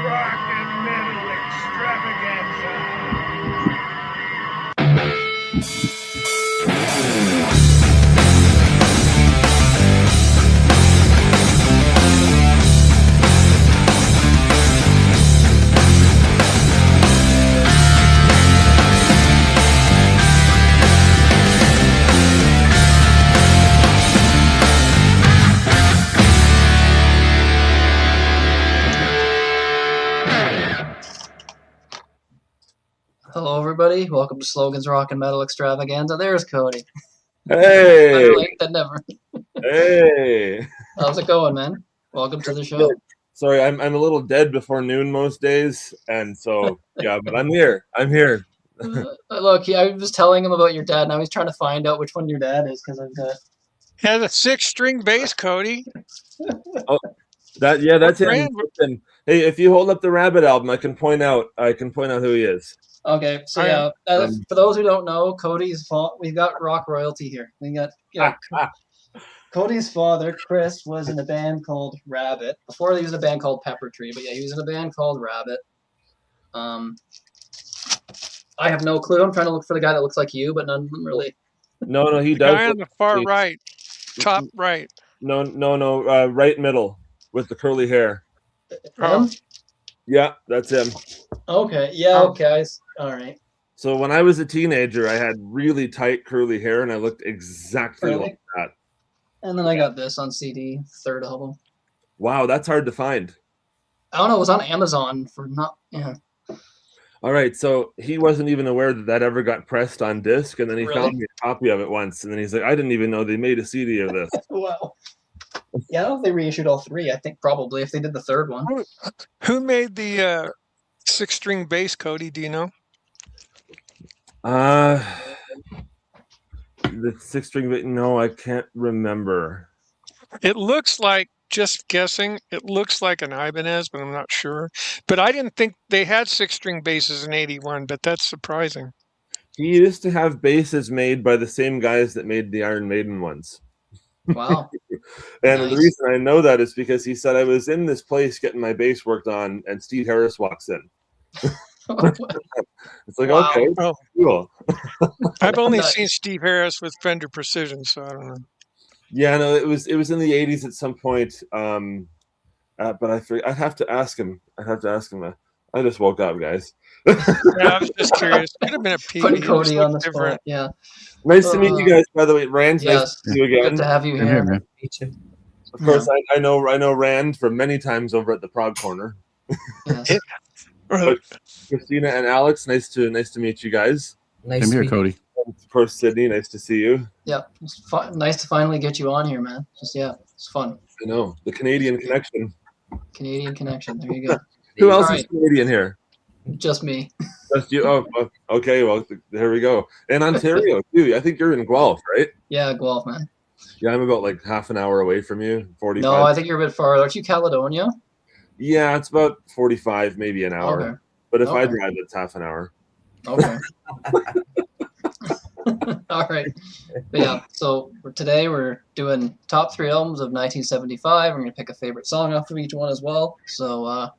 rock and metal extravaganza. Hello, everybody. Welcome to Slogan's Rock and Metal Extravaganza. There's Cody. Hey. Better late than never. Hey. How's it going, man? Welcome to the show. Sorry, I'm a little dead before noon most days, and so yeah, but I'm here. Look, I was telling him about your dad. Now he's trying to find out which one your dad is because I've got. Has a 6-string bass, Cody. Oh, that's him. brand? Hey, if you hold up the Rabbit album, I can point out who he is. Okay, so for those who don't know, Cody's we got rock royalty here. We got Cody's father, Chris, was in a band called Rabbit. Before he was in a band called Pepper Tree, but yeah, he was in a band called Rabbit. I have no clue. I'm trying to look for the guy that looks like you, but none of them really. No, he The does. guy on the far right, top right. No, right middle with the curly hair. Him? Yeah, that's him. Okay, yeah, okay, all right. So when I was a teenager, I had really tight curly hair, and I looked exactly like that. And then I got this on CD, third album. Wow, that's hard to find. I don't know. It was on Amazon for not. Yeah. All right, so he wasn't even aware that ever got pressed on disc, and then he found me a copy of it once, and then he's like, "I didn't even know they made a CD of this." Wow. Yeah, I don't know if they reissued all three. I think probably if they did the third one. Who made the 6-string bass, Cody? Do you know? The 6-string. No, I can't remember. It looks like, just guessing, it looks like an Ibanez, but I'm not sure. But I didn't think they had 6-string basses in '81, but that's surprising. He used to have basses made by the same guys that made the Iron Maiden ones. Wow. And the reason I know that is because he said I was in this place getting my bass worked on, and Steve Harris walks in. It's like, okay, cool. I've only seen Steve Harris with Fender Precision, so I don't know. Yeah, no, it was in the 80s at some point. But I'd have to ask him. I just woke up, guys. Yeah, I was just curious. Could have been a P. Putting Cody on the spot. Yeah. Nice to meet you guys, by the way. Rand, nice to see you again. Good to have you here. Man. Me too. Of course, I know Rand from many times over at the Prog Corner. Yes. But Christina and Alex, nice to meet you guys. Nice to meet Cody. And of course, Sidney, nice to see you. Yeah, it's nice to finally get you on here, man. It's fun. I know, the Canadian connection. Canadian connection. There you go. Who else is Canadian here? Just me. Just you. Oh, okay. Well, there we go. And Ontario too. I think you're in Guelph, right? Yeah, Guelph, man. Yeah, I'm about like half an hour away from you. 45. No, I think you're a bit farther. Aren't you Caledonia? Yeah, it's about 45, maybe an hour. Okay. But if I drive, it's half an hour. Okay. All right. But yeah, so today we're doing top 3 albums of 1975. We're going to pick a favorite song off of each one as well. So,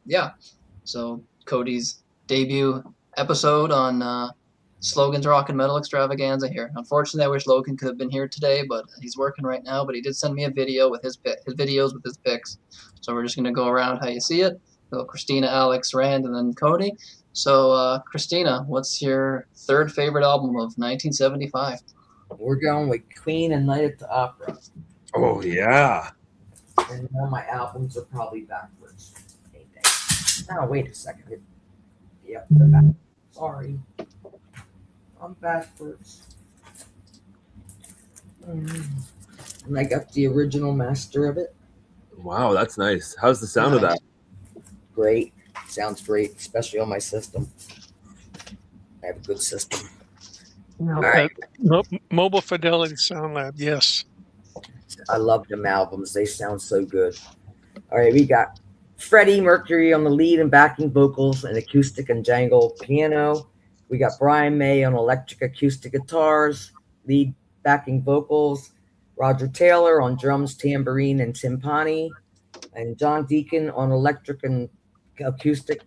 So Cody's debut episode on Slogan's Rock and Metal Extravaganza here. Unfortunately, I wish Logan could have been here today, but he's working right now. But he did send me a video with his videos with his picks. So we're just going to go around how you see it. So Christina, Alex, Rand, and then Cody. So, Christina, what's your third favorite album of 1975? We're going with Queen and Night at the Opera. Oh, yeah. And all my albums are probably backwards. Oh, wait a second. Yep, they're back. Sorry. I'm backwards. And I got the original master of it. Wow, that's nice. How's the sound of that? Great. Sounds great, especially on my system. I have a good system. All right. Mobile Fidelity Sound Lab, yes. I love them albums. They sound so good. All right, we got Freddie Mercury on the lead and backing vocals and acoustic and jangle piano. We got Brian May on electric acoustic guitars, lead backing vocals. Roger Taylor on drums, tambourine, and timpani. And John Deacon on electric and acoustic,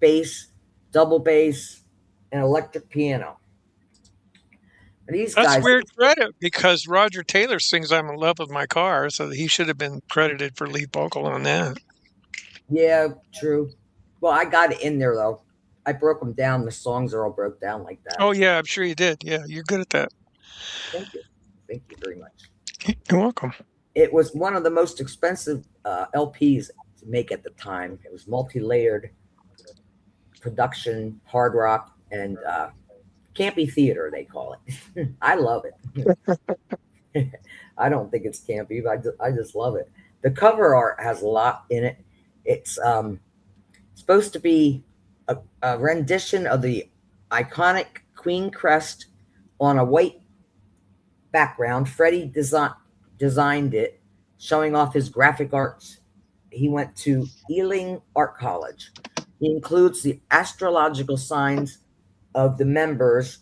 bass, double bass, and electric piano. And these That's guys, weird credit because Roger Taylor sings "I'm in Love with My Car," so he should have been credited for lead vocal on that. yeah, true. Well, I got it in there though. I broke them down. The songs are all broke down like that. Oh yeah, I'm sure you did. Yeah, you're good at that. Thank you. Thank you very much. You're welcome. It was one of the most expensive LPs to make at the time. It was multi-layered production, hard rock, and campy theater, they call it. I love it. I don't think it's campy, but I just love it. The cover art has a lot in it. It's supposed to be a rendition of the iconic Queen crest on a white background. Freddie designed it, showing off his graphic arts. He went to Ealing Art College. He includes the astrological signs of the members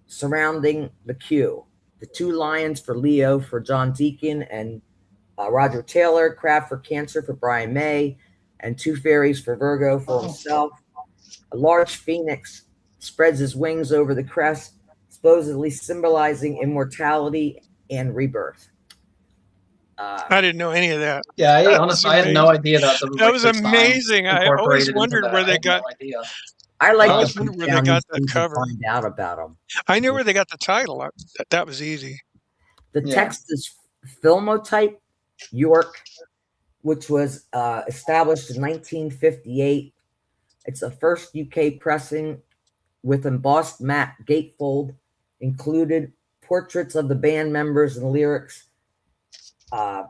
surrounding the Q. The 2 lions for Leo for John Deacon and Roger Taylor, crab for Cancer for Brian May, and 2 fairies for Virgo for himself. A large phoenix spreads his wings over the crest, supposedly symbolizing immortality and rebirth. I didn't know any of that. Yeah, That honestly, was I had no idea that. That was amazing. I always wondered where they got. No idea. I like I always to wondered where they got that cover. find out about them. I knew where they got the title. That was easy. The text is Filmotype York, which was established in 1958. It's the first UK pressing with embossed matte gatefold, included portraits of the band members and lyrics,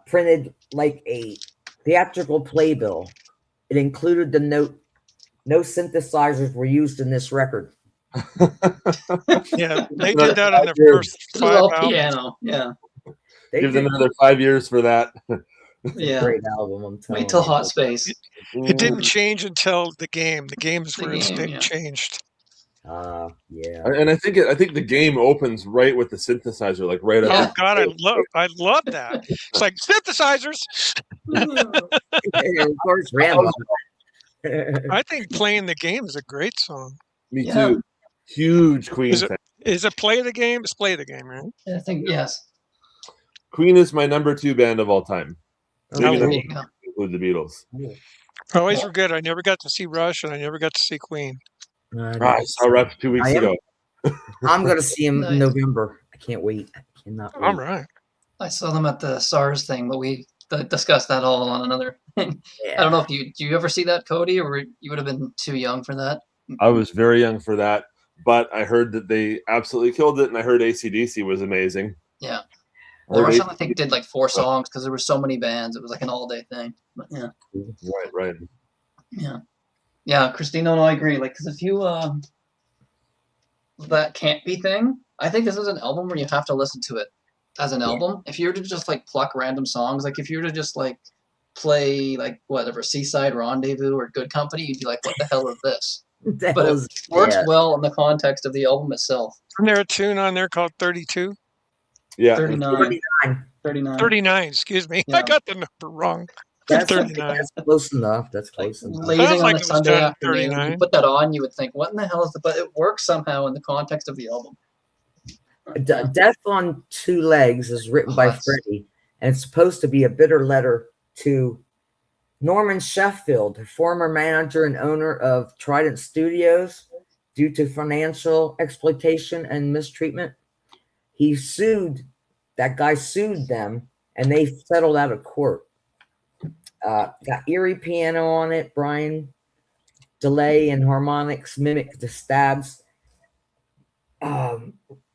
printed like a theatrical playbill. It included the note, "No synthesizers were used in this record." Yeah, they did that on their first 5 albums. Piano. Yeah. Give them another 5 years for that. Yeah. Great album. I'm telling Wait till you. Hot Space. It didn't change until the game. The game is where it changed. Yeah. And I think the game opens right with the synthesizer, like right Oh up. God, I love that. It's like synthesizers. Of course, Randall. I think "Playing the Game" is a great song. Me too. Huge Queen fan. Is it "Play the Game"? It's "Play the Game," right? I think yes. Queen is my number 2 band of all time. Maybe There not you go. include the Beatles. Always were good. I never got to see Rush, and I never got to see Queen. I saw Rush 2 weeks ago. I'm going to see him in Nice. November. I can't wait. I cannot wait. All right. I saw them at the SARS thing, but we discussed that all on another thing. Yeah. I don't know if do you ever see that, Cody, or you would have been too young for that? I was very young for that, but I heard that they absolutely killed it, and I heard AC/DC was amazing. Yeah. I heard Rush, I think, did like 4 songs because there were so many bands. It was like an all-day thing. But yeah. Right. Yeah, Christina and I agree. Like, because if you that can't be thing, I think this is an album where you have to listen to it as an album. If you were to just like pluck random songs, like if you were to just like play like whatever Seaside Rendezvous or Good Company, you'd be like, what the hell is this? But it works well in the context of the album itself. Isn't there a tune on there called 32? Yeah. 39. 39, excuse me. Yeah. I got the number wrong. That's 39. close enough. That's Like close enough. lazing Sounds on like a it was Sunday done at afternoon. 39. You put that on, you would think, what in the hell is the? But it works somehow in the context of the album. Death on Two Legs is written by Freddie, and it's supposed to be a bitter letter to Norman Sheffield, former manager and owner of Trident Studios, due to financial exploitation and mistreatment. That guy sued them, and they settled out of court. Got eerie piano on it, Brian. Delay and harmonics mimic the stabs.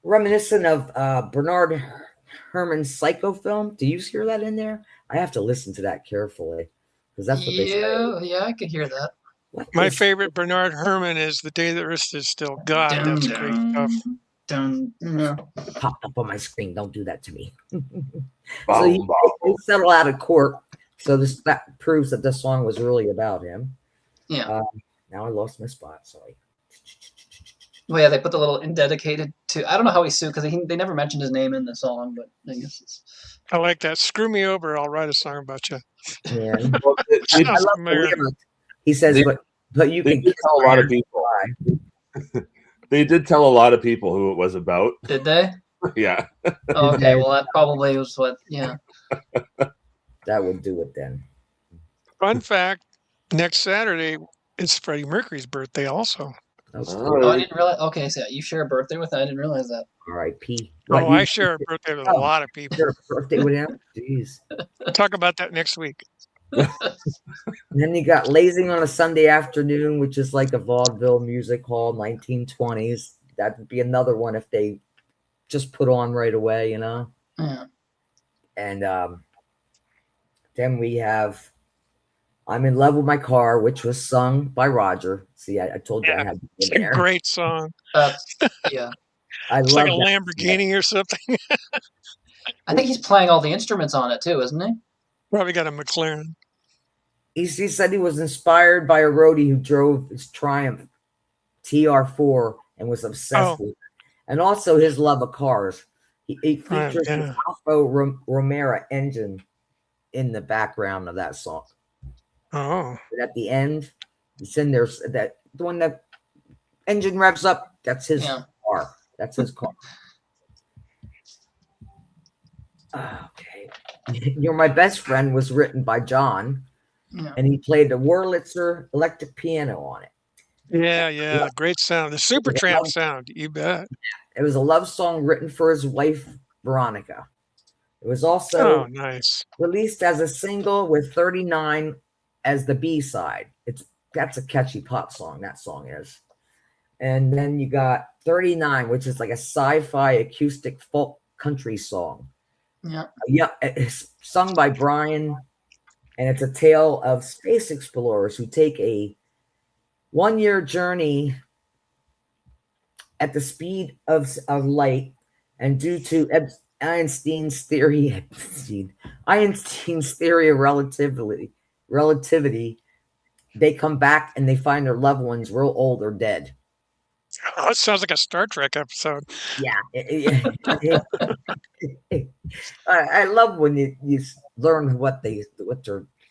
Reminiscent of Bernard Herrmann's Psycho film. Do you hear that in there? I have to listen to that carefully because that's what they say. Yeah, I could hear that. My favorite Bernard Herrmann is "The Day the Earth Is Still." God, that's great stuff. Popped up on my screen. Don't do that to me. So he settled out of court. So that proves that this song was really about him. Yeah. Now I lost my spot. Sorry. Well, yeah, they put the little "indedicated to." I don't know how he sued because they never mentioned his name in the song, but I guess I like that. "Screw me over, I'll write a song about you." Yeah. Well, I love the lyric. He says, They- but you They can did kiss tell a my lot of ass people. goodbye. They did tell a lot of people who it was about. Did they? Yeah. Okay, well that probably was what. Yeah. That would do it then. Fun fact: next Saturday is Freddie Mercury's birthday. Also, That's Oh, I didn't realize. Okay, so you share a birthday with that? I didn't realize that. R.I.P. oh, I share a birthday with a lot of people. Share a birthday with him? Jeez. Talk about that next week. And then you got Lazing on a Sunday Afternoon, which is like a vaudeville music hall, 1920s. That would be another one if they just put on right away, you know? Yeah. And then we have I'm in Love with My Car, which was sung by Roger. See, I told you I had to It's go a there. great song. Yeah. I It's love like a that. Lamborghini or something. I think he's playing all the instruments on it too, isn't he? Probably got a McLaren. He said he was inspired by a roadie who drove his Triumph TR4 and was obsessed with it. And also his love of cars. He features the Alfa Romero engine in the background of that song. Oh. But at the end, it's in there. That the one that engine revs up, that's his car. That's his car. Okay. You're My Best Friend was written by John, and he played the Wurlitzer electric piano on it. Yeah. Great sound. The Supertramp sound. You bet. It was a love song written for his wife, Veronica. It was also nice. released as a single with 39 as the B-side. That's a catchy pop song, that song is. And then you got 39, which is like a sci-fi acoustic folk country song. Yeah, it's sung by Brian, and it's a tale of space explorers who take a one-year journey at the speed of light, and due to Einstein's theory of relativity, they come back and they find their loved ones real old or dead. Oh, it sounds like a Star Trek episode. Yeah. I love when you learn what they're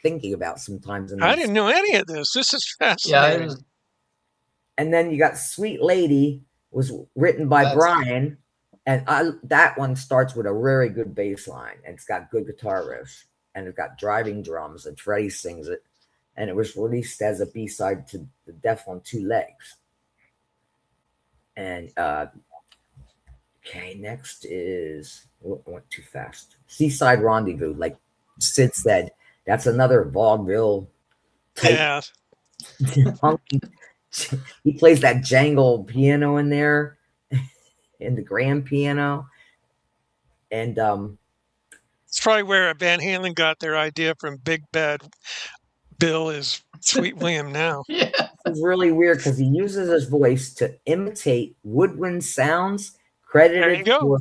thinking about sometimes. I didn't know any of this. This is fascinating. And then you got Sweet Lady was written by Brian, and that one starts with a very good bass line, and it's got good guitar riffs, and it's got driving drums, and Freddie sings it, and it was released as a B-side to the Death on Two Legs. And okay, next is I went too fast. Seaside Rendezvous, like Sid said, that's another vaudeville type. He plays that jangle piano in there, in the grand piano, and it's probably where Van Halen got their idea from. Big Bad Bill is Sweet William now. Yeah. It's really weird because he uses his voice to imitate woodwind sounds, credited for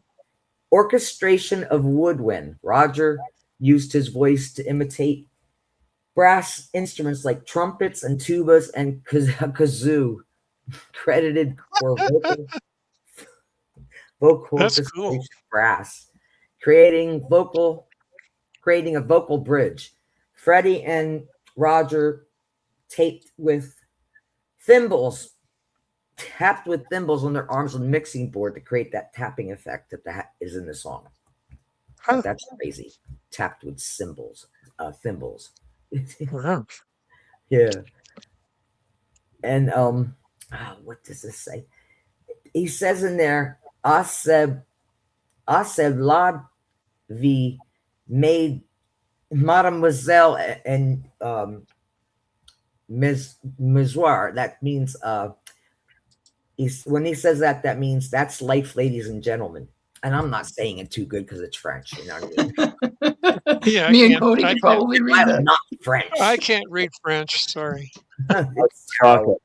orchestration of woodwind. Roger used his voice to imitate brass instruments like trumpets and tubas and kazoo, credited for vocal orchestration brass, creating a vocal bridge. Freddie and Roger tapped with thimbles on their arms on the mixing board to create that tapping effect that is in the song. That's crazy. Tapped with thimbles. Wow. Yeah. And what does this say? He says in there, Aseb la vie made Mademoiselle and Misoir. That means when he says that means that's life, ladies and gentlemen. And I'm not saying it too good because it's French, you know what I mean? Yeah, me and Cody could probably read that. I'm not French. I can't read French. Sorry. Trying to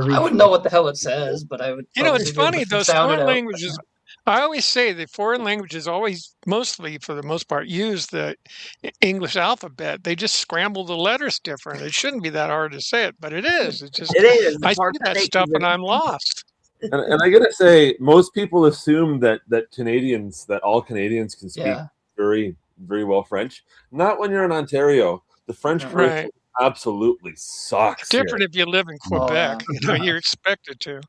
read. I wouldn't know what the hell it says, but I would. You know, it's funny. Those foreign languages. I always say the foreign languages always, mostly for the most part, use the English alphabet. They just scramble the letters different. It shouldn't be that hard to say it, but it is. It is. I see that stuff and I'm lost. And I gotta say, most people assume that all Canadians can speak very, very well French. Not when you're in Ontario. The French absolutely sucks. Different here. if you live in Quebec. You're expected to.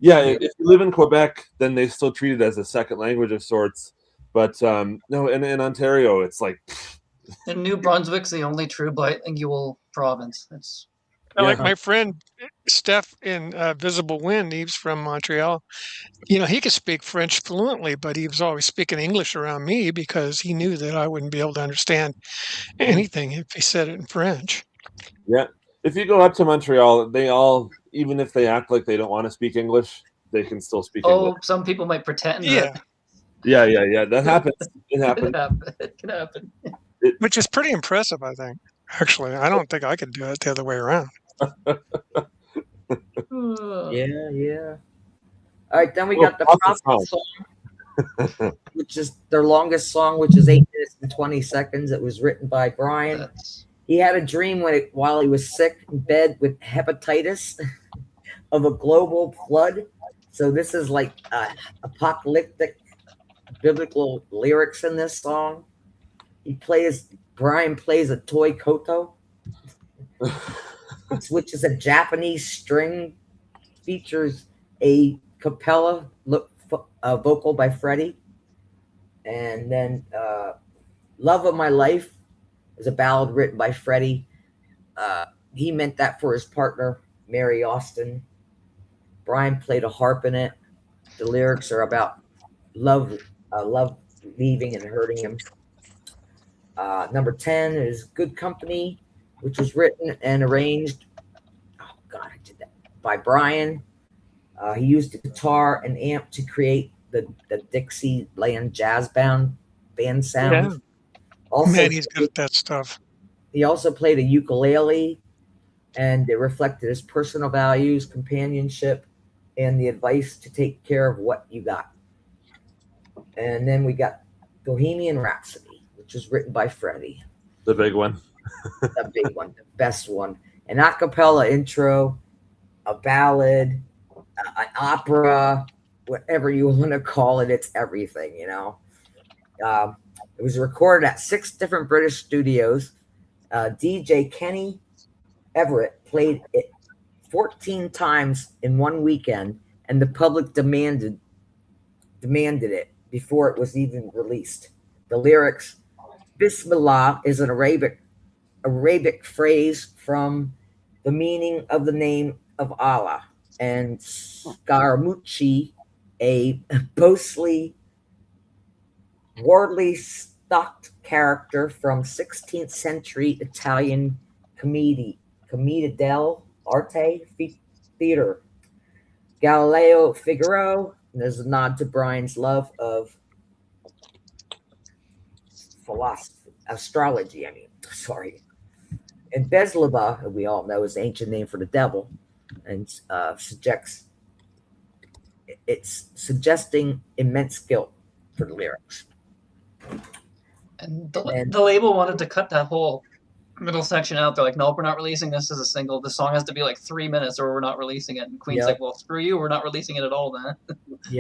Yeah, if you live in Quebec, then they still treat it as a second language of sorts. But no, in Ontario, it's like. And New Brunswick's the only true bilingual province. It's Like my friend Steph in Visible Wind, he's from Montreal. He could speak French fluently, but he was always speaking English around me because he knew that I wouldn't be able to understand anything if he said it in French. Yeah. If you go up to Montreal, they all, even if they act like they don't want to speak English, they can still speak English. Some people might pretend. Yeah. Yeah. That happens. It happens. It can happen. Which is pretty impressive, I think. Actually, I don't think I could do it the other way around. Yeah. All right, then we got the Prophet song, which is their longest song, which is 8 minutes and 20 seconds. It was written by Brian. He had a dream while he was sick in bed with hepatitis of a global flood. So this is like apocalyptic biblical lyrics in this song. Brian plays a toy koto, which is a Japanese string, features a cappella vocal by Freddie. And then Love of My Life is a ballad written by Freddie. He meant that for his partner, Mary Austin. Brian played a harp in it. The lyrics are about love leaving and hurting him. Number 10 is Good Company, which was written and arranged. Oh, God, I did that. By Brian. He used a guitar and amp to create the Dixieland jazz band sound. Yeah. Also, man, he's good at that stuff. He also played a ukulele, and it reflected his personal values, companionship, and the advice to take care of what you got. And then we got Bohemian Rhapsody, which was written by Freddie. The big one. The big one, the best one. An a cappella intro, a ballad, an opera, whatever you want to call it. It's everything, It was recorded at 6 different British studios. DJ Kenny Everett played it 14 times in one weekend, and the public demanded it before it was even released. The lyrics, Bismillah, is an Arabic phrase from the meaning of the name of Allah, and Scaramucci, a boastfully wardly stocked character from 16th century Italian commedia dell'arte theater. Galileo Figaro, there's a nod to Brian's love of astrology. And Bezleba, we all know, is the ancient name for the devil, and it's suggesting immense guilt for the lyrics. And the label wanted to cut that whole middle section out. They're like, nope, we're not releasing this as a single. The song has to be like 3 minutes or we're not releasing it. And Queen's like, well, screw you. We're not releasing it at all then.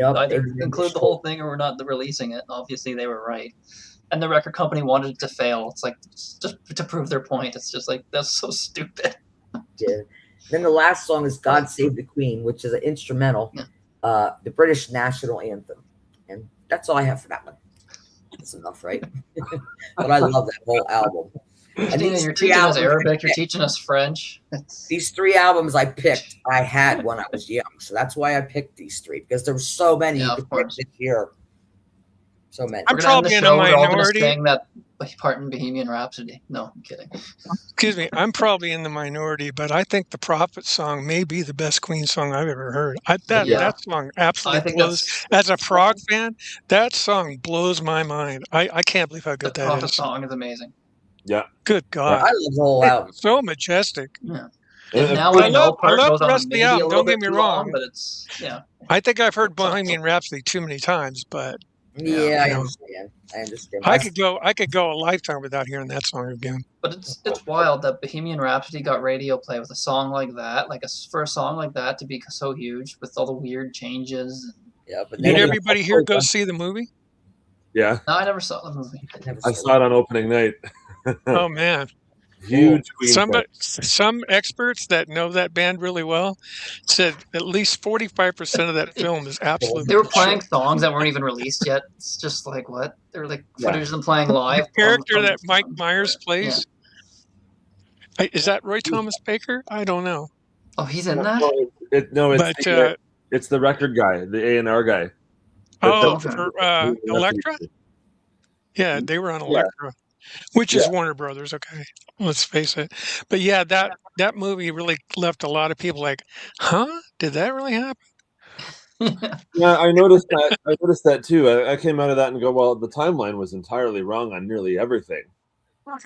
Either include the whole thing or we're not releasing it. Obviously, they were right. And the record company wanted it to fail. It's like, just to prove their point. It's just like, that's so stupid. Yeah. Then the last song is God Save the Queen, which is an instrumental, the British national anthem. And that's all I have for that one. That's enough, right? But I love that whole album. Christina, you're teaching us Arabic, you're teaching us French. These 3 albums I picked, I had when I was young. So that's why I picked these 3, because there were so many you could pick this year. So many. I'm probably in a minority. Saying that part in Bohemian Rhapsody. No, I'm kidding. Excuse me. I'm probably in the minority, but I think the Prophet song may be the best Queen song I've ever heard. That song absolutely blows. As a prog fan, that song blows my mind. I can't believe how good that is. The Prophet song is amazing. Yeah. Good God. I love the whole album. So majestic. Yeah. Now I love the rest of the album. Don't get me wrong. But it's, I think I've heard Bohemian Rhapsody too many times, but I understand. I could go a lifetime without hearing that song again. But it's wild that Bohemian Rhapsody got radio play with a song like that, for a song like that to be so huge with all the weird changes. Yeah, but did everybody here go see the movie? Yeah. No, I never saw the movie. I saw it on opening night. Oh man, Huge Queen fan. Some experts that know that band really well said at least 45% of that film is absolutely. They were playing shit. songs that weren't even released yet. It's just like what? They were like footage of them playing live. The character that the Mike songs. Myers plays. Yeah. Is that Roy Thomas Baker? I don't know. Oh, he's in that? It's the record guy, the A&R guy. For Elektra? Yeah, they were on Elektra, which is Warner Brothers. Okay, let's face it. But yeah, that movie really left a lot of people like, huh? Did that really happen? Yeah, I noticed that. I noticed that too. I came out of that and go, well, the timeline was entirely wrong on nearly everything.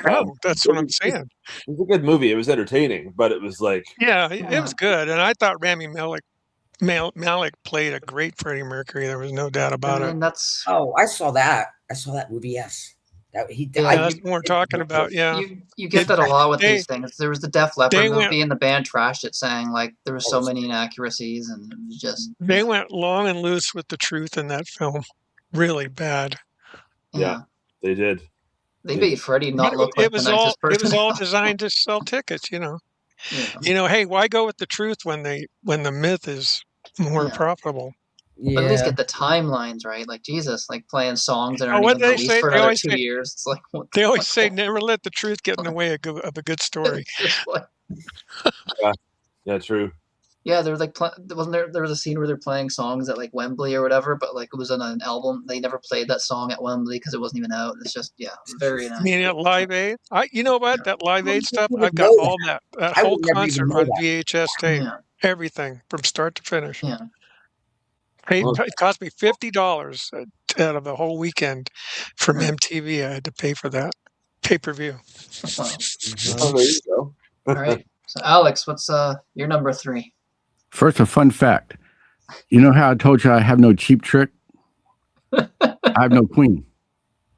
Oh, that's what I'm saying. It was a good movie. It was entertaining, but it was like, it was good, and I thought Rami Malek played a great Freddie Mercury. There was no doubt about it. That's I saw that. I saw that movie. Yes, that he. That's what we're talking about. Yeah, you get that a lot with these things. There was the Def Leppard movie, and the band trashed it, saying like there were so many inaccuracies, and it was just they went long and loose with the truth in that film. Really bad. Yeah, they did. They made Freddie not look like the nicest person. It was all designed to sell tickets, you know. Yeah. Hey, why go with the truth when the myth is more profitable? Yeah. But at least get the timelines right. Like Jesus, like playing songs that aren't even released for another 2 years. It's like they always say, never let the truth get in the way of a good story. Yeah, true. Yeah, there was like wasn't there was a scene where they're playing songs at like Wembley or whatever, but like it was on an album. They never played that song at Wembley because it wasn't even out. It's just very inaccurate. You mean at Live Aid? You know what? That Live Aid stuff, I've got all that whole concert on VHS tape. Yeah. Everything from start to finish. Yeah. It cost me $50 out of the whole weekend from MTV. I had to pay for that pay-per-view. Wow. Oh, there you go. All right. So Alex, what's your number 3? First, a fun fact. You know how I told you I have no Cheap Trick? I have no Queen.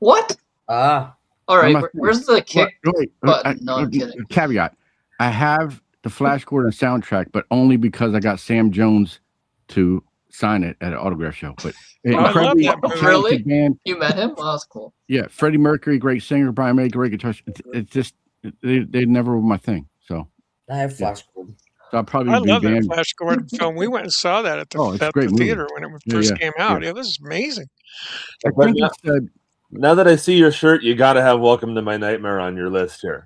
What? All right. Where's the kick button? No, I'm kidding. Caveat. I have the Flash Gordon soundtrack, but only because I got Sam Jones to sign it at an autograph show. But I love that. Really? Band. You met him? Oh, that's cool. Yeah. Freddie Mercury, great singer. Brian May, great guitarist. It's just, they never were my thing. So I have Flash Gordon. So I love that Flash Gordon film. We went and saw that at the theater when it first came out. It was amazing. I think now that I see your shirt, you got to have "Welcome to My Nightmare" on your list here.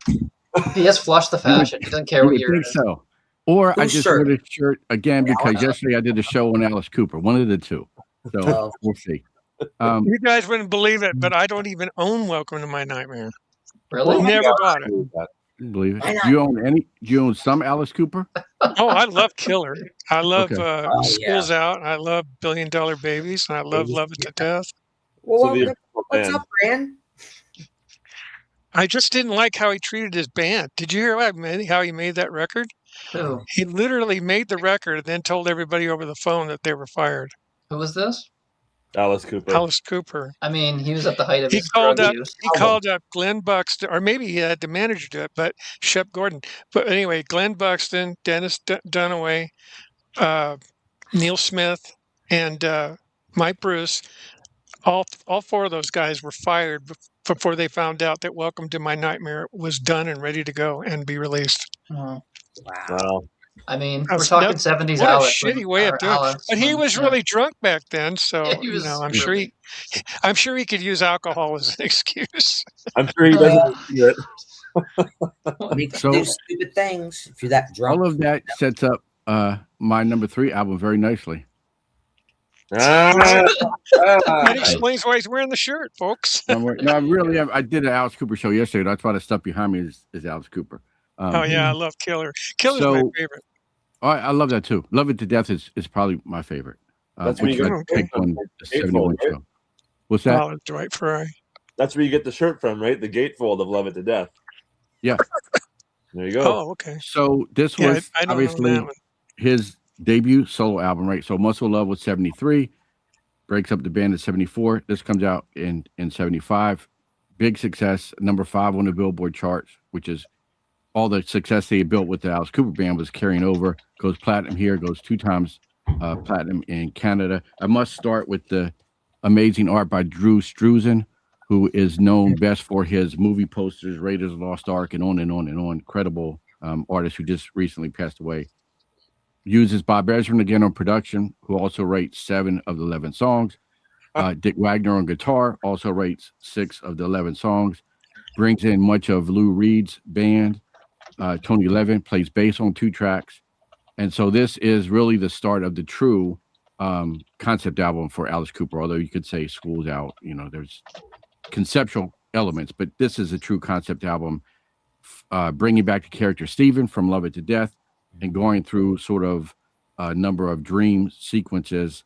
He has flushed the fashion. He doesn't care what year it is. So. Or I just wore this shirt again because yesterday I did a show on Alice Cooper. One of the two. So we'll see. You guys wouldn't believe it, but I don't even own "Welcome to My Nightmare." Really? Never bought it. Believe it. Do you own some Alice Cooper? Oh, I love Killer. I love School's Out. I love $1 Billion Babies, and I love Love It to Death. Well, what's up, Fran? I just didn't like how he treated his band. Did you hear how he made that record? Who? He literally made the record and then told everybody over the phone that they were fired. Who was this? Alice Cooper. Alice Cooper. I mean, he was at the height of his drug use. He called up Glenn Buxton, or maybe he had the manager do it, but Shep Gordon. But anyway, Glenn Buxton, Dennis Dunaway, Neil Smith, and Mike Bruce, all 4 of those guys were fired before they found out that Welcome to My Nightmare was done and ready to go and be released. Oh. Wow. I mean, we're talking 70s Alex. What a shitty way of doing it. But he was really drunk back then, so I'm sure he could use alcohol as an excuse. I'm sure he doesn't do it. Do stupid things if you're that drunk. All of that sets up my number 3 album very nicely. That explains why he's wearing the shirt, folks. I did an Alice Cooper show yesterday. That's why the stuff behind me is Alice Cooper. I love Killer. Killer's my favorite. I love that too. Love It to Death is probably my favorite. That's where you get on the 71 show. What's that? Oh, Dwight Frye. That's where you get the shirt from, right? The gatefold of Love It to Death. Yeah. There you go. Oh, okay. So this was obviously his debut solo album, right? So Muscle Love was 73, breaks up the band at 74. This comes out in 75. Big success, number 5 on the Billboard charts, which is all the success they built with the Alice Cooper band was carrying over. Goes platinum here, goes 2 times platinum in Canada. I must start with the amazing art by Drew Struzan. who is known best for his movie posters, Raiders of the Lost Ark, and on and on and on. Incredible artist who just recently passed away. Uses Bob Ezrin again on production, who also writes 7 of the 11 songs. Dick Wagner on guitar, also writes 6 of the 11 songs. Brings in much of Lou Reed's band. Tony Levin plays bass on 2 tracks. And so this is really the start of the true concept album for Alice Cooper, although you could say School's Out. There's conceptual elements, but this is a true concept album, bringing back the character Stephen from Love It to Death and going through sort of a number of dream sequences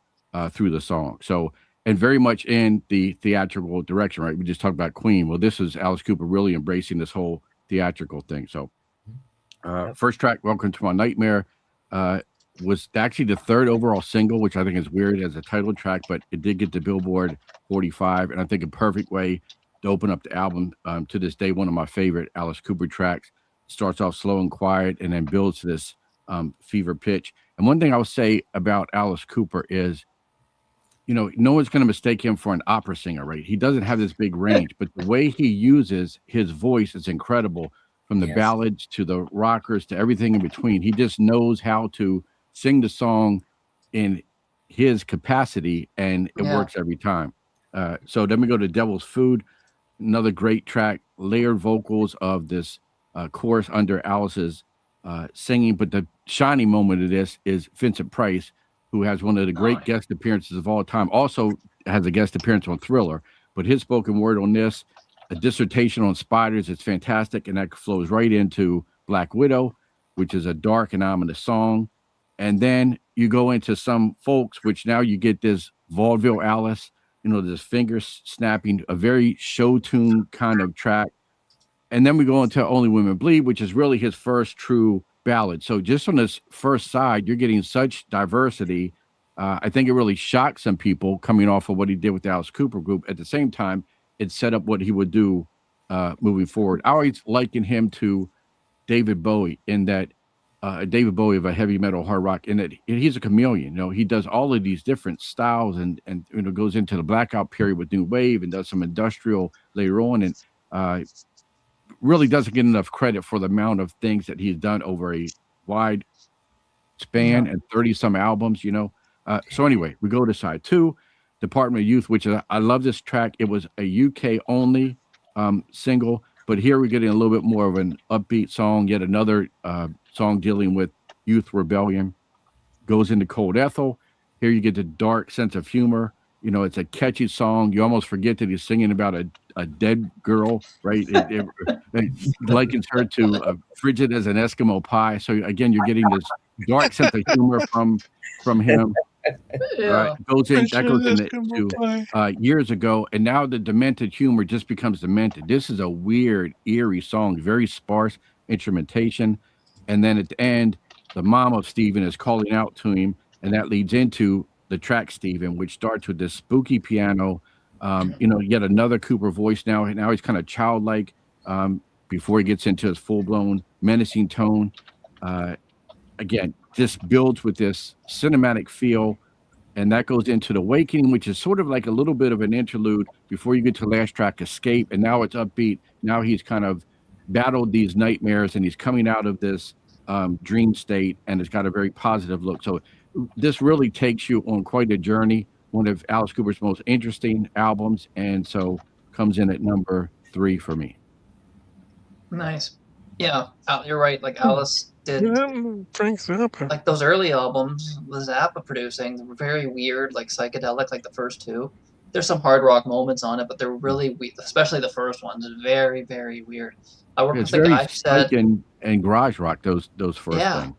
through the song. So, and very much in the theatrical direction, right? We just talked about Queen. Well, this is Alice Cooper really embracing this whole theatrical thing. So first track, Welcome to My Nightmare, was actually the 3rd overall single, which I think is weird as a title track, but it did get the Billboard 45, and I think a perfect way to open up the album. To this day, one of my favorite Alice Cooper tracks. Starts off slow and quiet and then builds to this fever pitch. And one thing I would say about Alice Cooper is, no one's going to mistake him for an opera singer, right? He doesn't have this big range, but the way he uses his voice is incredible, from the ballads to the rockers to everything in between. He just knows how to sing the song in his capacity, and it works every time. So then we go to Devil's Food, another great track, layered vocals of this chorus under Alice's singing. But the shining moment of this is Vincent Price, who has one of the great guest appearances of all time. Also has a guest appearance on Thriller, but his spoken word on this, a dissertation on spiders, it's fantastic, and that flows right into Black Widow, which is a dark and ominous song. And then you go into some folks, which now you get this vaudeville Alice, this finger snapping, a very show tune kind of track. And then we go into Only Women Bleed, which is really his first true ballad. So just on this first side, you're getting such diversity. I think it really shocked some people coming off of what he did with the Alice Cooper group. At the same time, it set up what he would do moving forward. I always liken him to David Bowie, in that David Bowie of a heavy metal hard rock, in that he's a chameleon. He does all of these different styles and goes into the blackout period with new wave and does some industrial later on, and really doesn't get enough credit for the amount of things that he's done over a wide span and 30 some albums. So anyway, we go to side 2, Department of Youth, which I love this track. It was a UK only single, but here we're getting a little bit more of an upbeat song, yet another song dealing with youth rebellion. Goes into Cold Ethel. Here you get the dark sense of humor. It's a catchy song. You almost forget that he's singing about a dead girl, right? It likens her to frigid as an Eskimo pie. So again, you're getting this dark sense of humor from him. That goes into years ago, and now the demented humor just becomes demented. This is a weird, eerie song, very sparse instrumentation, and then at the end, the mom of Stephen is calling out to him, and that leads into the track Stephen, which starts with this spooky piano. Yet another Cooper voice now. Now he's kind of childlike before he gets into his full-blown menacing tone. Again, this builds with this cinematic feel, and that goes into The Awakening, which is sort of like a little bit of an interlude before you get to the last track, Escape, and now it's upbeat. Now he's kind of battled these nightmares, and he's coming out of this dream state, and it's got a very positive look. So this really takes you on quite a journey, one of Alice Cooper's most interesting albums, and so comes in at number 3 for me. Nice. Yeah, you're right. Like Alice did, Frank Zappa. like those early albums, the Zappa producing, were very weird, like psychedelic, like the first 2. There's some hard rock moments on it, but they're really weird, especially the first ones. It's very, very weird. I worked with a guy who said, and garage rock, those first things.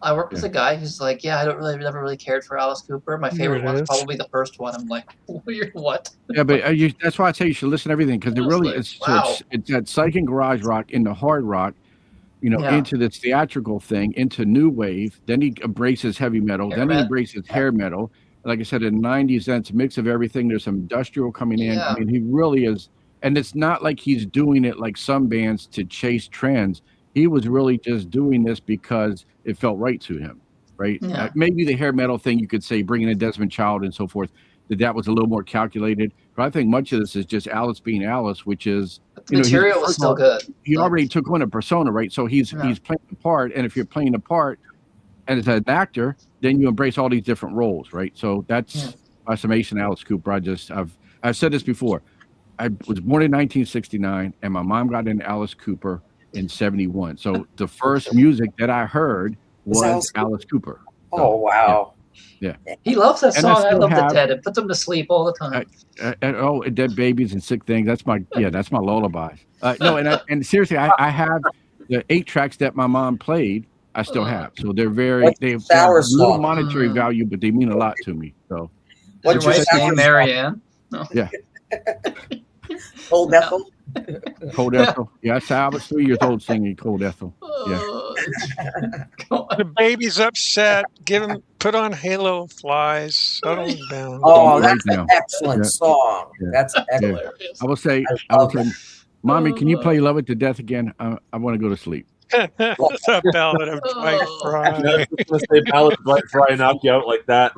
I worked with a guy who's like, never really cared for Alice Cooper. My favorite one's probably the first one. I'm like, weird, what? Yeah, but that's why I say you should listen to everything, because it really is. Wow. So it's that psych and garage rock into hard rock, into this theatrical thing, into new wave. Then he embraces heavy metal. He embraces hair metal. Like I said, in the 90s, that's a mix of everything. There's some industrial coming in. I mean, he really is. And it's not like he's doing it like some bands to chase trends. He was really just doing this because it felt right to him, right? Yeah. Maybe the hair metal thing, you could say, bringing in Desmond Child and so forth. that was a little more calculated. But I think much of this is just Alice being Alice, which is the material was still good. He already took on a persona, right? So he's playing a part, and if you're playing a part and as an actor, then you embrace all these different roles, right? So that's my summation, Alice Cooper. I've said this before. I was born in 1969, and my mom got into Alice Cooper in 71. So the first music that I heard was Alice Cooper. So, oh, wow. Yeah. He loves that song. I love the Ted. It puts him to sleep all the time. And dead babies and sick things. That's my lullaby. No, and seriously, I have the 8 tracks that my mom played. I still have. So they're they have little monetary value, but they mean a lot to me. So what's your wife's name? Marianne? No. Yeah. Cold Ethel. Cold Ethel. Yeah, I was 3 years old singing Cold Ethel. Yeah. The baby's upset. Put on Halo Flies. Settle down. Oh, that's an excellent song. Yeah. That's excellent. Yeah. I will say, Mommy, can you play Love It to Death again? I want to go to sleep. It's a ballad of Dwight Fry. I was going to say ballad of Dwight Fry knock you out like that.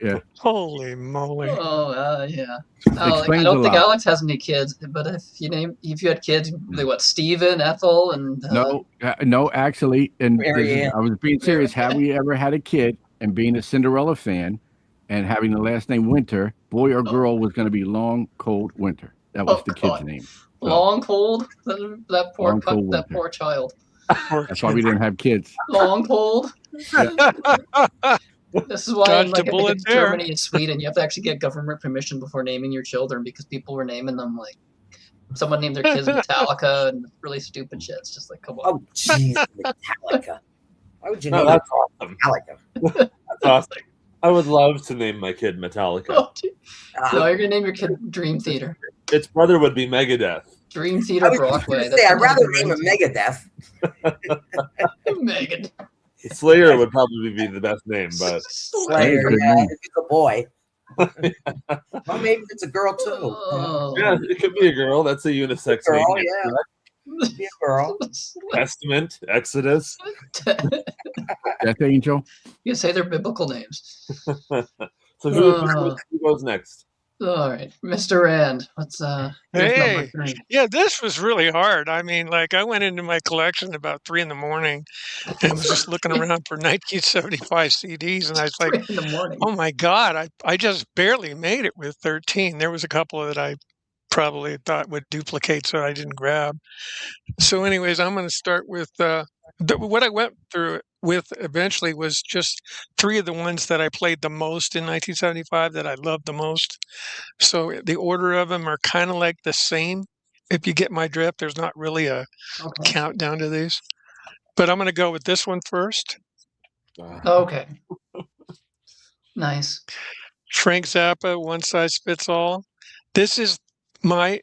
Yeah. Holy moly. Yeah. I don't think Alex has any kids, but if you had kids, what, Stephen, Ethel, and no, actually, and I was being serious. Have we ever had a kid and being a Cinderella fan and having the last name Winter, boy or girl was going to be Long Cold Winter. That was the kid's name. So, Long Cold. That poor child. That's why we didn't have kids. Long Cold. This is why in Germany and Sweden, you have to actually get government permission before naming your children because people were naming them like someone named their kids Metallica and really stupid shit. It's just like, come on. Oh, jeez, Metallica. Why would you name that's awesome. Metallica? That's awesome. I would love to name my kid Metallica. No, you're gonna name your kid Dream Theater. Its brother would be Megadeth. Dream Theater Brockway. I'd rather name him Megadeth. Megadeth. Slayer would probably be the best name, but Slayer, if it's a boy. Well, maybe it's a girl too. Yeah, it could be a girl. That's a unisex girl, name. Yeah, be a girl. Testament, Exodus, Death Angel. You say they're biblical names. So who goes next? All right, Mr. Rand. What's number 3? Yeah, this was really hard. I mean, I went into my collection about 3 in the morning and was just looking around for 1975 CDs, and I was like, oh my God, I just barely made it with 13. There was a couple that I probably thought would duplicate, so I didn't grab. So anyways, I'm going to start with what I went through with eventually was just 3 of the ones that I played the most in 1975 that I loved the most. So the order of them are kind of like the same. If you get my drift, there's not really a countdown to these. But I'm going to go with this one first. Okay. Nice. Frank Zappa, One Size Fits All. This is my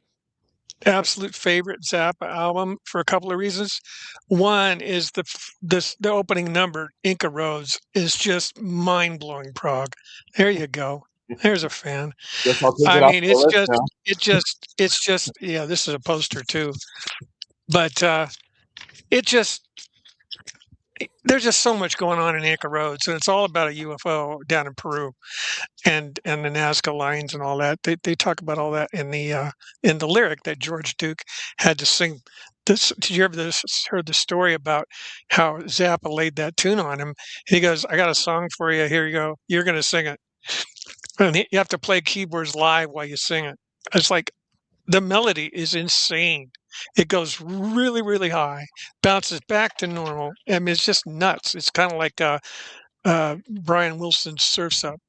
absolute favorite Zappa album for a couple of reasons. One is the opening number, Inca Roads, is just mind-blowing prog. There you go. There's a fan. I mean, it's just yeah, this is a poster too. But there's just so much going on in Inca Roads, and it's all about a UFO down in Peru, and the Nazca lines and all that. They talk about all that in the lyric that George Duke had to sing. Did you ever heard the story about how Zappa laid that tune on him? He goes, "I got a song for you. Here you go. You're going to sing it, and you have to play keyboards live while you sing it." It's like the melody is insane. It goes really, really high, bounces back to normal. I mean, it's just nuts. It's kind of like Brian Wilson's Surf's Up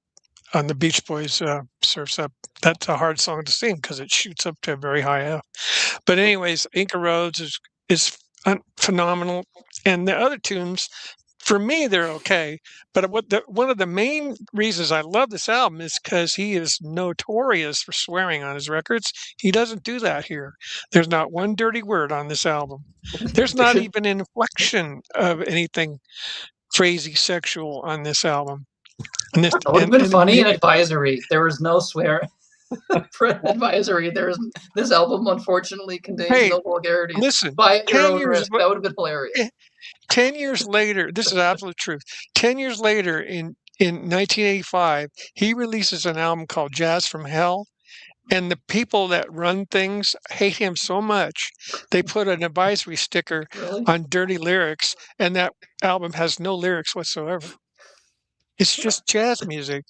on the Beach Boys' Surf's Up. That's a hard song to sing because it shoots up to a very high F. But anyways, Inca Roads is phenomenal. And the other tunes, for me, they're okay. But one of the main reasons I love this album is because he is notorious for swearing on his records. He doesn't do that here. There's not one dirty word on this album. There's not even an inflection of anything crazy sexual on this album. It would have been funny in Advisory. There was no swearing. For Advisory, this album unfortunately contains no vulgarity. Listen, by your own risk, that would have been hilarious. 10 years later, this is absolute truth. 10 years later, in in 1985, he releases an album called Jazz from Hell. And the people that run things hate him so much, they put an advisory sticker Really? on Dirty Lyrics, and that album has no lyrics whatsoever. It's just jazz music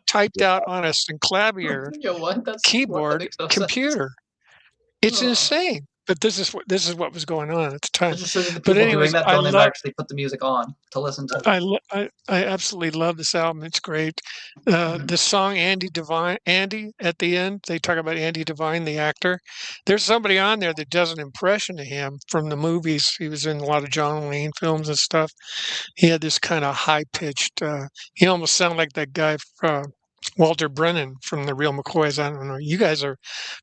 typed out on a synclavier keyboard computer. It's insane. But this is what was going on at the time. Just shows you the people doing that don't ever actually put the music on to listen to. I absolutely love this album. It's great. The song Andy at the end, they talk about Andy Devine, the actor. There's somebody on there that does an impression of him from the movies. He was in a lot of John Wayne films and stuff. He had this kind of high-pitched, he almost sounded like that guy Walter Brennan from The Real McCoys. I don't know. You guys are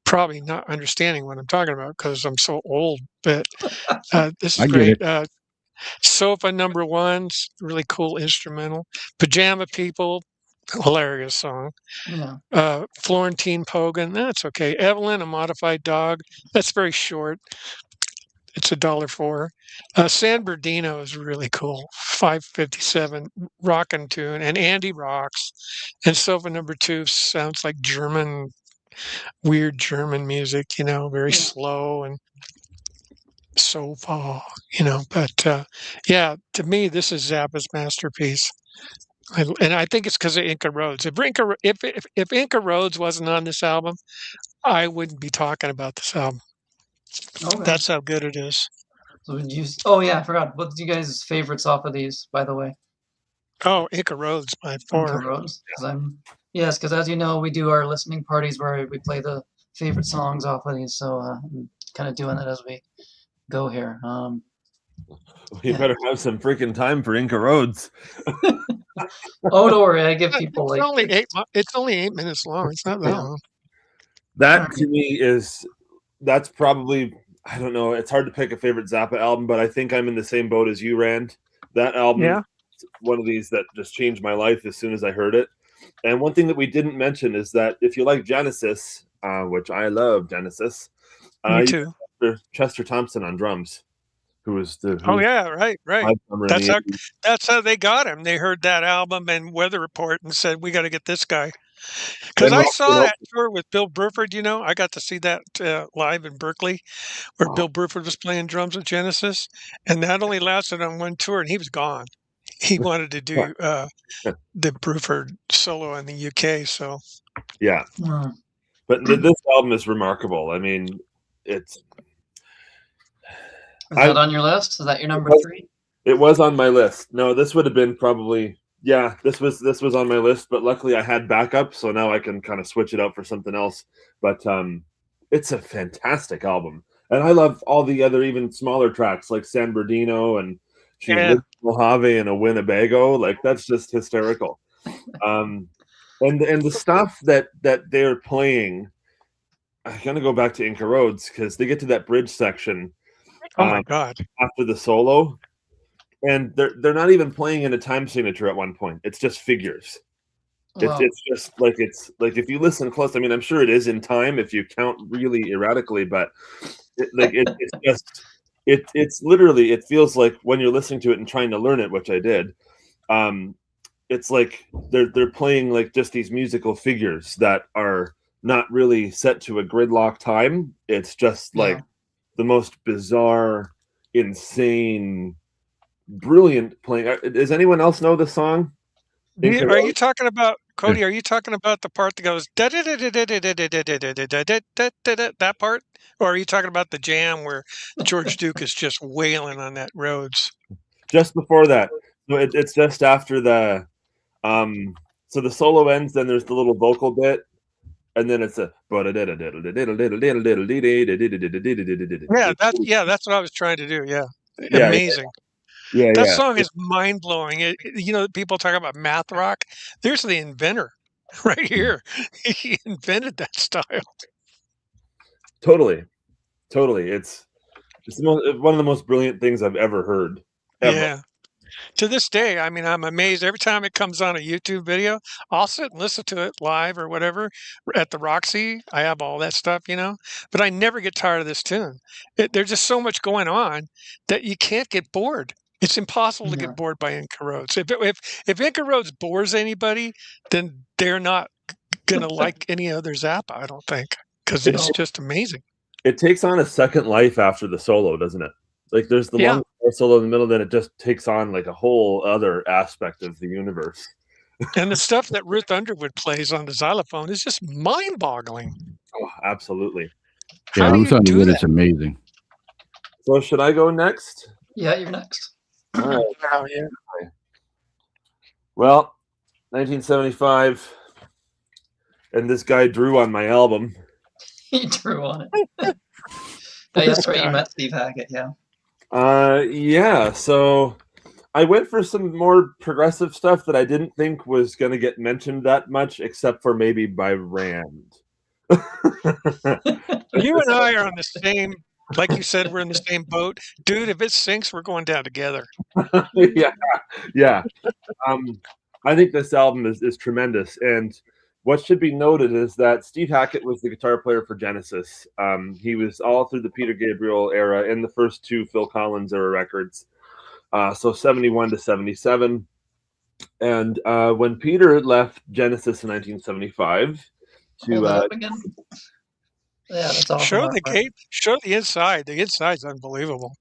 probably not understanding what I'm talking about because I'm so old. But this is great. Sofa number 1's really cool instrumental. Pajama People, hilarious song. Yeah. Florentine Pogan, that's okay. Evelyn, A Modified Dog, that's very short. It's $1.04. San Bernardino is really cool. 5.57 rockin' tune, and Andy rocks. And Sofa number 2 sounds like weird German music, very slow and sofa, But yeah, to me, this is Zappa's masterpiece. And I think it's because of Inca Roads. If Inca Roads wasn't on this album, I wouldn't be talking about this album. Okay. That's how good it is. Oh yeah, I forgot. What's you guys' favorites off of these, by the way? Oh, Inca Roads by far. Inca Roads. Because as you know, we do our listening parties where we play the favorite songs off of these. So I'm kind of doing that as we go here. You better have some freaking time for Inca Roads. Oh, don't worry. I give people it's only 8 minutes long. It's not that long. That to me that's probably, I don't know. It's hard to pick a favorite Zappa album, but I think I'm in the same boat as you, Rand. That album, one of these that just changed my life as soon as I heard it. And one thing that we didn't mention is that if you like Genesis, which I love Genesis, me too. Chester Thompson on drums, right. That's how they got him. They heard that album and Weather Report and said, "We got to get this guy." Because I saw that tour with Bill Bruford. I got to see that live in Berkeley, where Bill Bruford was playing drums with Genesis, and that only lasted on one tour, and he was gone. He wanted to do the Bruford solo in the UK. So yeah, but this album is remarkable. I mean, it's. Is that on your list? Is that your number 3? It was on my list. No, this would have been probably. Yeah, this was on my list, but luckily I had backup, so now I can kind of switch it out for something else. But it's a fantastic album, and I love all the other even smaller tracks like San Bernardino and Mojave and a Winnebago. Like that's just hysterical. And the stuff that they're playing, I'm gonna go back to Inca Roads because they get to that bridge section. Oh my God! After the solo. And they're not even playing in a time signature at one point. It's just figures. Wow. It's just like if you listen close. I mean, I'm sure it is in time if you count really erratically, but it's literally, it feels like when you're listening to it and trying to learn it, which I did. It's like they're playing like just these musical figures that are not really set to a gridlock time. It's just like the most bizarre, insane. Brilliant playing. Does anyone else know the song? Are you talking about Cody? Are you talking about the part that goes that part, or are you talking about the jam where George Duke is just wailing on that Rhodes? Just before that, so it's just after the so the solo ends. Then there's the little vocal bit, and then it's a that's what I was trying to do. Amazing. That song is mind-blowing. People talk about math rock. There's the inventor right here. He invented that style. Totally. It's one of the most brilliant things I've ever heard. Ever. Yeah. To this day, I mean, I'm amazed. Every time it comes on a YouTube video, I'll sit and listen to it live or whatever at the Roxy. I have all that stuff, but I never get tired of this tune. There's just so much going on that you can't get bored. It's impossible to get bored by Inca Roads. If Inca Roads bores anybody, then they're not gonna like any other Zappa, I don't think, because it's just amazing. It takes on a second life after the solo, doesn't it? Like there's the long solo in the middle, then it just takes on like a whole other aspect of the universe. And the stuff that Ruth Underwood plays on the xylophone is just mind-boggling. Oh, absolutely. Yeah, Ruth Underwood is amazing. So should I go next? Yeah, you're next. All right. Oh, yeah. Well, 1975, and this guy drew on my album. He drew on it. That's right. You met Steve Hackett, yeah. Yeah. So I went for some more progressive stuff that I didn't think was going to get mentioned that much, except for maybe by Rand. You and I are on the same. Like you said, we're in the same boat. Dude, if it sinks, we're going down together. Yeah. I think this album is tremendous. And what should be noted is that Steve Hackett was the guitar player for Genesis. He was all through the Peter Gabriel era and the first two Phil Collins era records. So 71 to 77. And when Peter left Genesis in 1975 to... Yeah, that's awesome. Show the gate. Show the inside. The inside's unbelievable.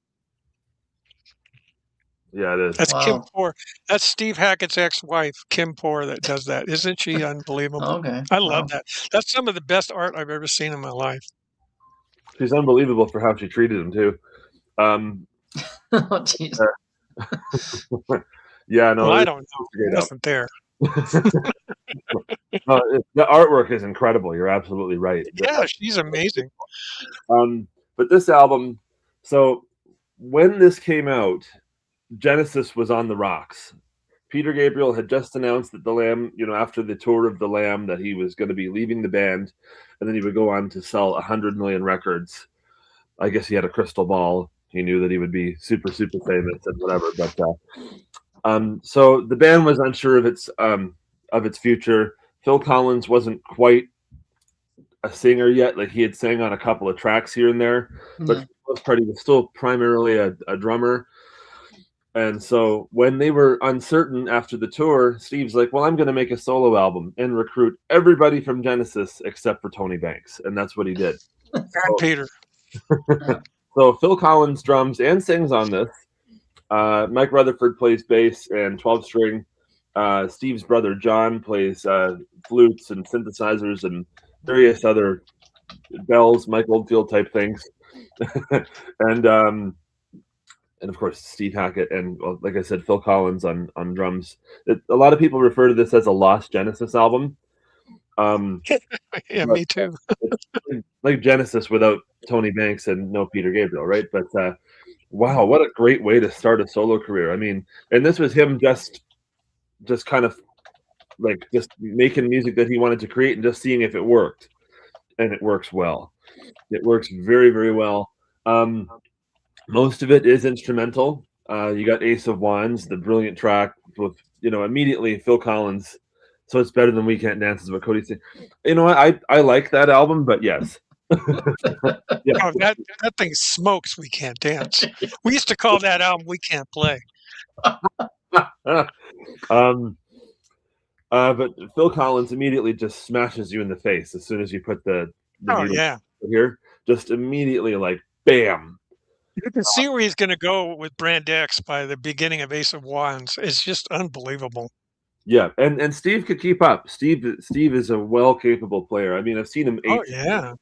Yeah, it is. That's Kim Poor. That's Steve Hackett's ex-wife, Kim Poor, that does that. Isn't she unbelievable? Okay. I love that. That's some of the best art I've ever seen in my life. She's unbelievable for how she treated him too. Oh, jeez. Yeah, no. Well, I don't know. It wasn't there. No, the artwork is incredible. You're absolutely right. Yeah, she's amazing. But this album, so when this came out, Genesis was on the rocks. Peter Gabriel had just announced that the Lamb, after the tour of the Lamb, that he was going to be leaving the band, and then he would go on to sell 100 million records. I guess he had a crystal ball. He knew that he would be super, super famous and whatever. But so the band was unsure of its future. Phil Collins wasn't quite a singer yet. Like he had sang on a couple of tracks here and there, but for the most part, he was still primarily a drummer. And so when they were uncertain after the tour, Steve's like, well, I'm going to make a solo album and recruit everybody from Genesis except for Tony Banks. And that's what he did. And Peter. So Phil Collins drums and sings on this. Mike Rutherford plays bass and 12-string. Steve's brother John plays flutes and synthesizers and various other bells, Mike Oldfield type things. And of course, Steve Hackett and, well, like I said, Phil Collins on drums. A lot of people refer to this as a lost Genesis album. Yeah, me too. Like Genesis without Tony Banks and no Peter Gabriel, right? But wow, what a great way to start a solo career. I mean, and this was him just kind of like just making music that he wanted to create and just seeing if it worked. And it works well. It works very, very well. Most of it is instrumental. You got Ace of Wands, the brilliant track with, immediately Phil Collins. So it's better than We Can't Dance is what Cody said. You know what? I like that album, but yes. Yeah. Oh, that thing smokes. We Can't Dance. We used to call that album We Can't Play. But Phil Collins immediately just smashes you in the face as soon as you put the yeah here. Just immediately like bam. You can see where he's going to go with Brand X by the beginning of Ace of Wands. It's just unbelievable. Yeah, and Steve could keep up. Steve is a well-capable player. I mean, I've seen him. Oh yeah.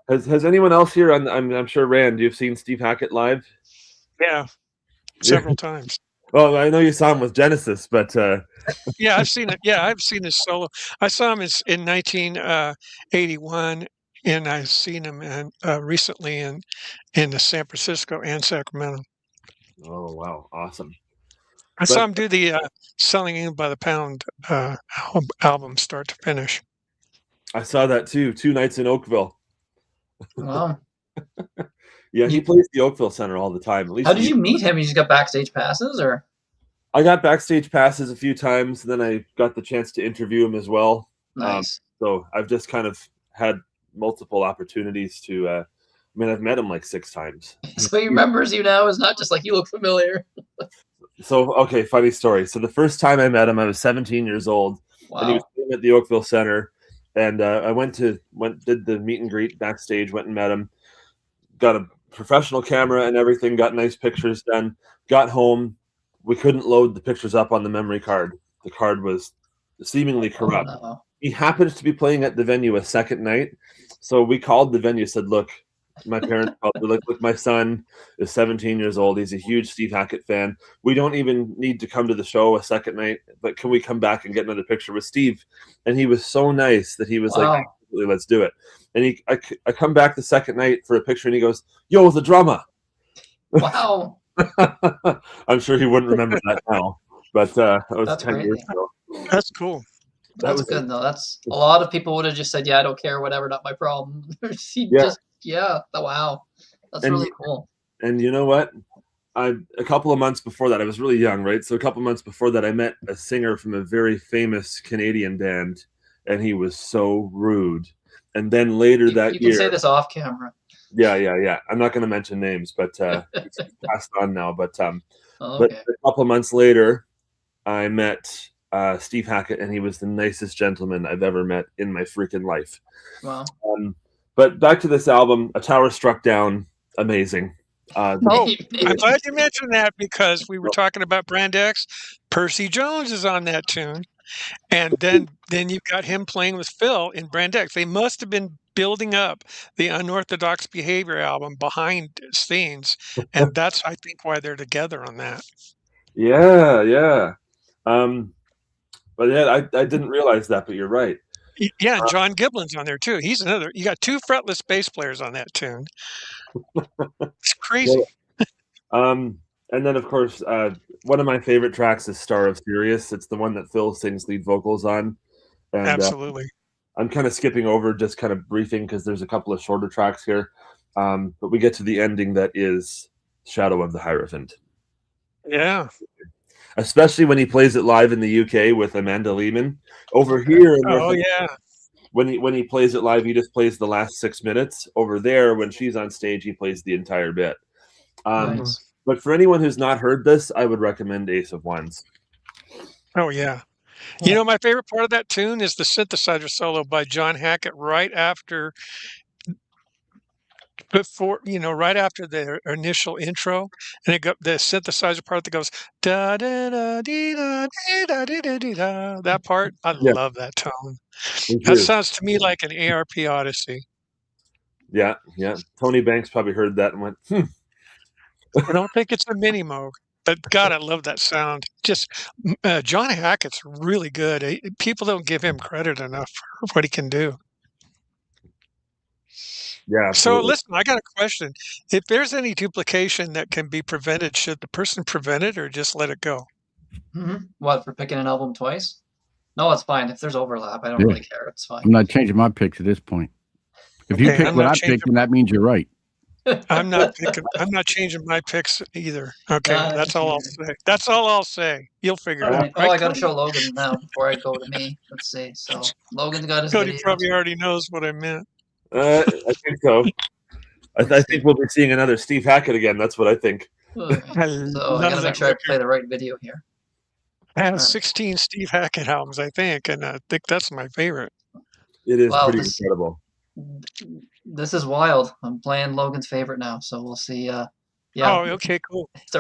Has anyone else here? I'm sure Rand, you've seen Steve Hackett live. Yeah, several times. Well, I know you saw him with Genesis, but yeah, I've seen it. Yeah, I've seen his solo. I saw him in 1981, and I've seen him recently in the San Francisco and Sacramento. Oh wow, awesome! I saw him do the Selling In by the Pound album, start to finish. I saw that too. 2 nights in Oakville. Wow. Yeah, he plays the Oakville Center all the time. At least. How did you meet him? You just got backstage passes, or? I got backstage passes a few times, and then I got the chance to interview him as well. Nice. So I've just kind of had multiple opportunities to I mean, I've met him like 6 times. So he remembers you now. It's not just like you look familiar. So, okay, funny story. So the first time I met him, I was 17 years old, and he was playing at the Oakville Center. And I did the meet and greet backstage, went and met him, got a professional camera and everything, got nice pictures done, got home. We couldn't load the pictures up on the memory card. The card was seemingly corrupt. Oh, no. He happens to be playing at the venue a second night. So we called the venue, said, look, my parents called, look, my son is 17 years old. He's a huge Steve Hackett fan. We don't even need to come to the show a second night, but can we come back and get another picture with Steve? And he was so nice that he was like, let's do it. And I come back the second night for a picture, and he goes, yo, the drummer. Wow. I'm sure he wouldn't remember that now, but that was That's 10 years crazy. ago. That's cool. That's good though. That's a lot of people would have just said, "Yeah, I don't care, whatever, not my problem." Wow, that's really cool. And you know what? A couple of months before that, I was really young, right? So a couple of months before that, I met a singer from a very famous Canadian band, and he was so rude. And then later that year, you can say this off camera. Yeah. I'm not going to mention names, but it's passed on now. But okay. But a couple of months later, I met Steve Hackett, and he was the nicest gentleman I've ever met in my freaking life. Wow. But back to this album, A Tower Struck Down, amazing. I'm glad you mentioned that, because we were talking about Brand X. Percy Jones is on that tune. And then you've got him playing with Phil in Brand X. They must have been building up the Unorthodox Behavior album behind scenes. And that's, I think, why they're together on that. Yeah. But yeah, I didn't realize that, but you're right. Yeah, and John Giblin's on there too. He's another. You got 2 fretless bass players on that tune. It's crazy. And then, of course, one of my favorite tracks is Star of Sirius. It's the one that Phil sings lead vocals on. And, absolutely. I'm kind of skipping over, just kind of briefing, because there's a couple of shorter tracks here. But we get to the ending that is Shadow of the Hierophant. Yeah. Especially when he plays it live in the UK with Amanda Lehman. Over here, when he plays it live, he just plays the last 6 minutes. Over there, when she's on stage, he plays the entire bit. Nice. But for anyone who's not heard this, I would recommend Ace of Wands. Oh, yeah. You know, my favorite part of that tune is the synthesizer solo by John Hackett right after the initial intro, and the synthesizer part that goes da da da dee da dee da dee da dee da. That part, I love that tone. That sounds to me like an ARP Odyssey. Yeah. Tony Banks probably heard that and went, I don't think it's a mini Moog, but God, I love that sound. Just John Hackett's really good. People don't give him credit enough for what he can do. Yeah. Absolutely. So listen, I got a question. If there's any duplication that can be prevented, should the person prevent it or just let it go? Mm-hmm. What, for picking an album twice? No, it's fine. If there's overlap, I don't really care. It's fine. I'm not changing my picks at this point. If you pick what I picked, then that means you're right. I'm not changing my picks either. Okay, that's all I'll say. That's all I'll say. You'll figure it out. Oh, I got to show Logan now before I go to me. Let's see. So Logan's got his Cody video. probably already knows what I meant. I think so. I think we'll be seeing another Steve Hackett again. That's what I think. So I got to make sure I play the right video here. I have 16 Steve Hackett albums, I think, and I think that's my favorite. It is pretty incredible. This is wild. I'm playing Logan's favorite now, so we'll see. Oh, okay, cool. It's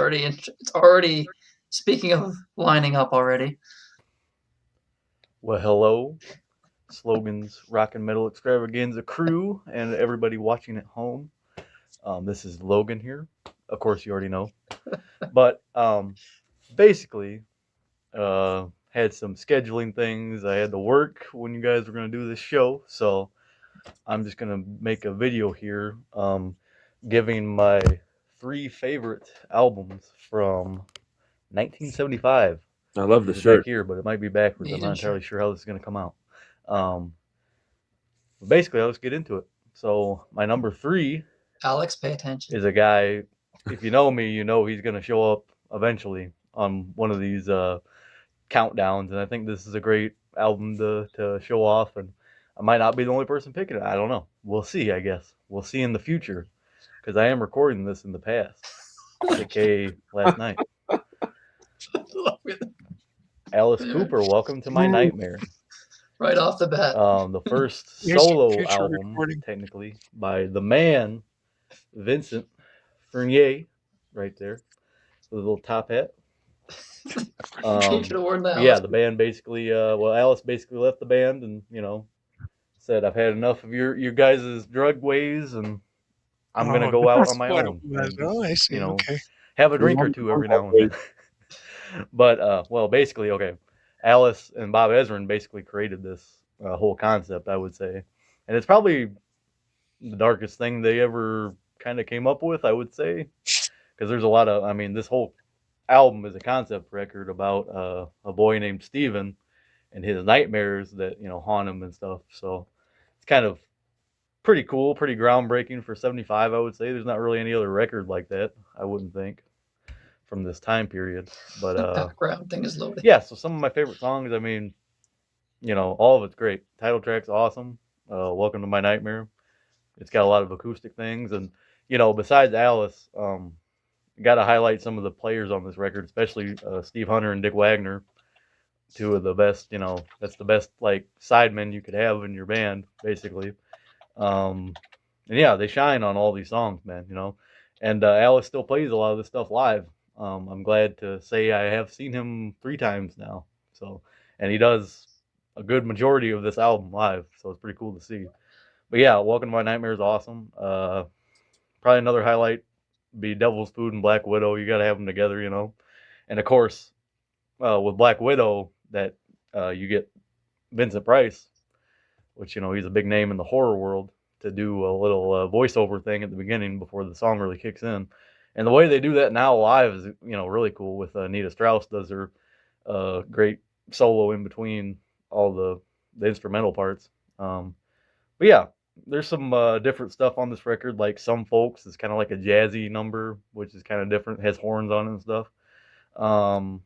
already. Speaking of lining up already. Well, hello, Slogan's Rock and Metal Extravaganza crew and everybody watching at home. This is Logan here. Of course, you already know. But basically, had some scheduling things. I had to work when you guys were going to do this show, so I'm just going to make a video here giving my 3 favorite albums from 1975. I love the shirt here, but it might be backwards. I'm not entirely sure how this is going to come out. Basically, let's get into it. So my number 3, Alex, pay attention, is a guy. If you know me, you know he's going to show up eventually on one of these countdowns, and I think this is a great album to show off. And I might not be the only person picking it. I don't know. We'll see. I guess we'll see in the future. because I am recording this in the past, aka last night. Alice Cooper, welcome to my nightmare. Right off the bat. The first solo album, technically, by the man, Vincent Fournier, right there, with a little top hat. Yeah, the band basically, Alice basically left the band and, said, I've had enough of your guys' drug ways and I'm going to go out on my own. And just, Okay. Have a drink or two every now and then. But, basically, okay, Alice and Bob Ezrin basically created this whole concept, I would say. And it's probably the darkest thing they ever kind of came up with, I would say. Because there's a lot of, this whole album is a concept record about a boy named Steven and his nightmares that, haunt him and stuff. So it's kind of pretty cool, pretty groundbreaking for 75, I would say. There's not really any other record like that, I wouldn't think, from this time period. But the background thing is loaded. Yeah, so some of my favorite songs, all of it's great. Title track's awesome. Welcome to My Nightmare. It's got a lot of acoustic things, and besides Alice, got to highlight some of the players on this record, especially Steve Hunter and Dick Wagner, two of the best. That's the best sidemen you could have in your band, basically. And yeah, they shine on all these songs, man. And Alice still plays a lot of this stuff live. I'm glad to say I have seen him 3 times now. So, and he does a good majority of this album live, so it's pretty cool to see. But yeah, Welcome to My Nightmare is awesome. Probably another highlight be Devil's Food and Black Widow. You got to have them together, And of course, with Black Widow, that you get Vincent Price, which he's a big name in the horror world, to do a little voiceover thing at the beginning before the song really kicks in. And the way they do that now live is really cool. With Nita Strauss does her great solo in between all the instrumental parts. But yeah, there's some different stuff on this record, like Some Folks is kind of like a jazzy number, which is kind of different, has horns on it and stuff. And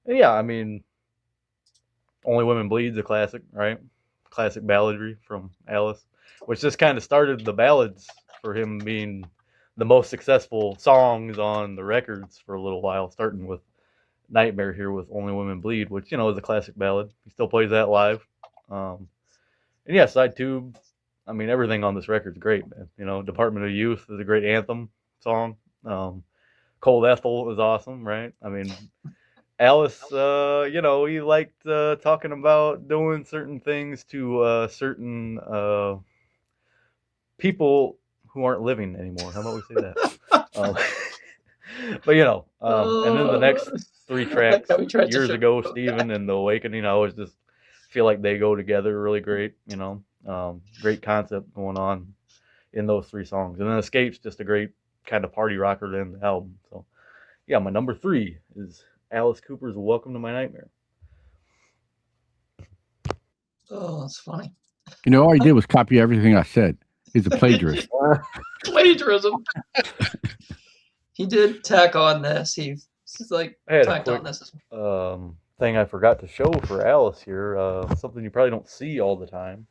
yeah, Only Women Bleed's a classic, right? Classic balladry from Alice, which just kind of started the ballads for him being the most successful songs on the records for a little while, starting with Nightmare here with Only Women Bleed, which, is a classic ballad. He still plays that live. And yeah, Side Tube, everything on this record's great, man. Department of Youth is a great anthem song. Cold Ethel is awesome, right? Alice, he liked talking about doing certain things to certain people who aren't living anymore. How about we say that? But and then the next 3 tracks, Years Ago, Steven, and The Awakening, I always just feel like they go together really great. Great concept going on in those 3 songs. And then Escape's just a great kind of party rocker to end the album. So yeah, my number 3 is Alice Cooper's Welcome to My Nightmare. Oh, that's funny. All he did was copy everything I said. He's a plagiarist. Plagiarism. He did tack on this. He's tacked on this. Thing I forgot to show for Alice here. Something you probably don't see all the time.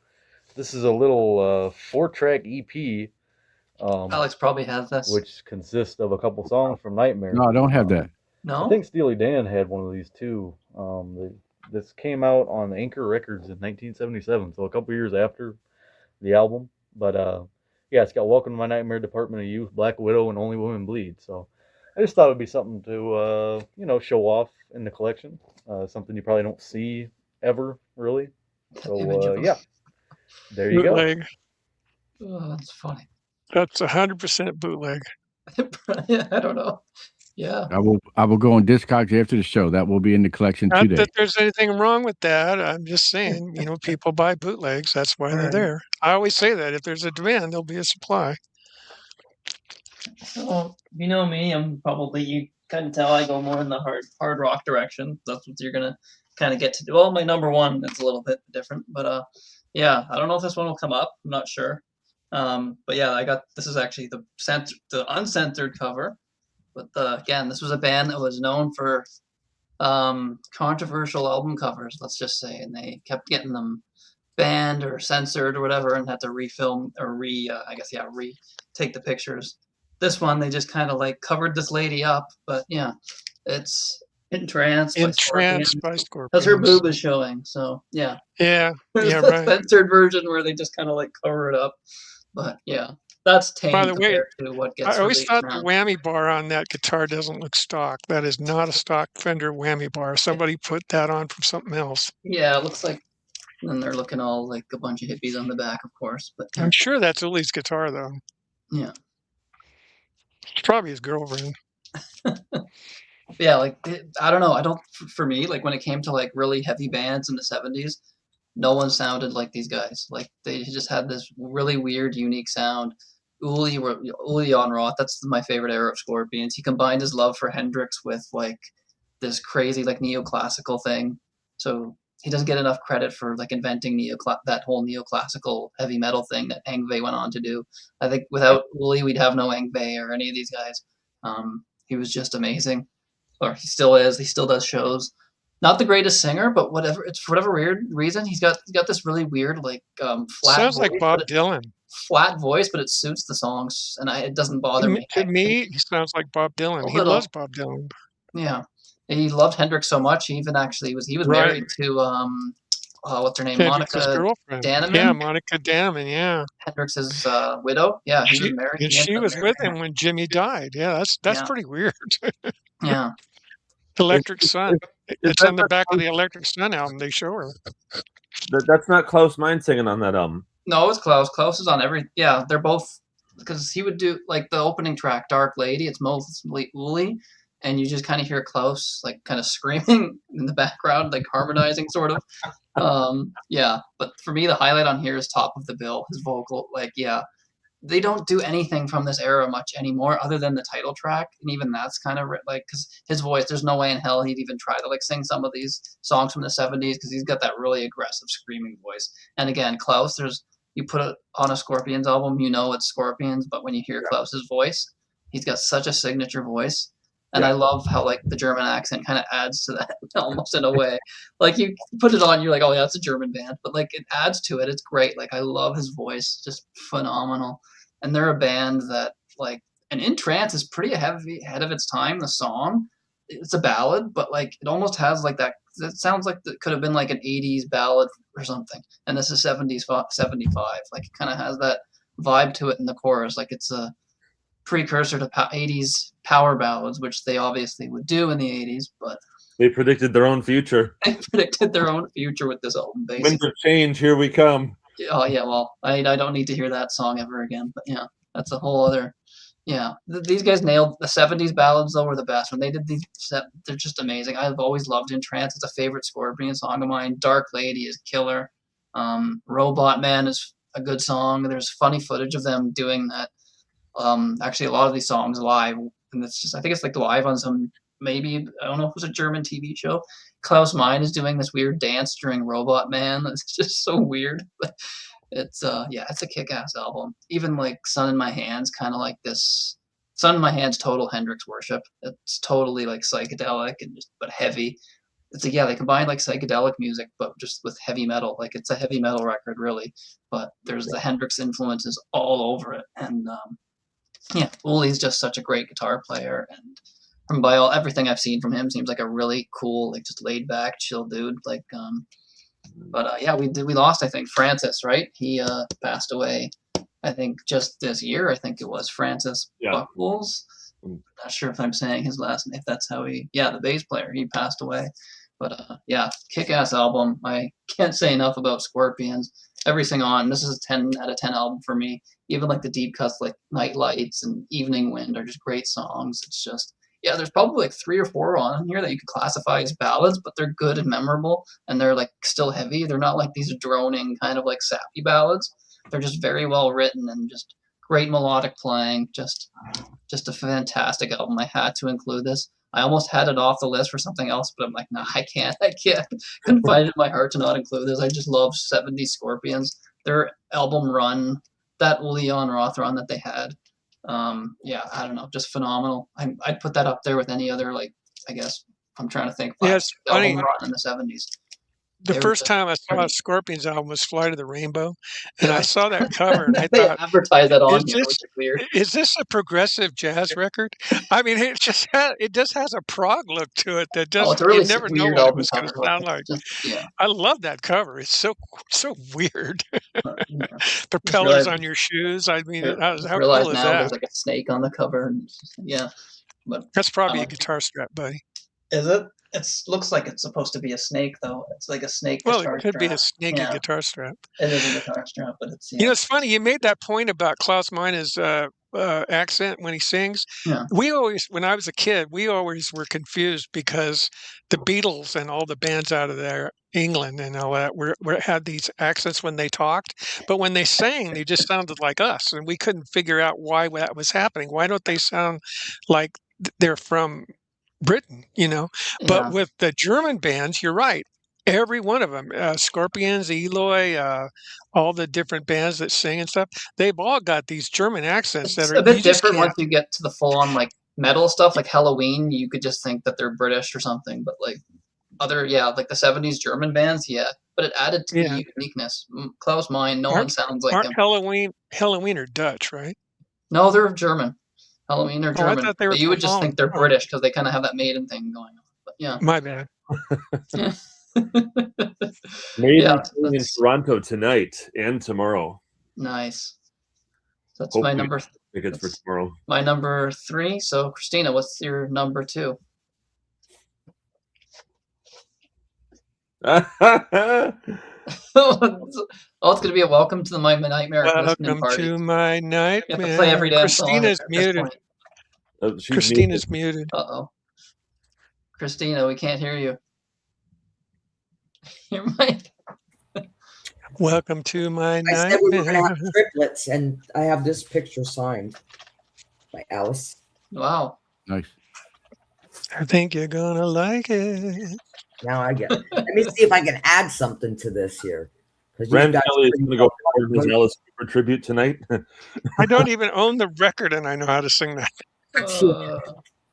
This is a little 4-track EP. Alex probably has this. Which consists of a couple songs from Nightmare. No, I don't have that. No? I think Steely Dan had one of these too. This came out on Anchor Records in 1977, so a couple years after the album. But yeah, it's got Welcome to My Nightmare, Department of Youth, Black Widow, and Only Women Bleed. So I just thought it would be something to show off in the collection. Something you probably don't see ever, really. So yeah, there you bootleg. Go. Oh, that's funny. That's 100% bootleg. I don't know. Yeah. I will go on Discogs after the show. That will be in the collection today. Not that there's anything wrong with that. I'm just saying, people buy bootlegs. That's why they're there. I always say that if there's a demand, there'll be a supply. Well, you know me. You can tell I go more in the hard rock direction. That's what you're gonna kind of get to do. Well, my number 1 is a little bit different, but yeah, I don't know if this one will come up. I'm not sure. But yeah, this is actually the uncensored cover. But again, this was a band that was known for controversial album covers, let's just say, and they kept getting them banned or censored or whatever, and had to refilm or retake the pictures. this one they just kind of like covered this lady up, but yeah, it's Entranced by Entranced Scorpions. by Because her Scorpions. boob is showing, so yeah. Yeah, There's yeah, the right. censored version where they just kind of like cover it up, but yeah, that's By tame the way, compared to what I gets always released thought the now. whammy bar on that guitar doesn't look stock. That is not a stock Fender whammy bar. Somebody put that on from something else. Yeah, it looks like. And they're looking all like a bunch of hippies on the back, of course, but yeah. I'm sure that's Uli's guitar, though. Yeah. It's probably his girlfriend. Yeah, like I don't know. I don't. For me, like when it came to like really heavy bands in the '70s, no one sounded like these guys. Like they just had this really weird, unique sound. Uli on Roth. That's my favorite era of Scorpions. He combined his love for Hendrix with like this crazy like neoclassical thing. So he doesn't get enough credit for like inventing that whole neoclassical heavy metal thing that Yngwie went on to do. I think without Uli, we'd have no Yngwie or any of these guys. He was just amazing, or he still is. He still does shows. Not the greatest singer, but whatever. It's for whatever weird reason he's got this really weird like flat Sounds voice, like Bob Dylan. flat voice, but it suits the songs, and it doesn't bother me. To me, he sounds like Bob Dylan. He loves Bob Dylan. Yeah, he loved Hendrix so much. He even actually was Right. married to what's her name, Hendrix's Monica girlfriend. Danneman. Yeah, Monica Danneman. Yeah, Hendrix's widow. Yeah, he was married. and she was with him when Jimmy died. Yeah, that's pretty weird. Yeah. Electric Sun. It's that on the back of the Electric Sun album. They show her. That's not Klaus Meine singing on that album. No, it's Klaus. Klaus is on every. Yeah, they're both, because he would do like the opening track, "Dark Lady." It's mostly Uli, and you just kind of hear Klaus like kind of screaming in the background, like harmonizing sort of. Yeah, but for me, the highlight on here is "Top of the Bill." His vocal, like, yeah, they don't do anything from this era much anymore other than the title track, and even that's kind of like, because his voice, there's no way in hell he'd even try to like sing some of these songs from the '70s, because he's got that really aggressive screaming voice. And again, Klaus, you put it on a Scorpions album, you know it's Scorpions, but when you hear Klaus's voice, he's got such a signature voice. And I love how like the German accent kind of adds to that almost in a way. Like you put it on, you're like, oh yeah, it's a German band, but like it adds to it. It's great. Like I love his voice, just phenomenal. And they're a band that like, and In Trance is pretty heavy ahead of its time. The song, it's a ballad, but like it almost has like that. It sounds like it could have been like an '80s ballad or something. And this is '70s 75. Like it kind of has that vibe to it in the chorus. Like it's a precursor to '80s power ballads, which they obviously would do in the '80s, but they predicted their own future. They predicted their own future with this album, basically. Winds of change, here we come. Oh yeah, well, I don't need to hear that song ever again. But yeah, that's a whole other. Yeah, these guys nailed the '70s ballads. Though were the best when they did these. They're just amazing. I've always loved In Trance. It's a favorite Scorpion song of mine. Dark Lady is killer. Robot Man is a good song. There's funny footage of them doing that. Actually, a lot of these songs live, and it's just, I think it's like live on some, maybe, I don't know if it was a German TV show. Klaus Meine is doing this weird dance during Robot Man. It's just so weird. But it's it's a kick-ass album. Even like Sun in My Hands, kind of like this. Sun in My Hands, total Hendrix worship. It's totally like psychedelic and but heavy. It's like, yeah, they combine like psychedelic music, but just with heavy metal. Like it's a heavy metal record, really. But there's the Hendrix influences all over it, and yeah, Uli's just such a great guitar player, and from everything I've seen from him, seems like a really cool, like just laid back, chill dude. Like, yeah, we lost, I think, Francis, right? He passed away, I think, just this year. I think it was Francis Buckles. Not sure if I'm saying his last name, if that's how the bass player, he passed away. But yeah, kick-ass album. I can't say enough about Scorpions. Everything on. This is a 10 out of 10 album for me. Even like the deep cuts like Night Lights and Evening Wind are just great songs. It's just, yeah, there's probably like 3 or 4 on here that you could classify as ballads, but they're good and memorable, and they're like still heavy. They're not like these droning kind of like sappy ballads. They're just very well written and just great melodic playing. Just a fantastic album. I had to include this. I almost had it off the list for something else, but I'm like, no, I can't. Couldn't find it in my heart to not include this. I just love '70s Scorpions. Their album run, that Leon Roth run that they had. Yeah, I don't know, just phenomenal. I'd put that up there with any other, like, I guess I'm trying to think. Yeah, it's funny. Album run in the '70s. The first time I saw a Scorpions album was Flight of the Rainbow, and I saw that cover and I they thought, advertise that on here, which is weird. is this a progressive jazz record? I mean, it just has a prog look to it that does. It's a really you never know weird what it album was going to cover. sound like. Yeah, I love that cover. It's so weird. yeah. Propellers on your shoes. I mean, how realize cool is now that? there's like a snake on the cover, and yeah, but That's probably a guitar strap, buddy. Is it? It looks like it's supposed to be a snake, though. It's like a snake. Well, guitar it could strap. be a snaky guitar strap. It is a guitar strap, but it's You know, it's funny. You made that point about Klaus Meine's accent when he sings. Yeah. We always, when I was a kid, we always were confused because the Beatles and all the bands out of there, England and all that, had these accents when they talked, but when they sang, they just sounded like us, and we couldn't figure out why that was happening. Why don't they sound like they're from Britain, you know? But with the German bands, you're right. Every one of them, Scorpions, Eloy, all the different bands that sing and stuff, they've all got these German accents that are a bit different once you get to the full-on like metal stuff, like Halloween. You could just think that they're British or something, but like like the 70s German bands, but it added to the uniqueness. Klaus Meine, no one sounds like him. Halloween are Dutch, right? No, they're German. Halloween or German. I thought they were but you would just think they're British because they kind of have that Maiden thing going on. But yeah. My bad. Maiden in Toronto tonight and tomorrow. Nice. That's Hopefully my number. Tickets for tomorrow. My number 3. So Christina, what's your number 2? It's going to be a welcome to my nightmare. Welcome to my nightmare. You have to play every damn Christina's song muted. Christina's muted. Uh-oh. Christina, we can't hear you. Your mic. Welcome to my nightmare. I said we were going to have triplets, and I have this picture signed by Alice. Wow. Nice. I think you're going to like it. Now I get it. Let me see if I can add something to this here. Rand Kelly is going to go for his Alice Cooper tribute tonight. I don't even own the record, and I know how to sing that.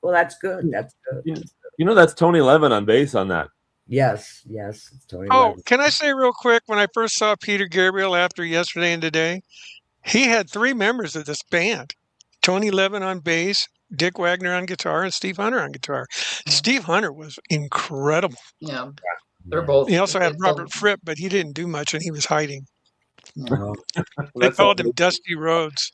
Well, that's good. That's good. You know, that's Tony Levin on bass on that. Yes, it's Tony Levin. Can I say real quick, when I first saw Peter Gabriel after Yesterday and Today, he had 3 members of this band. Tony Levin on bass, Dick Wagner on guitar, and Steve Hunter on guitar. Steve Hunter was incredible. Yeah, they're both. He also had Robert Fripp, but he didn't do much, and he was hiding. No. They called him Dusty Rhodes.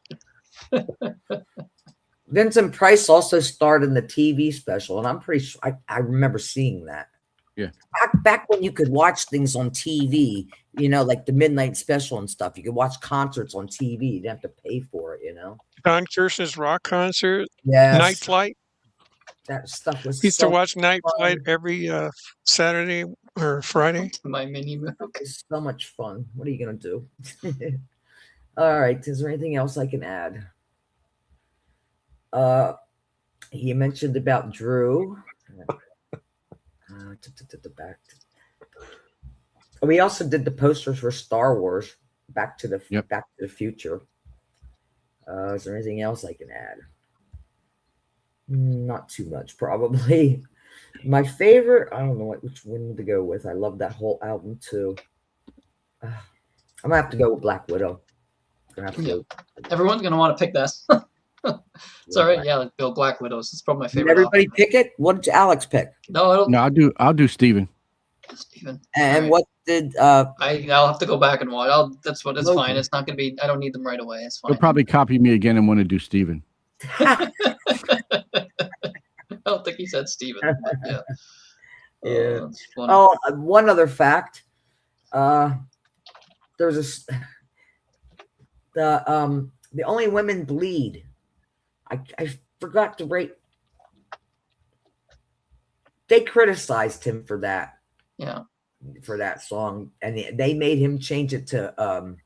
Vincent Price also starred in the TV special, and I'm pretty sure I remember seeing that. Yeah. Back when you could watch things on TV, you know, like the midnight special and stuff. You could watch concerts on TV. You didn't have to pay for it, you know. Don Kirshner's rock concert. Yes. Night Flight. That stuff was used to watch Night Flight every Saturday or Friday. My mini mook. It's so much fun. What are you gonna do? All right. Is there anything else I can add? He mentioned about Drew. We also did the posters for Star Wars, Back to the Future. Is there anything else I can add? Not too much, probably. My favorite, I don't know which one to go with. I love that whole album too. I'm gonna have to go with Black Widow. Everyone's gonna want to pick that. It's all right. Yeah, Bill Black Widows. It's probably my favorite. Did everybody pick it? What did Alex pick? No, I don't. No, I'll do Steven. Steven. And what did I'll have to go back and watch. It's fine. It's not gonna be. I don't need them right away. It's fine. He'll probably copy me again and want to do Steven. I don't think he said Steven. Yeah. Yeah. One other fact. There's the only women bleed. I forgot to rate. They criticized him for that. Yeah. For that song, and they made him change it to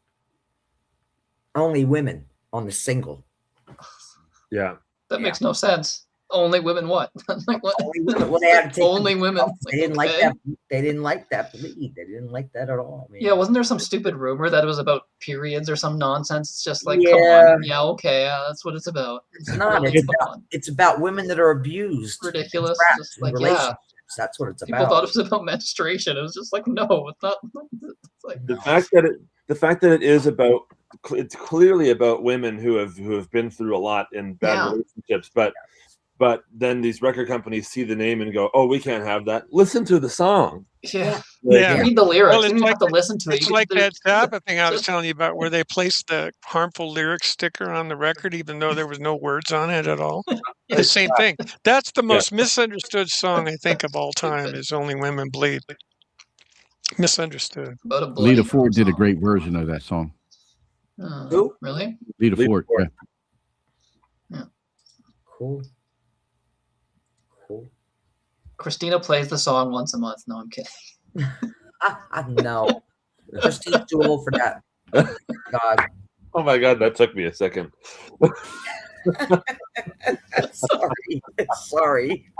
Only Women on the single. Yeah. That makes no sense. Only women what? Like what? Only women. Well, they had to take only women. They didn't like that. They didn't like that bleed. They didn't like that at all. Yeah, wasn't there some stupid rumor that it was about periods or some nonsense? It's just like, come on. Yeah, okay, that's what it's about. It's not. It's about women that are abused. Ridiculous. Just like, That's what it's People about. thought it was about menstruation. It was just like, no, it's not. It's like, the fact that it is about, it's clearly about women who have been through a lot in bad relationships, but then these record companies see the name and go, oh, we can't have that. Listen to the song. Yeah. Yeah. Read the lyrics. Well, You don't have to listen to it. It's like that Zappa thing I was telling you about, where they placed the harmful lyrics sticker on the record, even though there was no words on it at all. The same thing. That's the most misunderstood song, I think, of all time, is Only Women Bleed. Misunderstood. Lita Ford did a great version of that song. Who? Really? Lita Ford. Yeah. Cool. Christina plays the song once a month. No, I'm kidding. No. Christina's too old for that. God. Oh my God, that took me a second. Sorry.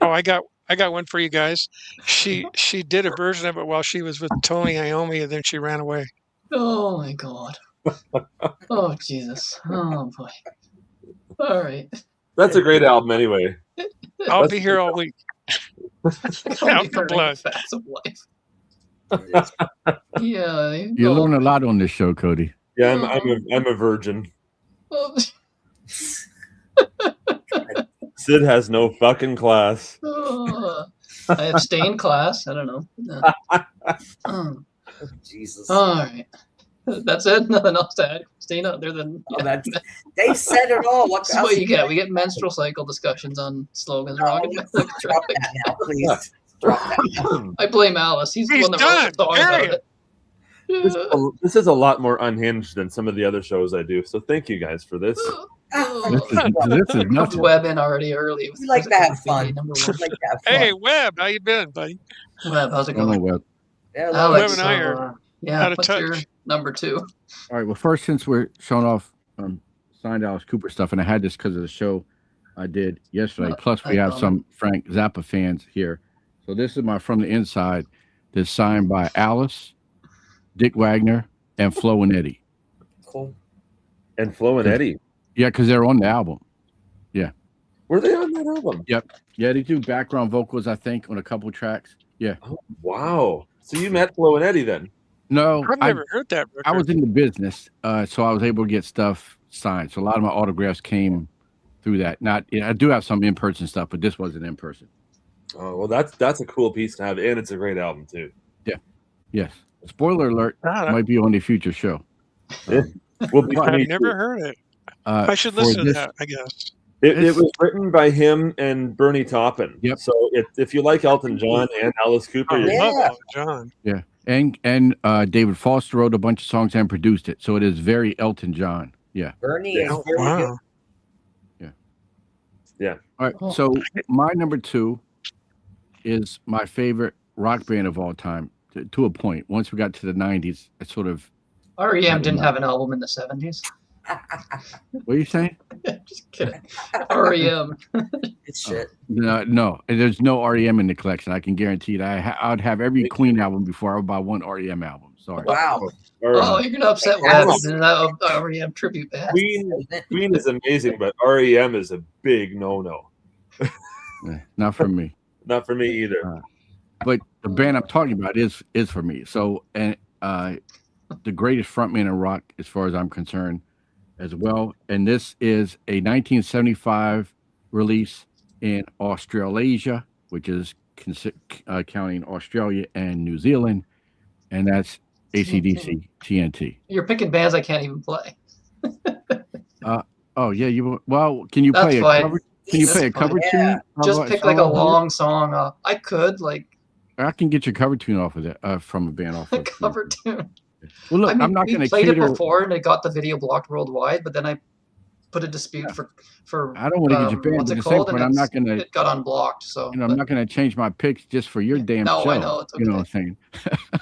Oh, I got one for you guys. She did a version of it while she was with Tony Iommi, and then she ran away. Oh my God. Oh Jesus. Oh boy. All right. That's a great album anyway. I'll be here all week. Out the blood. Facts of life. Yeah. You learn a lot on this show, Cody. Yeah, I'm a virgin. Sid has no fucking class. I abstained class. I don't know. Oh, Jesus. All right. That's it. Nothing else to add, Christina, other than they said it all. That's what you get. We get menstrual cycle discussions on slogans. Drop that now, please. Drop that. I blame Alice. He's the one that wrote the song about it. This is a lot more unhinged than some of the other shows I do. So thank you guys for this. This is nothing. Webb in already early. We like to have fun. Hey, Webb, how you been, buddy? Webb, how's it going? Webb. Alex, Webb and I are out of what's touch. your number 2? All right. Well, first, since we're showing off signed Alice Cooper stuff, and I had this because of the show I did yesterday. Plus, we have some Frank Zappa fans here. So this is my From the Inside. That's signed by Alice, Dick Wagner, and Flo and Eddie. Cool. And Flo and Eddie. Yeah, because they're on the album. Yeah. Were they on that album? Yep. Yeah, they do background vocals, I think, on a couple tracks. Yeah. Oh, wow. So you met Flo and Eddie then? No, I've never heard that record. I was in the business, so I was able to get stuff signed. So a lot of my autographs came through that. I do have some in-person stuff, but this wasn't in person. Oh, well, that's a cool piece to have, and it's a great album too. Yeah. Yes. Spoiler alert, might be on the future show. I've never heard it. I should listen to that, I guess. It was written by him and Bernie Taupin. Yep. So if you like Elton John and Alice Cooper, I love Elton John. Yeah. And David Foster wrote a bunch of songs and produced it. So it is very Elton John. Yeah. Bernie is very good. Yeah. Yeah. All right. So my number 2 is my favorite rock band of all time to a point. Once we got to the 90s, I sort of... REM didn't have an album in the 70s. What are you saying? Just kidding. REM. It's shit. No. There's no REM in the collection. I can guarantee that. I'd have every Queen album before I would buy one REM album. Sorry. Wow. Oh, you're going to upset Webb. That REM tribute band. Queen is amazing, but REM is a big no-no. Not for me. Not for me either. But the band I'm talking about is for me. So, and the greatest frontman in rock, as far as I'm concerned, as well. And this is a 1975 release in Australasia, which is counting Australia and New Zealand, and that's AC/DC TNT. You're picking bands I can't even play. Oh yeah, can you That's play fine. a cover? Can you play a cover tune? Just pick like a long song. I could I can get your cover tune off of that from a band off a of cover tune. Well, look, I'm not going to played cater. it before, and it got the video blocked worldwide. But then I put a dispute for. I don't want to get your band, what's but it at the same called? point, I'm not going to. It got unblocked, so I'm not going to change my picks just for your damn show. No, I know. It's okay. You know what I'm saying?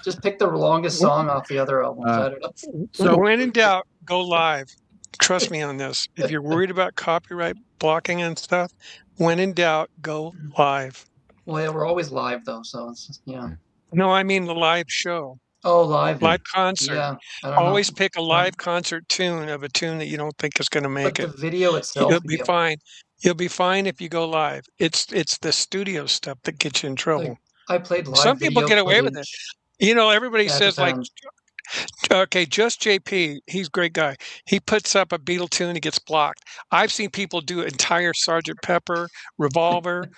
Just pick the longest song off the other albums. I don't know. So when in doubt, go live. Trust me on this. If you're worried about copyright blocking and stuff, when in doubt, go live. Well, yeah, we're always live though, so it's just, No, I mean the live show. Oh, live concert. Yeah, I don't Always know. pick a live concert tune of a tune that you don't think is going to make But it. the video itself, You'll be fine. You'll be fine if you go live. It's the studio stuff that gets you in trouble. I played live. Some people get away with it. You know, everybody says like, okay, just JP, he's a great guy. He puts up a Beatle tune, he gets blocked. I've seen people do entire Sergeant Pepper, Revolver,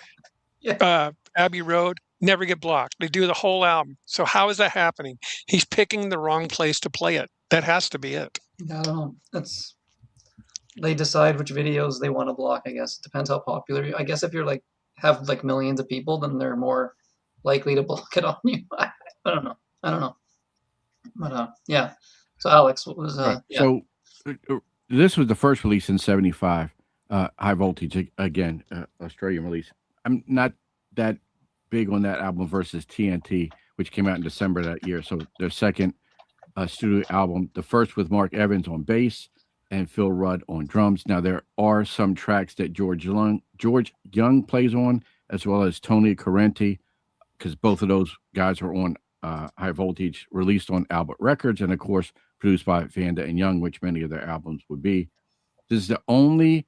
Abbey Road, never get blocked. They do the whole album. So how is that happening? He's picking the wrong place to play it. That has to be it. I don't know. They decide which videos they want to block, I guess. Depends how popular. I guess if you're like have like millions of people, then they're more likely to block it on you. I don't know. But yeah. So Alex, what was So this was the first release in '75. High Voltage again, Australian release. I'm not that big on that album versus TNT, which came out in December that year. So their second studio album, the first with Mark Evans on bass and Phil Rudd on drums. Now there are some tracks that George Young plays on, as well as Tony Correnti, because both of those guys are on High Voltage, released on Albert Records, and of course produced by Vanda and Young, which many of their albums would be. This is the only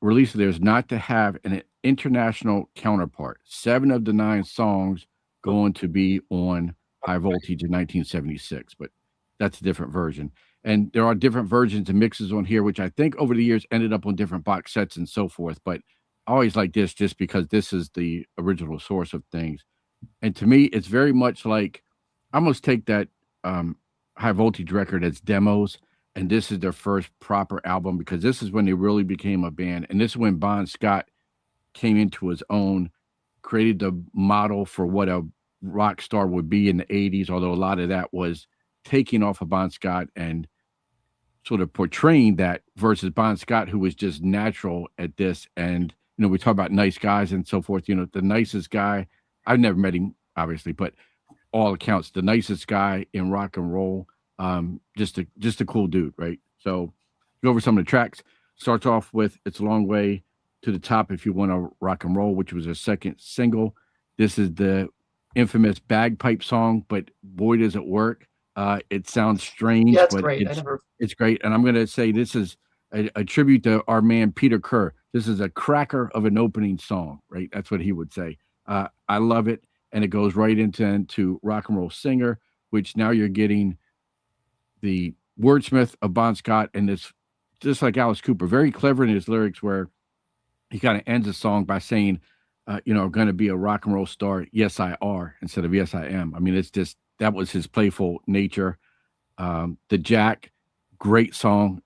release of theirs not to have an international counterpart. 7 of the 9 songs going to be on High Voltage in 1976, but that's a different version. And there are different versions and mixes on here, which I think over the years ended up on different box sets and so forth. But I always like this just because this is the original source of things. And to me, it's very much like I almost take that High Voltage record as demos, and this is their first proper album, because this is when they really became a band. And this is when Bon Scott came into his own, created the model for what a rock star would be in the 80s, although a lot of that was taking off of Bon Scott and sort of portraying that versus Bon Scott, who was just natural at this. And, you know, we talk about nice guys and so forth. You know, the nicest guy, I've never met him, obviously, but all accounts, the nicest guy in rock and roll. Just a cool dude, right? So go over some of the tracks. Starts off with It's a Long Way to the Top If You Want to Rock and Roll, which was their second single. This is the infamous bagpipe song, but boy, does it work. It sounds strange, it's but great. It's great. And I'm going to say this is a tribute to our man, Peter Kerr. This is a cracker of an opening song, right? That's what he would say. I love it. And it goes right into Rock and Roll Singer, which now you're getting the wordsmith of Bon Scott, and this, just like Alice Cooper, very clever in his lyrics, where he kind of ends the song by saying, going to be a rock and roll star. Yes, I are, instead of yes, I am. I mean, it's just, that was his playful nature. The Jack, great song.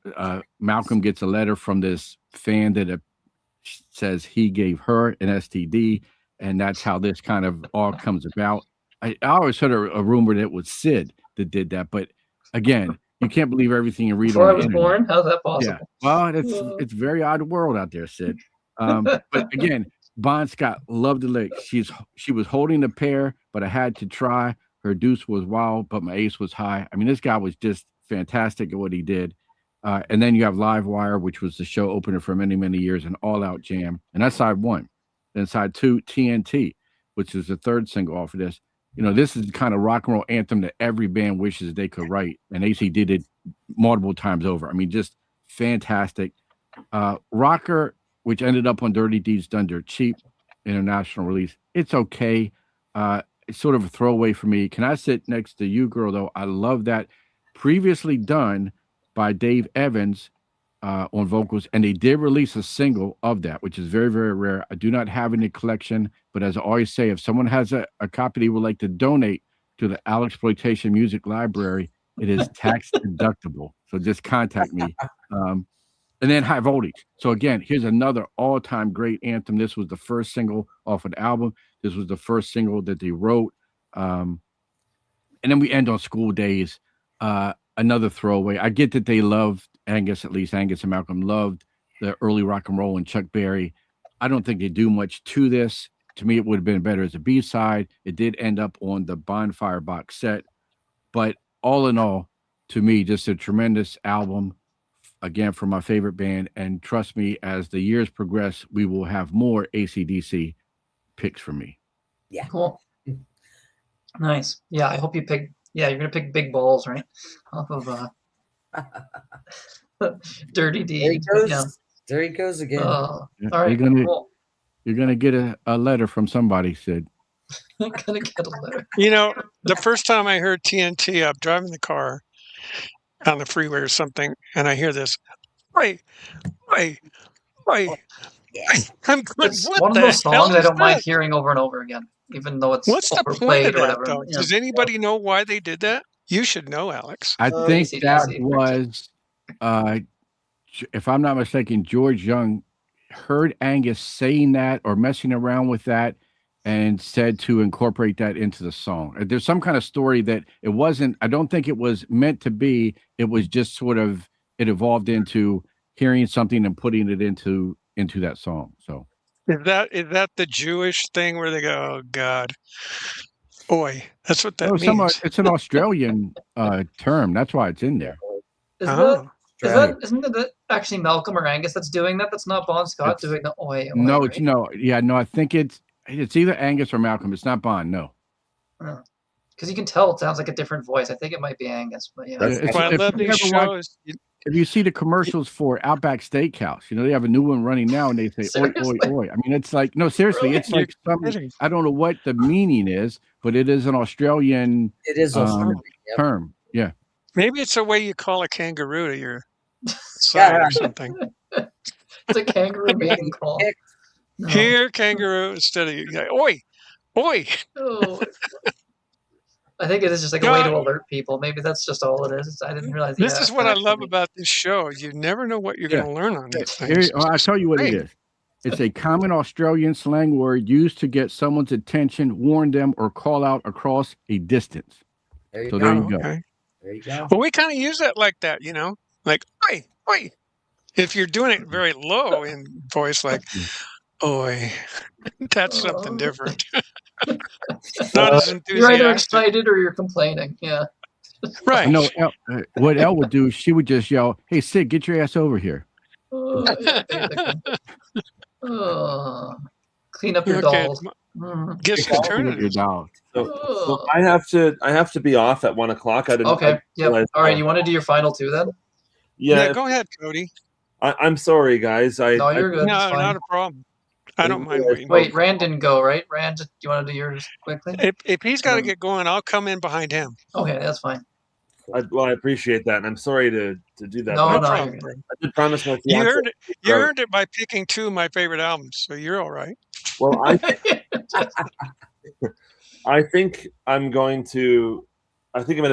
Malcolm gets a letter from this fan that says he gave her an STD, and that's how this kind of all comes about. I always heard a rumor that it was Sid that did that, but again, you can't believe everything you read Before on I was internet. born? How's that possible? Yeah. Well, it's very odd world out there, Sid. But again, Bon Scott loved the lyrics. She was holding the pair, but I had to try. Her deuce was wild, but my ace was high. I mean, this guy was just fantastic at what he did. And then you have Live Wire, which was the show opener for many, many years, an all-out jam. And that's side 1. Then side 2, TNT, which is the third single off of this. You know, this is the kind of rock and roll anthem that every band wishes they could write. And AC did it multiple times over. I mean, just fantastic. Rocker, which ended up on Dirty Deeds Done Dirt Cheap, international release. It's okay. It's sort of a throwaway for me. Can I Sit Next to You, Girl, though? I love that. Previously done by Dave Evans on vocals, and they did release a single of that, which is very, very rare. I do not have any collection, but as I always say, if someone has a copy they would like to donate to the Alexploitation Music Library, it is tax deductible. So just contact me. And then High Voltage. So again, here's another all-time great anthem. This was the first single off of the album. This was the first single that they wrote. And then we end on School Days. Another throwaway. I get that they loved Angus, at least Angus and Malcolm loved the early rock and roll and Chuck Berry. I don't think they do much to this. To me, it would have been better as a B-side. It did end up on the Bonfire box set. But all in all, to me, just a tremendous album, again, from my favorite band. And trust me, as the years progress, we will have more AC/DC picks for me. Yeah. Cool. Nice. Yeah, I hope you pick Yeah, you're gonna pick Big Balls, right? Off of Dirty Deed. There he goes. Yeah. There he goes again. All right. You're gonna get a letter from somebody, Sid. I'm gonna get a letter. The first time I heard TNT, I'm driving the car on the freeway or something, and I hear this. Wait. I'm good. It's What one of the those hell songs I is don't mind that? hearing over and over again, even though it's What's the point overplayed of or that, whatever. though? Yeah. Does anybody know why they did that? You should know, Alex. I think AC/DC, that was, if I'm not mistaken, George Young heard Angus saying that or messing around with that and said to incorporate that into the song. There's some kind of story that it wasn't, I don't think it was meant to be. It was just sort of, it evolved into hearing something and putting it into that song. So Is that the Jewish thing where they go, oh God, boy, that's what that means. It's an Australian term. That's why it's in there. Isn't that actually Malcolm or Angus that's doing that? That's not Bon Scott doing the oi. No, right? no. I think it's either Angus or Malcolm. It's not Bond. No. Because you can tell it sounds like a different voice. I think it might be Angus, but yeah. That's why I love these shows. If you see the commercials for Outback Steakhouse, they have a new one running now, and they say "oi, oi, oi." I mean, it's like, no, seriously, really? It's like I don't know what the meaning is, but it is an Australian. It is Australian term. Yeah. Maybe it's a way you call a kangaroo to your side or something. It's a kangaroo mating call. No. Here, kangaroo, instead of oi, oi. Oh. I think it is just like a way to alert people. Maybe that's just all it is. I didn't realize. This is what I love about this show. You never know what you're going to learn on these things. I'll tell you what it is. It's a common Australian slang word used to get someone's attention, warn them, or call out across a distance. There you go. There you go. Well, we kind of use that like that, like oi, oi. If you're doing it very low in voice, like oi, that's something different. Not as enthusiastic. You're either excited or you're complaining. Yeah. Right. No, what Elle would do, she would just yell, "Hey, Sid, get your ass over here." Clean up your dolls. Get some turnips. So I have to be off at 1:00. I didn't. Okay. Yep. All right. You want to do your final two then? Yeah. Go ahead, Cody. I'm sorry, guys. No, you're good. No, not a problem. I don't mind waiting. Wait, Rand didn't go, right? Rand, do you want to do yours quickly? If he's got to get going, I'll come in behind him. Okay, that's fine. I appreciate that, and I'm sorry to do that. No, I did promise my fiance. You earned it by picking two of my favorite albums, so you're all right. Well, I think I'm going to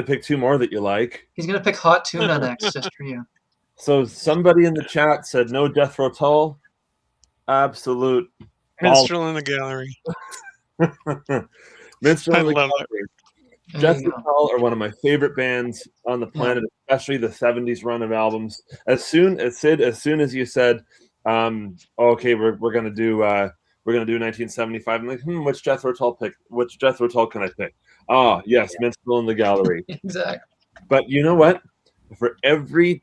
pick two more that you like. He's going to pick Hot Tuna next, just for you. So somebody in the chat said no Jethro Tull. Absolute Minstrel in the Gallery. Minstrel in the love Gallery. Jethro Tull are one of my favorite bands on the planet, especially the 70s run of albums. As soon as you said, okay, we're gonna do 1975, I'm like, which Jethro Tull can I pick? Ah, yes, Minstrel in the Gallery. Exactly. But you know what? For every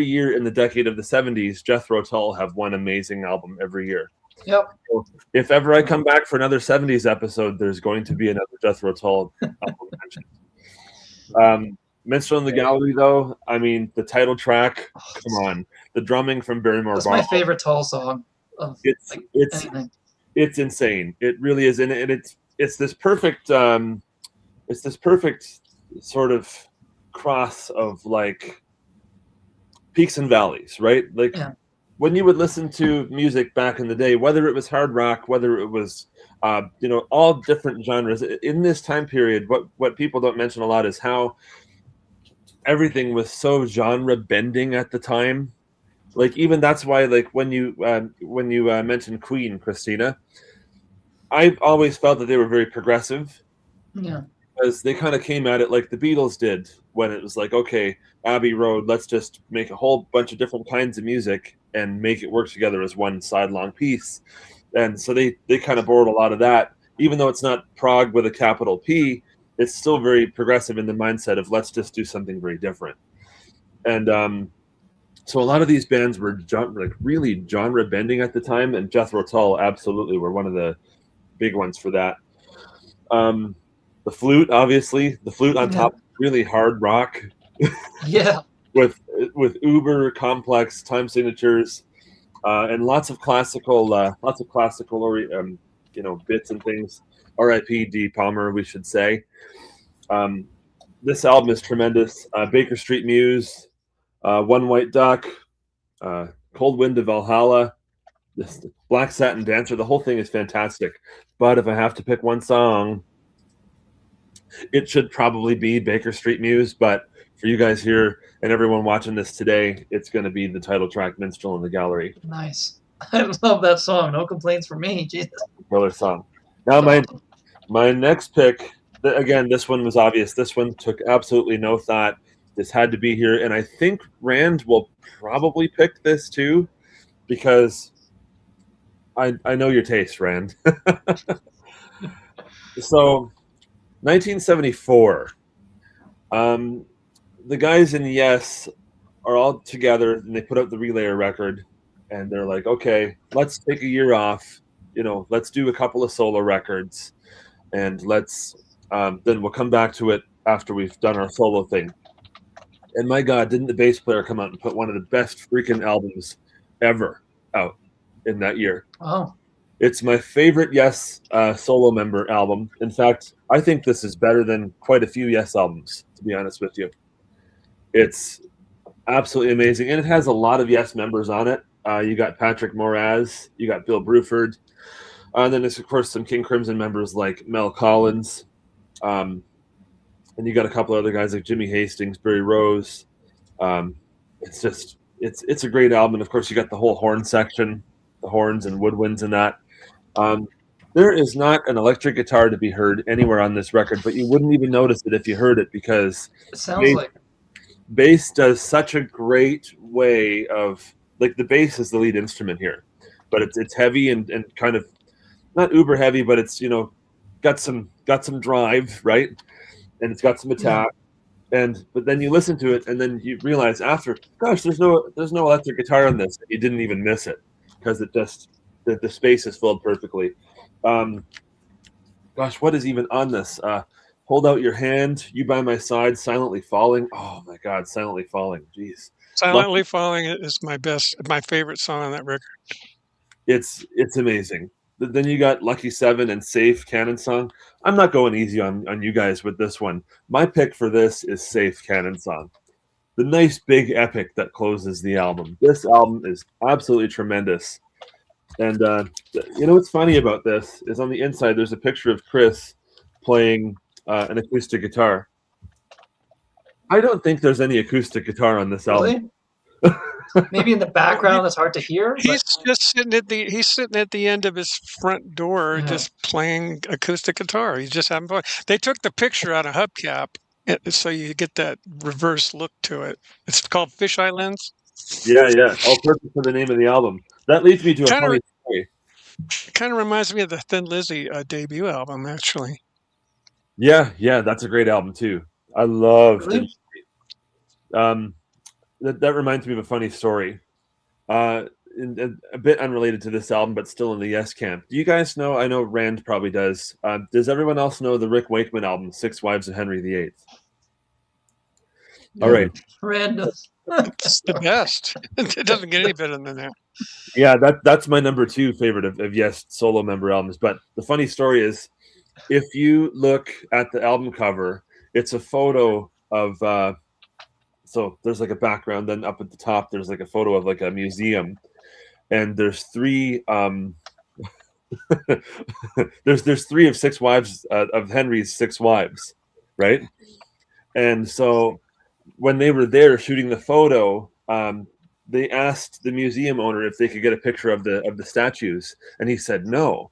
year in the decade of the 70s, Jethro Tull have one amazing album every year. Yep. So if ever I come back for another 70s episode, there's going to be another Jethro Tull album mentioned. Minstrel in the Gallery, though, I mean, the title track, come on. The drumming from Barrymore. That's my favorite Tull song. It's insane. It really is. And it's this perfect sort of cross of like peaks and valleys, right? Like when you would listen to music back in the day, whether it was hard rock, whether it was all different genres in this time period, what people don't mention a lot is how everything was so genre bending at the time. Like even that's why, like when you mentioned Queen, Christina, I've always felt that they were very progressive. Yeah. Because they kind of came at it like the Beatles did when it was like, okay, Abbey Road, let's just make a whole bunch of different kinds of music and make it work together as one sidelong piece. And so they kind of borrowed a lot of that. Even though it's not prog with a capital P, it's still very progressive in the mindset of let's just do something very different. And so a lot of these bands were really genre bending at the time, and Jethro Tull absolutely were one of the big ones for that. The flute, obviously, the flute on top, really hard rock. Yeah. with uber complex time signatures, and lots of classical bits and things. R.I.P. D. Palmer, we should say. This album is tremendous. Baker Street Muse, One White Duck, Cold Wind of Valhalla, this Black Satin Dancer. The whole thing is fantastic. But if I have to pick one song, it should probably be Baker Street Muse. But for you guys here and everyone watching this today, it's going to be the title track, Minstrel in the Gallery. Nice. I love that song. No complaints from me. Jesus. Brother song. Now my next pick, again, this one was obvious. This one took absolutely no thought. This had to be here. And I think Rand will probably pick this too, because I know your taste, Rand. So 1974. The guys in Yes are all together and they put out the Relayer record, and they're like, okay, let's take a year off. Let's do a couple of solo records, and let's then we'll come back to it after we've done our solo thing. And my God, didn't the bass player come out and put one of the best freaking albums ever out in that year? Oh. It's my favorite Yes solo member album. In fact, I think this is better than quite a few Yes albums, to be honest with you. It's absolutely amazing. And it has a lot of Yes members on it. You got Patrick Moraz, you got Bill Bruford, and then there's, of course, some King Crimson members like Mel Collins. And you got a couple other guys like Jimmy Hastings, Barry Rose. It's a great album. And, of course, you got the whole horn section, the horns and woodwinds and that. There is not an electric guitar to be heard anywhere on this record, but you wouldn't even notice it if you heard it, because it sounds like bass does such a great way of, like, the bass is the lead instrument here, but it's heavy and kind of not uber heavy, but it's got some drive, right? And it's got some attack. But then you listen to it and then you realize after, gosh, there's no electric guitar on this. You didn't even miss it because it just the space is filled perfectly. Gosh, what is even on this? Hold Out Your Hand, You by My Side, Silently Falling. Oh my God, Silently Falling. Jeez. Silently Falling is my favorite song on that record. It's amazing. Then you got Lucky 7 and Safe, Cannon Song. I'm not going easy on you guys with this one. My pick for this is Safe, Cannon Song. The nice big epic that closes the album. This album is absolutely tremendous. And what's funny about this is on the inside there's a picture of Chris playing an acoustic guitar. I don't think there's any acoustic guitar on this album. Really? Maybe in the background it's hard to hear. He's just sitting at the end of his front door, just playing acoustic guitar. He's just having fun. They took the picture out of hubcap, so you get that reverse look to it. It's called Fisheye Lens. Yeah. All perfect for the name of the album. That leads me to a funny story. Kind of reminds me of the Thin Lizzy debut album, actually. Yeah, that's a great album too. I love Thin Lizzy. That reminds me of a funny story. A bit unrelated to this album, but still in the Yes camp. Do you guys know? I know Rand probably does. Does everyone else know the Rick Wakeman album, Six Wives of Henry VIII? All right. Rand. It's the best. It doesn't get any better than that. Yeah, that's my number 2 favorite of Yes solo member albums. But the funny story is, if you look at the album cover, it's a photo of so there's like a background, then up at the top there's like a photo of like a museum, and there's 3 there's 3 of 6 wives of Henry's 6 wives, right? And so when they were there shooting the photo, they asked the museum owner if they could get a picture of the statues, and he said no.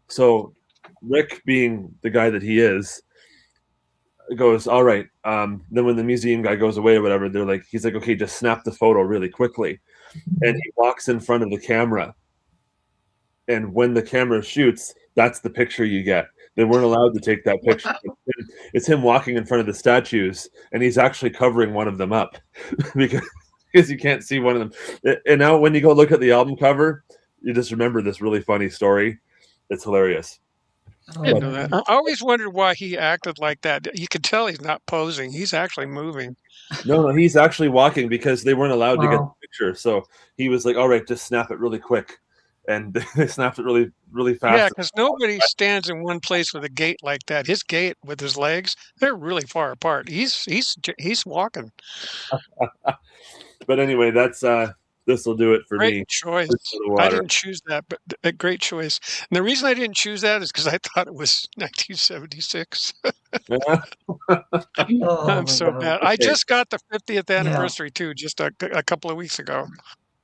So Rick, being the guy that he is, goes, all right. Then when the museum guy goes away or whatever, he's like, okay, just snap the photo really quickly. And he walks in front of the camera. And when the camera shoots, that's the picture you get. They weren't allowed to take that picture. It's him walking in front of the statues, and he's actually covering one of them up because you can't see one of them. And now when you go look at the album cover, you just remember this really funny story. It's hilarious. I didn't know that. I always wondered why he acted like that. You could tell he's not posing. He's actually moving. No, he's actually walking because they weren't allowed to get the picture. So he was like, all right, just snap it really quick. And they snapped it really, really fast. Yeah, because nobody stands in one place with a gait like that. His gait with his legs, they're really far apart. He's walking. But anyway, that's this will do it for me. Great choice. I didn't choose that, but a great choice. And the reason I didn't choose that is because I thought it was 1976. I'm so bad. I just got the 50th anniversary too, just a couple of weeks ago.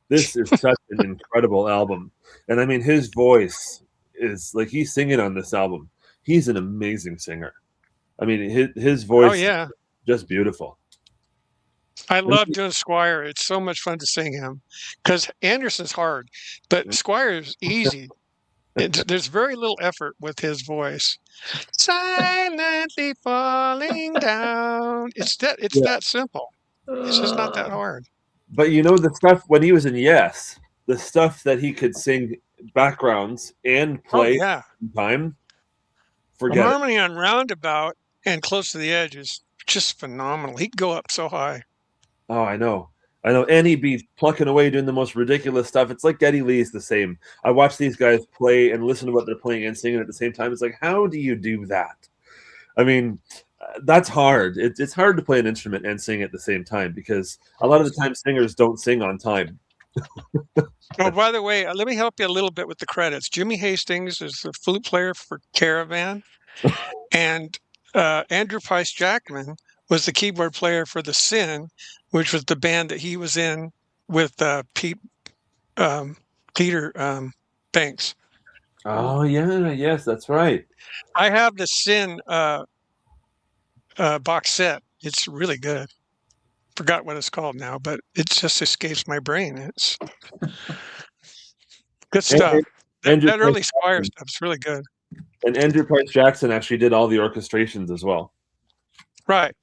This is such an incredible album, and I mean, his voice is like he's singing on this album. He's an amazing singer. I mean, his voice, is just beautiful. I love doing Squire. It's so much fun to sing him because Anderson's hard, but Squire's easy. There's very little effort with his voice. Silently falling down. It's that simple. It's just not that hard. But you know the stuff when he was in Yes, the stuff that he could sing backgrounds and play at the time. Forget the harmony on Roundabout and Close to the Edge is just phenomenal. He'd go up so high. Oh, I know. And he'd be plucking away doing the most ridiculous stuff. It's like Geddy Lee's the same. I watch these guys play and listen to what they're playing and singing at the same time. It's like, how do you do that? I mean, that's hard. It's hard to play an instrument and sing at the same time because a lot of the time singers don't sing on time. Oh, by the way, let me help you a little bit with the credits. Jimmy Hastings is the flute player for Caravan, and Andrew Price Jackman was the keyboard player for The Sin, which was the band that he was in with Peter Banks. Oh yeah, yes, that's right. I have The Sin box set. It's really good. Forgot what it's called now, but it just escapes my brain. It's good stuff. That early Squire stuff is really good. And Andrew Price Jackson actually did all the orchestrations as well. Right.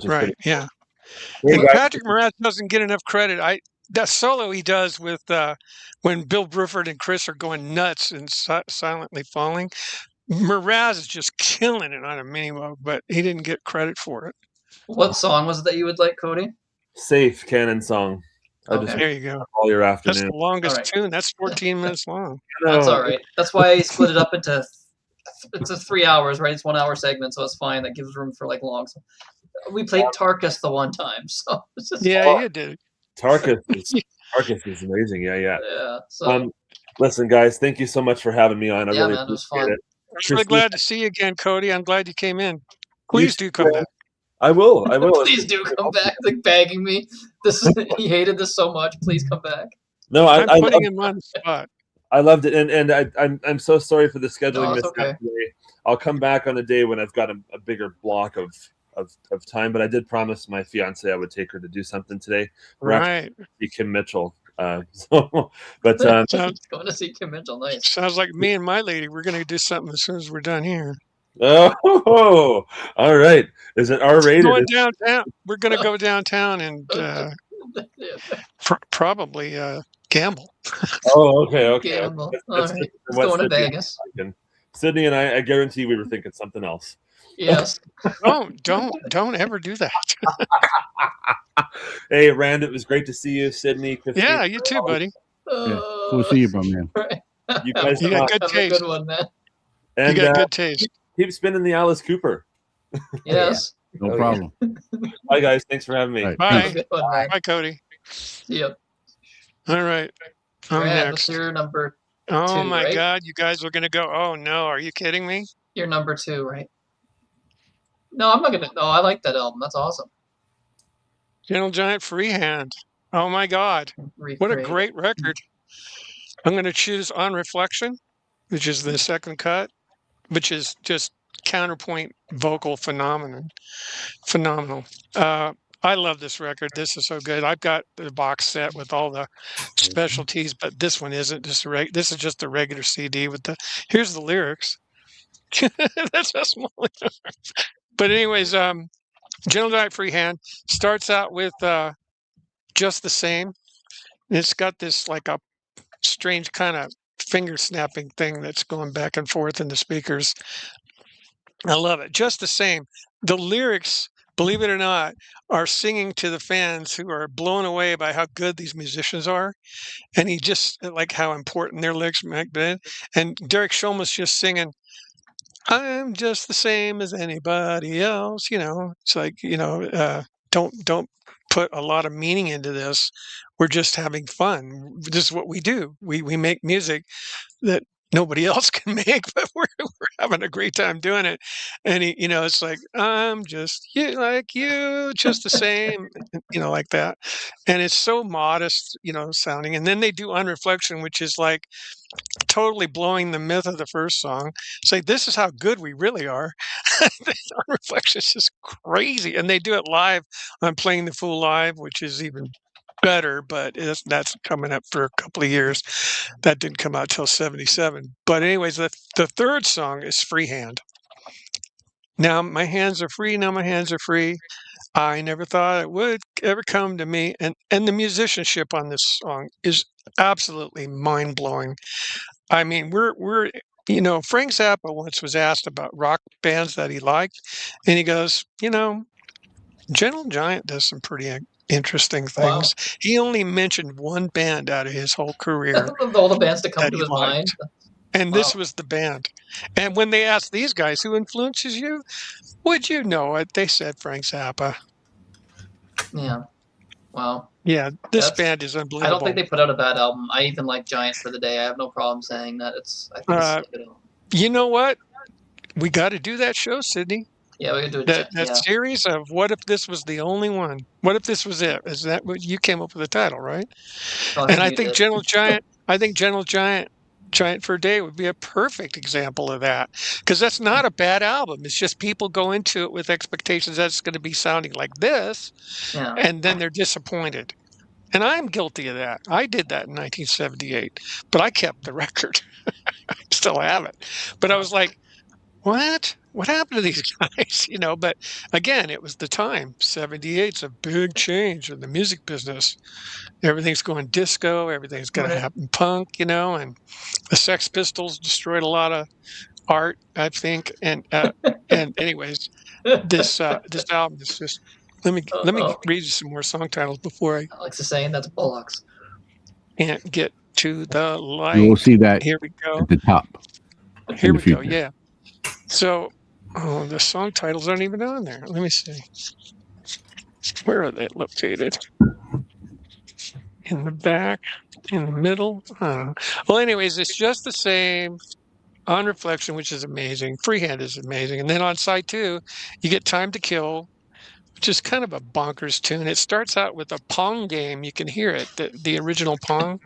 Right. Yeah. And Patrick Moraz doesn't get enough credit. That solo he does with when Bill Bruford and Chris are going nuts and silently falling. Moraz is just killing it on a mini mode, but he didn't get credit for it. What song was it that you would like, Cody? Safe Canon Song. There you go. All your afternoon. That's the longest tune. That's 14 minutes long. That's all right. That's why I split it up into it's 3 hours, right? It's 1 hour segment, so it's fine. That gives room for like long. So we played Tarkus the one time, so it's just you did. Tarkus is amazing. Yeah. So listen, guys, thank you so much for having me on. I really man, it was fun. I'm really glad to see you again, Cody. I'm glad you came in. Please do come back. I will. Please do come back. Like begging me. He hated this so much. Please come back. No, I'm putting him on the spot. I loved it, and I'm so sorry for the scheduling mishap okay. today. I'll come back on a day when I've got a bigger block of time. But I did promise my fiance I would take her to do something today. Right. See Kim Mitchell. Going to see Kim Mitchell. Nice. Sounds like me and my lady. We're going to do something as soon as we're done here. Oh, all right. Is it R-rated? Going downtown. We're going to go downtown and probably gamble. Oh, okay. Gamble. All right. Let's go to Vegas. Sidney and I guarantee we were thinking something else. Yes. Don't ever do that. Hey, Rand, it was great to see you, Sidney. Christina, yeah, you too, buddy. We'll see you, bro, man. You guys got good taste. A good one, man. And, you got good taste. Keep spinning the Alice Cooper. Yes. No problem. Bye, guys. Thanks for having me. Right. Bye. Bye, Cody. Yep. All right. I'm next. You're number 2, Oh my right? God, you guys are gonna go. Oh no, are you kidding me? You're number 2, right? No, I'm not gonna. No, I like that album. That's awesome. Gentle Giant Freehand. Oh my God, what a great record! I'm gonna choose On Reflection, which is the second cut, which is just counterpoint vocal phenomenal. I love this record. This is so good. I've got the box set with all the specialties, but this one isn't. This is just a regular CD with here's the lyrics. That's a small. But anyways, Gentle Giant Freehand starts out with Just the Same. It's got this like a strange kind of finger snapping thing that's going back and forth in the speakers. I love it. Just the same. The lyrics, believe it or not, are singing to the fans who are blown away by how good these musicians are. And he just like how important their lyrics might have been. And Derek Schollman's just singing, I'm just the same as anybody else. It's like, don't put a lot of meaning into this. We're just having fun. This is what we do. We make music that nobody else can make, but we're having a great time doing it. And it's like, I'm just like you, just the same, like that. And it's so modest, sounding. And then they do Unreflection, which is like totally blowing the myth of the first song. Say, this is how good we really are. Unreflection is just crazy. And they do it live on Playing the Fool Live, which is even better, but that's coming up for a couple of years. That didn't come out till 77. But anyways, the third song is Freehand. Now my hands are free. Now my hands are free. I never thought it would ever come to me. And the musicianship on this song is absolutely mind blowing. I mean, we're Frank Zappa once was asked about rock bands that he liked, and he goes, Gentle Giant does some pretty interesting Wow. things. He only mentioned one band out of his whole career Of all the bands to come that to he his mind. liked. And this was the band. And when they asked these guys, who influences you? Would you know it? They said Frank Zappa. Yeah. Wow. Yeah, this band is unbelievable. I don't think they put out a bad album. I even like Giant for the Day. I have no problem saying that. I think it's a good album. You know what? We got to do that show, Sidney. Yeah, we could do that series of what if this was the only one? What if this was it? Is that what you came up with the title, right? And I think Gentle Giant. I think Gentle Giant for a Day would be a perfect example of that, because that's not a bad album. It's just people go into it with expectations that it's going to be sounding like this, and then they're disappointed. And I'm guilty of that. I did that in 1978, but I kept the record. I still have it. But I was like, what happened to these guys? But again, it was the time. 78's a big change in the music business. Everything's going disco, everything's going to happen punk, and the Sex Pistols destroyed a lot of art, I think. And anyways, this album is just, let me read you some more song titles before Alex is saying that's Bullocks. Can't get to the light. You will see that here we go at the top. Here we go. Yeah. So, the song titles aren't even on there. Let me see. Where are they located? In the back, in the middle. Well, anyways, it's just the same. On Reflection, which is amazing. Freehand is amazing. And then on side 2, you get Time to Kill, which is kind of a bonkers tune. It starts out with a Pong game. You can hear it, the original Pong.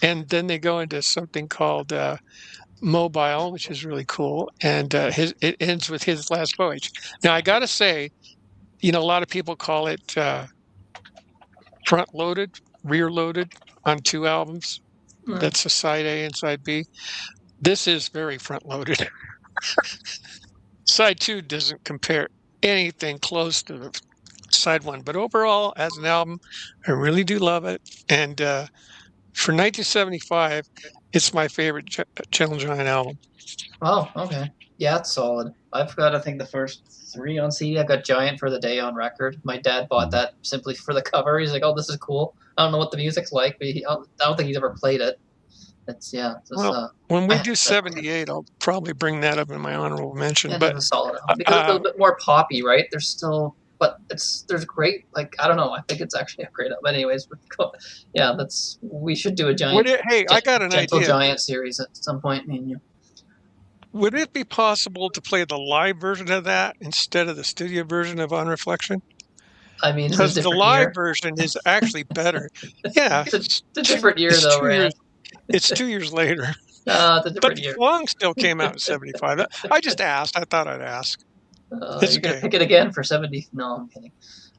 And then they go into something called Mobile, which is really cool. And it ends with His Last Voyage. Now, I got to say, a lot of people call it front-loaded, rear-loaded on 2 albums. That's a side A and side B. This is very front-loaded. Side 2 doesn't compare anything close to the side 1. But overall, as an album, I really do love it. And for 1975, it's my favorite Gentle Giant album. Oh, okay. Yeah, it's solid. I've got, I think, the first 3 on CD. I've got Giant for the Day on record. My dad bought that simply for the cover. He's like, oh, this is cool. I don't know what the music's like, but I don't think he's ever played it. When we do 78, I'll probably bring that up in my honorable mention. Yeah, but it's a solid album. Because it's a little bit more poppy, right? There's great, I don't know. I think it's actually a great album. But anyways, we should do a Giant. I got an Gentle idea. Giant series at some point. Would it be possible to play the live version of that instead of the studio version of On Reflection? I mean, because the live version is actually better. Yeah, it's a different year, though, right? It's 2 years later. It's a different but year. the song still came out in 75. I just asked. I thought I'd ask. You're going to pick it again for 70? No, I'm kidding.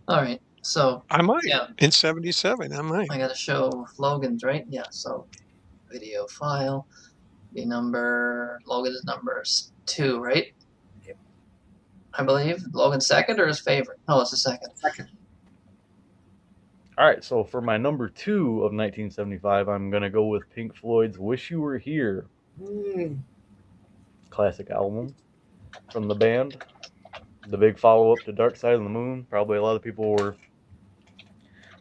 All right. So I might. Yeah. In 77, I might. I got to show Logan's, right? Yeah. So video file. Logan's number 2, right? Yep. I believe. Logan's second or his favorite? No, it's the second. Second. All right, so for my number 2 of 1975, I'm gonna go with Pink Floyd's "Wish You Were Here." Classic album from the band. The big follow-up to Dark Side of the Moon. Probably a lot of people were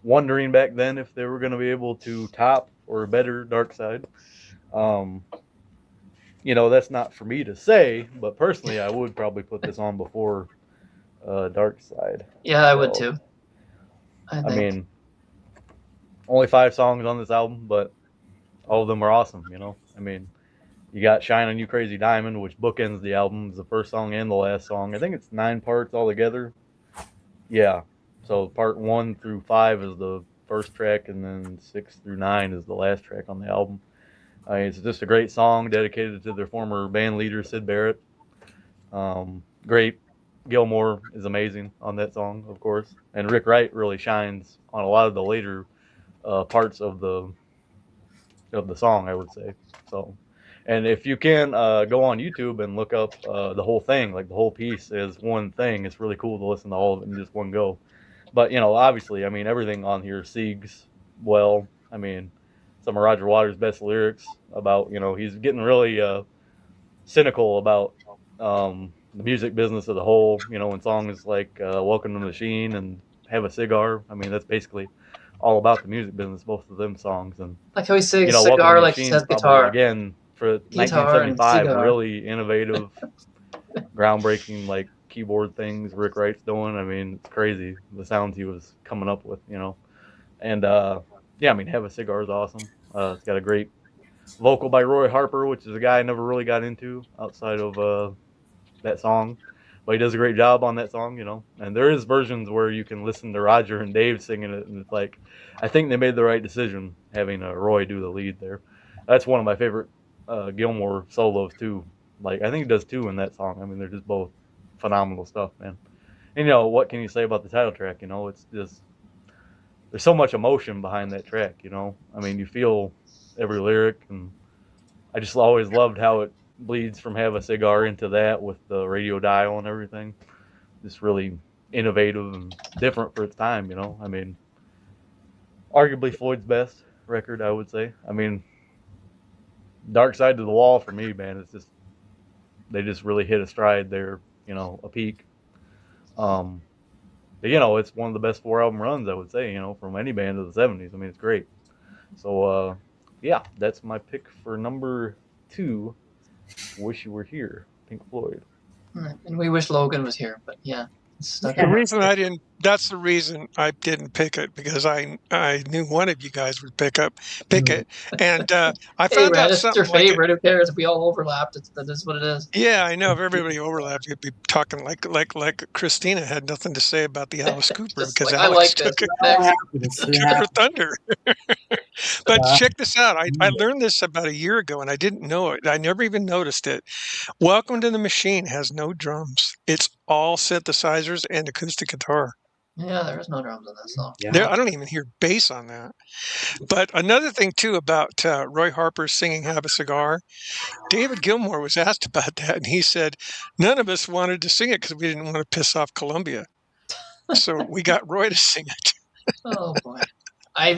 wondering back then if they were going to be able to top or better Dark Side. That's not for me to say, but personally, I would probably put this on before Dark Side. Yeah, I would too. I mean, only 5 songs on this album, but all of them are awesome. I mean, you got "Shine on You Crazy Diamond," which bookends the album. It's the first song and the last song. I think it's 9 parts altogether. Yeah. So part 1 through 5 is the first track, and then 6 through 9 is the last track on the album. It's just a great song dedicated to their former band leader, Syd Barrett. Great. Gilmore is amazing on that song, of course. And Rick Wright really shines on a lot of the later parts of the song, I would say. So, and if you can go on YouTube and look up the whole thing, like the whole piece is one thing. It's really cool to listen to all of it in just one go. But, obviously, I mean, everything on here sings well. I mean, some of Roger Waters' best lyrics about, he's getting really cynical about the music business as a whole, in songs like "Welcome to the Machine" and "Have a Cigar." I mean, that's basically all about the music business, both of them songs. And like how he sings Welcome to cigar the like he Machine says guitar. Again, for Guitar and 1975, cigar. really innovative, groundbreaking, like keyboard things Rick Wright's doing. I mean, it's crazy the sounds he was coming up with, And yeah, I mean, "Have a Cigar" is awesome. It's got a great vocal by Roy Harper, which is a guy I never really got into outside of that song, but he does a great job on that song, And there is versions where you can listen to Roger and Dave singing it, and it's like, I think they made the right decision having Roy do the lead there. That's one of my favorite Gilmore solos too. Like, I think he does 2 in that song. I mean, they're just both phenomenal stuff, man. And what can you say about the title track? It's just, there's so much emotion behind that track. I mean, you feel every lyric, and I just always loved how it bleeds from "Have a Cigar" into that with the radio dial and everything. Just really innovative and different for its time. I mean, arguably Floyd's best record, I would say. I mean, "Dark Side of the Wall" for me, man, it's just, they just really hit a stride there, a peak. But, it's one of the best 4-album runs, I would say, from any band of the 70s. I mean, it's great. So, yeah, that's my pick for number 2, "Wish You Were Here," Pink Floyd. And we wish Logan was here, but yeah. The reason that's the reason I didn't pick it, because I knew one of you guys would pick it, and I found out something. It's your favorite. Who cares if we all overlapped? That is what it is. Yeah, I know. If everybody overlapped, you'd be talking like Christina had nothing to say about the Alice Cooper because like, Alex took her thunder. But check this out. I learned this about a year ago, and I didn't know it. I never even noticed it. "Welcome to the Machine" has no drums. It's all synthesizers and acoustic guitar. Yeah, there is no drums in that song. Yeah. I don't even hear bass on that. But another thing, too, about Roy Harper singing "Have a Cigar," David Gilmour was asked about that, and he said, none of us wanted to sing it because we didn't want to piss off Columbia. So we got Roy to sing it. Oh, boy.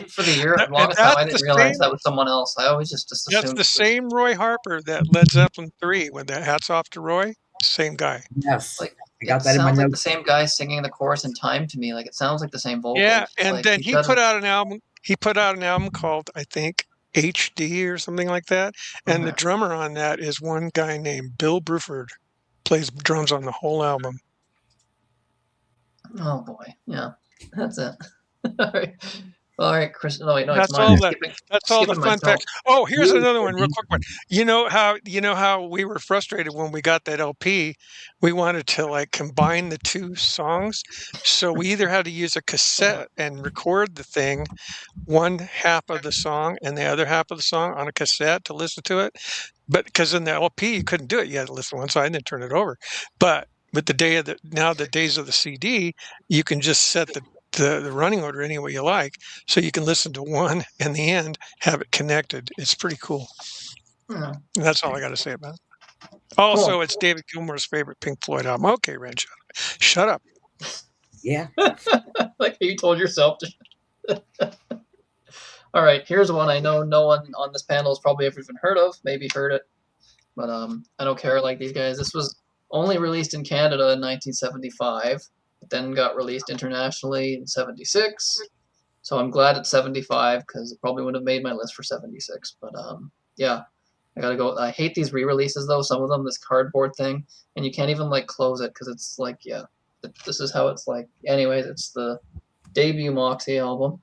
For the longest time, I didn't realize that was someone else. I always just assumed. That's the same Roy Harper that Led Zeppelin 3, when that "Hats Off to Roy," same guy. Yes. Like, I got that in my sounds like notes. the same guy singing the chorus in time to me. Like, it sounds like the same vocals. Yeah, and like, then he put out an album. He put out an album called, I think, HD or something like that. And the drummer on that is one guy named Bill Bruford. Plays drums on the whole album. Oh boy, yeah, that's it. All right, Chris. Oh wait, no, that's it's all mine. That's all the fun facts. Oh, here's another one, real quick one. You know how we were frustrated when we got that LP. We wanted to combine the 2 songs, so we either had to use a cassette and record the thing, one half of the song and the other half of the song on a cassette to listen to it. But because in the LP you couldn't do it, you had to listen to one side and then turn it over. But with the days of the CD, you can just set the running order any way you like, so you can listen to one and the end, have it connected. It's pretty cool. That's all I got to say about it. Also, cool. It's David Gilmour's favorite Pink Floyd album. Okay, Ren, shut up. Yeah. Like you told yourself to. All right, here's one I know no one on this panel has probably ever even heard of, maybe heard it, but I don't care like these guys. This was only released in Canada in 1975, but then got released internationally in 76. So I'm glad it's 75 because it probably would have made my list for 76. But yeah, I gotta go. I hate these re-releases though. Some of them, this cardboard thing, and you can't even like close it because it's like, yeah, this is how it's like. Anyways, it's the debut Moxie album.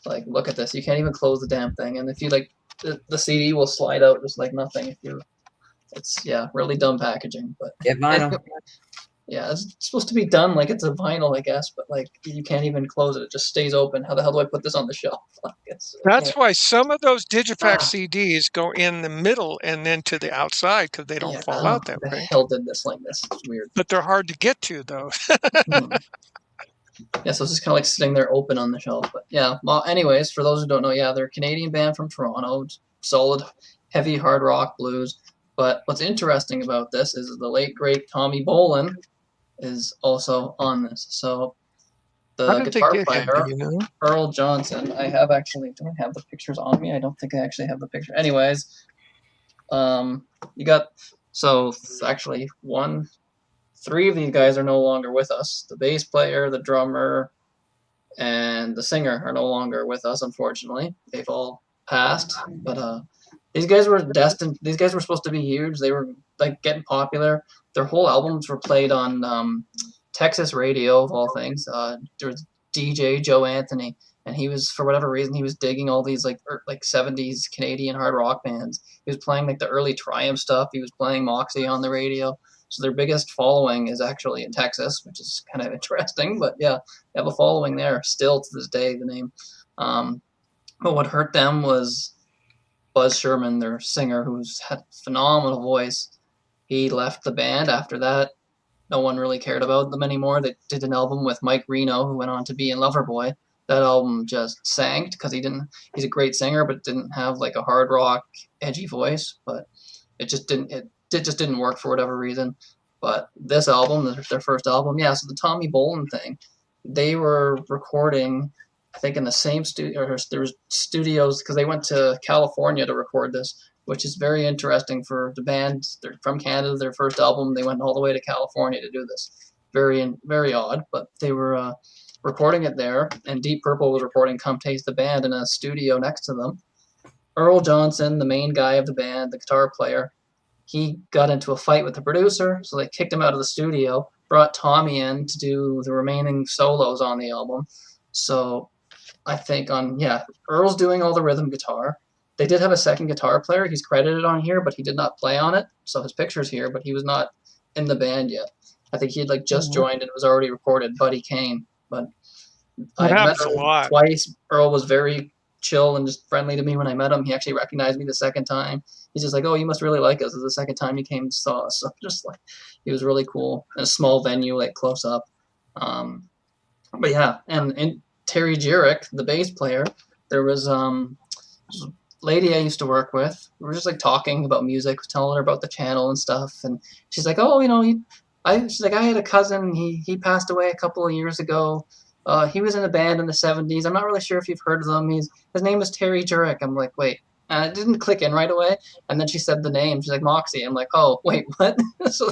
Like, look at this. You can't even close the damn thing, and if you like, the CD will slide out just like nothing. If you, it's really dumb packaging. But Get vinyl. yeah, it's supposed to be done like it's a vinyl, I guess, but like you can't even close it; it just stays open. How the hell do I put this on the shelf? That's why some of those Digipack CDs go in the middle and then to the outside because they don't fall out that way. The way. hell did this like this? It's weird. But they're hard to get to, though. Yeah, so it's just kind of like sitting there open on the shelf. But yeah, well, anyways, for those who don't know, yeah, they're a Canadian band from Toronto, solid, heavy hard rock blues. But what's interesting about this is the late great Tommy Bolin is also on this. So the guitar player, Earl Johnson, I have actually, do I have the pictures on me? I don't think I actually have the picture. Anyways, you got, so actually three of these guys are no longer with us. The bass player, the drummer, and the singer are no longer with us, unfortunately. They've all passed. But these guys were destined. These guys were supposed to be huge. They were like getting popular. Their whole albums were played on Texas radio, of all things. There was DJ Joe Anthony, and he was, for whatever reason, he was digging all these like 70s Canadian hard rock bands. He was playing like the early Triumph stuff. He was playing Moxie on the radio. So their biggest following is actually in Texas, which is kind of interesting. But yeah, they have a following there still to this day, the name. But what hurt them was Buzz Sherman, their singer, who's had a phenomenal voice. He left the band after that. No one really cared about them anymore. They did an album with Mike Reno, who went on to be in Loverboy. That album just sank because he's a great singer, but didn't have like a hard rock, edgy voice. But it just didn't work for whatever reason. But this album, their first album, yeah, so the Tommy Bolin thing, they were recording, I think, in the same studio, or there was studios, because they went to California to record this, which is very interesting for the band. They're from Canada, their first album, they went all the way to California to do this. Very, very odd, but they were recording it there, and Deep Purple was recording Come Taste the Band in a studio next to them. Earl Johnson, the main guy of the band, the guitar player, he got into a fight with the producer, so they kicked him out of the studio, brought Tommy in to do the remaining solos on the album. So I think Earl's doing all the rhythm guitar. They did have a second guitar player. He's credited on here, but he did not play on it. So his picture's here, but he was not in the band yet. I think he had like just joined and it was already recorded, Buddy Kane. But I met Earl twice. Earl was very chill and just friendly to me when I met him. He actually recognized me the second time. He's just like, "Oh, you must really like us." It's the second time he came and saw us. So just like, he was really cool. In a small venue, like close up. But yeah, and Terry Jurek, the bass player, there was a lady I used to work with. We were just like talking about music, telling her about the channel and stuff, and she's like, "Oh, she's like, I had a cousin. He passed away a couple of years ago. He was in a band in the 70s. I'm not really sure if you've heard of them. His name is Terry Jurek." I'm like, wait. It didn't click in right away. And then she said the name. She's like, Moxie. I'm like, oh, wait, what? so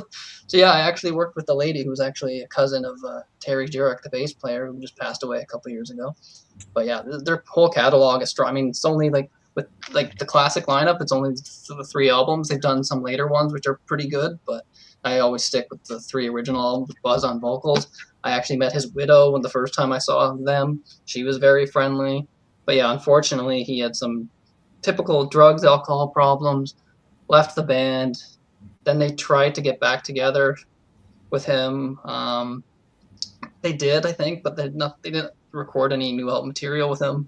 yeah, I actually worked with the lady who was actually a cousin of Terry Jurek, the bass player, who just passed away a couple years ago. But yeah, their whole catalog is strong. I mean, it's only like, with like the classic lineup, it's only the 3 albums. They've done some later ones, which are pretty good, but I always stick with the 3 original albums with Buzz on vocals. I actually met his widow when the first time I saw them. She was very friendly. But yeah, unfortunately, he had some typical drugs, alcohol problems, left the band. Then they tried to get back together with him. They did, I think, but they didn't record any new album material with him.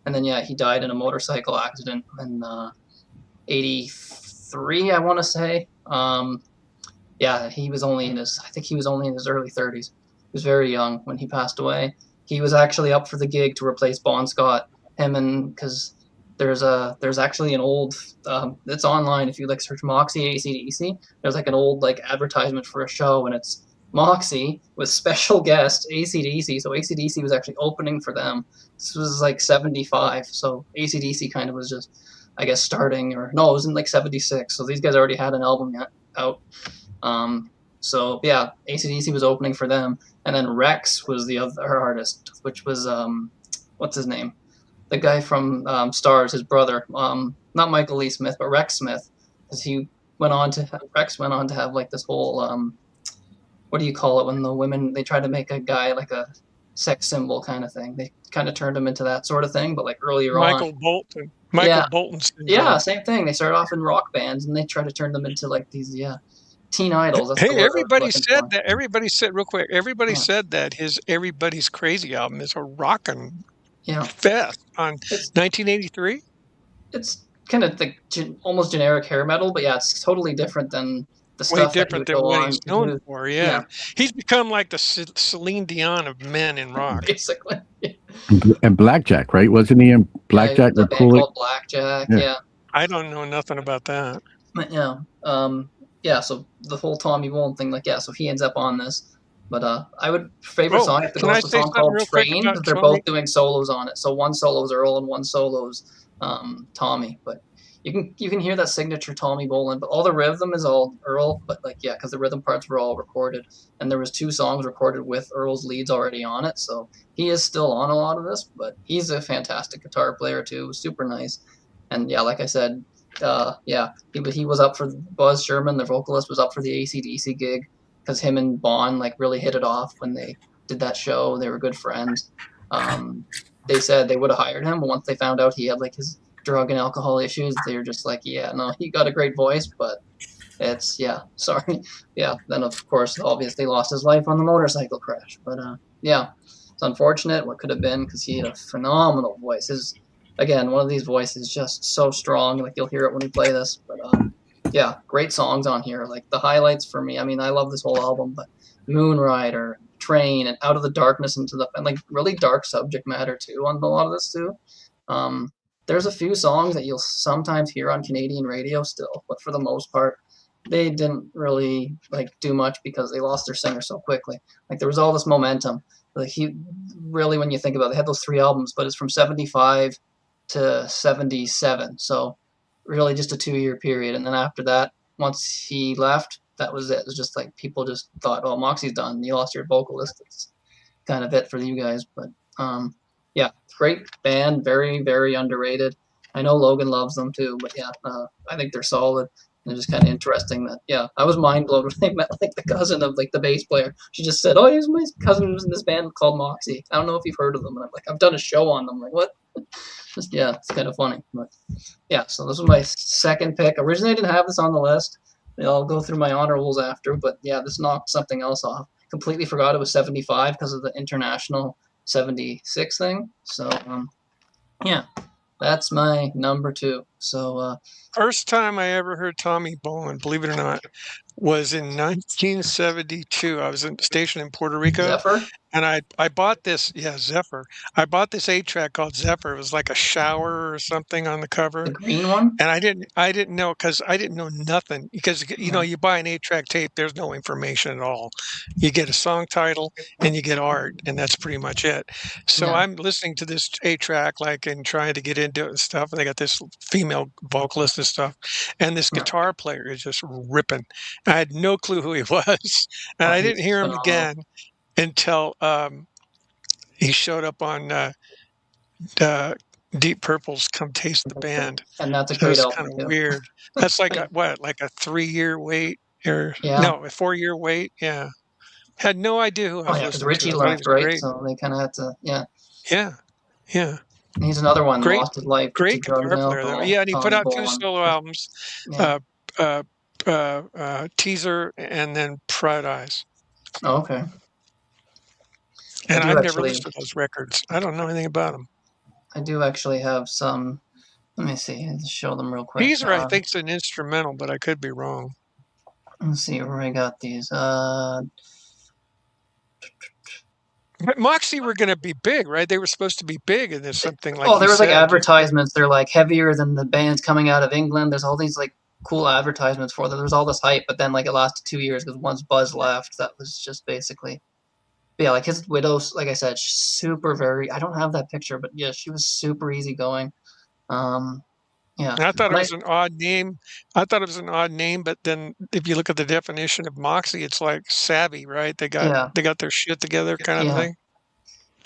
And then yeah, he died in a motorcycle accident in 83, I want to say. Yeah, he was only in his early 30s. He was very young when he passed away. He was actually up for the gig to replace Bon Scott. Because there's actually an old, it's online if you like search Moxie AC/DC. There's like an old like advertisement for a show, and it's Moxie with special guest AC/DC. So AC/DC was actually opening for them. This was like 75. So AC/DC kind of was just, I guess, starting, or no, it was in like 76. So these guys already had an album out. So yeah, AC/DC was opening for them. And then Rex was the other artist, which was, what's his name? The guy from Stars, his brother. Not Michael Lee Smith, but Rex Smith. Because Rex went on to have like this whole, what do you call it when the women, they try to make a guy like a sex symbol kind of thing. They kind of turned him into that sort of thing, but like earlier Michael on. Bolton. Yeah. Bolton. Yeah, same thing. They started off in rock bands and they try to turn them into like these, teen idols. That's Hey, everybody said that. Everybody said, real quick, everybody said that his Everybody's Crazy album is a rockin' fest on 1983. It's kind of like almost generic hair metal, but yeah, it's totally different than the Way stuff different that than what on he's to known do. for. Yeah. He's become like the Celine Dion of men in rock. Basically. And Blackjack, right? Wasn't he in Blackjack? The band called Blackjack. Yeah. I don't know nothing about that. But yeah. So the whole Tommy Bolin thing, like, yeah. So he ends up on this. But I would favorite song if it goes to a song called Train, because they're both doing solos on it. So one solo's Earl and one solo's Tommy. But you can hear that signature Tommy Bolin, but all the rhythm is all Earl. But like, yeah, because the rhythm parts were all recorded, and there was 2 songs recorded with Earl's leads already on it. So he is still on a lot of this, but he's a fantastic guitar player too, super nice. And yeah, like I said, he was up for Buzz Sherman, the vocalist, was up for the AC/DC gig because him and Bon like really hit it off when they did that show. They were good friends. They said they would have hired him, but once they found out he had like his drug and alcohol issues, they were just like, yeah, no, he got a great voice, but it's sorry. Yeah, then of course, obviously lost his life on the motorcycle crash. But yeah, it's unfortunate what could have been, because he had a phenomenal voice. Again, one of these voices just so strong, like you'll hear it when we play this. But yeah, great songs on here. Like the highlights for me, I mean, I love this whole album, but Moonrider, Train, and Out of the Darkness into the, and like really dark subject matter too on a lot of this too. There's a few songs that you'll sometimes hear on Canadian radio still, but for the most part, they didn't really like do much because they lost their singer so quickly. Like there was all this momentum. Like he really, when you think about it, they had those 3 albums, but it's from 75 to 77. So really just a 2-year period. And then after that, once he left, that was it. It was just like people just thought, oh, Moxie's done. You lost your vocalist. It's kind of it for you guys. But yeah, great band, very, very underrated. I know Logan loves them too, but yeah, I think they're solid. And it's just kind of interesting that, yeah, I was mind blown when I met like the cousin of like the bass player. She just said, oh, he's my cousin who's in this band called Moxie. I don't know if you've heard of them. And I'm like, I've done a show on them. I'm like, what? Just, yeah, it's kind of funny. But yeah, so this was my second pick. Originally, I didn't have this on the list. I'll go through my honorables after, but yeah, this knocked something else off. Completely forgot it was 75 because of the international 76 thing. So yeah, that's my number 2. So first time I ever heard Tommy Bolin, believe it or not, was in 1972. I was stationed in Puerto Rico. Zephyr? And I bought this, Zephyr. I bought this 8-track called Zephyr. It was like a shower or something on the cover. The green one? And I didn't know, because I didn't know nothing. Because you know, you buy an 8-track tape, there's no information at all. You get a song title and you get art, and that's pretty much it. So I'm listening to this 8-track, like, and trying to get into it and stuff. And they got this female vocalist and stuff, and this guitar player is just ripping. I had no clue who he was, and I didn't hear him again until he showed up on Deep Purple's "Come Taste the Band," and that's a great album. Kind of weird. That's like a 3-year wait, or no, a 4-year wait. Yeah, had no idea who I was. Because Richie left, right? So they kind of had to, yeah. And he's another one that lost his life. Great guitar player, though. Yeah, and he put out 2 solo albums, Teaser and then Proud Eyes. Oh, okay. And I've never listened to those records. I don't know anything about them. I do actually have some. Let me see. I'll show them real quick. Teaser, I think, is an instrumental, but I could be wrong. Let's see where I got these. But Moxie were going to be big, right? They were supposed to be big, and there's something like. Oh, there was like advertisements. They're like heavier than the bands coming out of England. There's all these like cool advertisements for them. There was all this hype, but then like it lasted 2 years because once Buzz left, that was just basically. But yeah, like his widow, like I said, super very. I don't have that picture, but yeah, she was super easygoing. Yeah. And I thought it was an odd name. I thought it was an odd name, but then if you look at the definition of Moxie, it's like savvy, right? They got their shit together, kind of thing.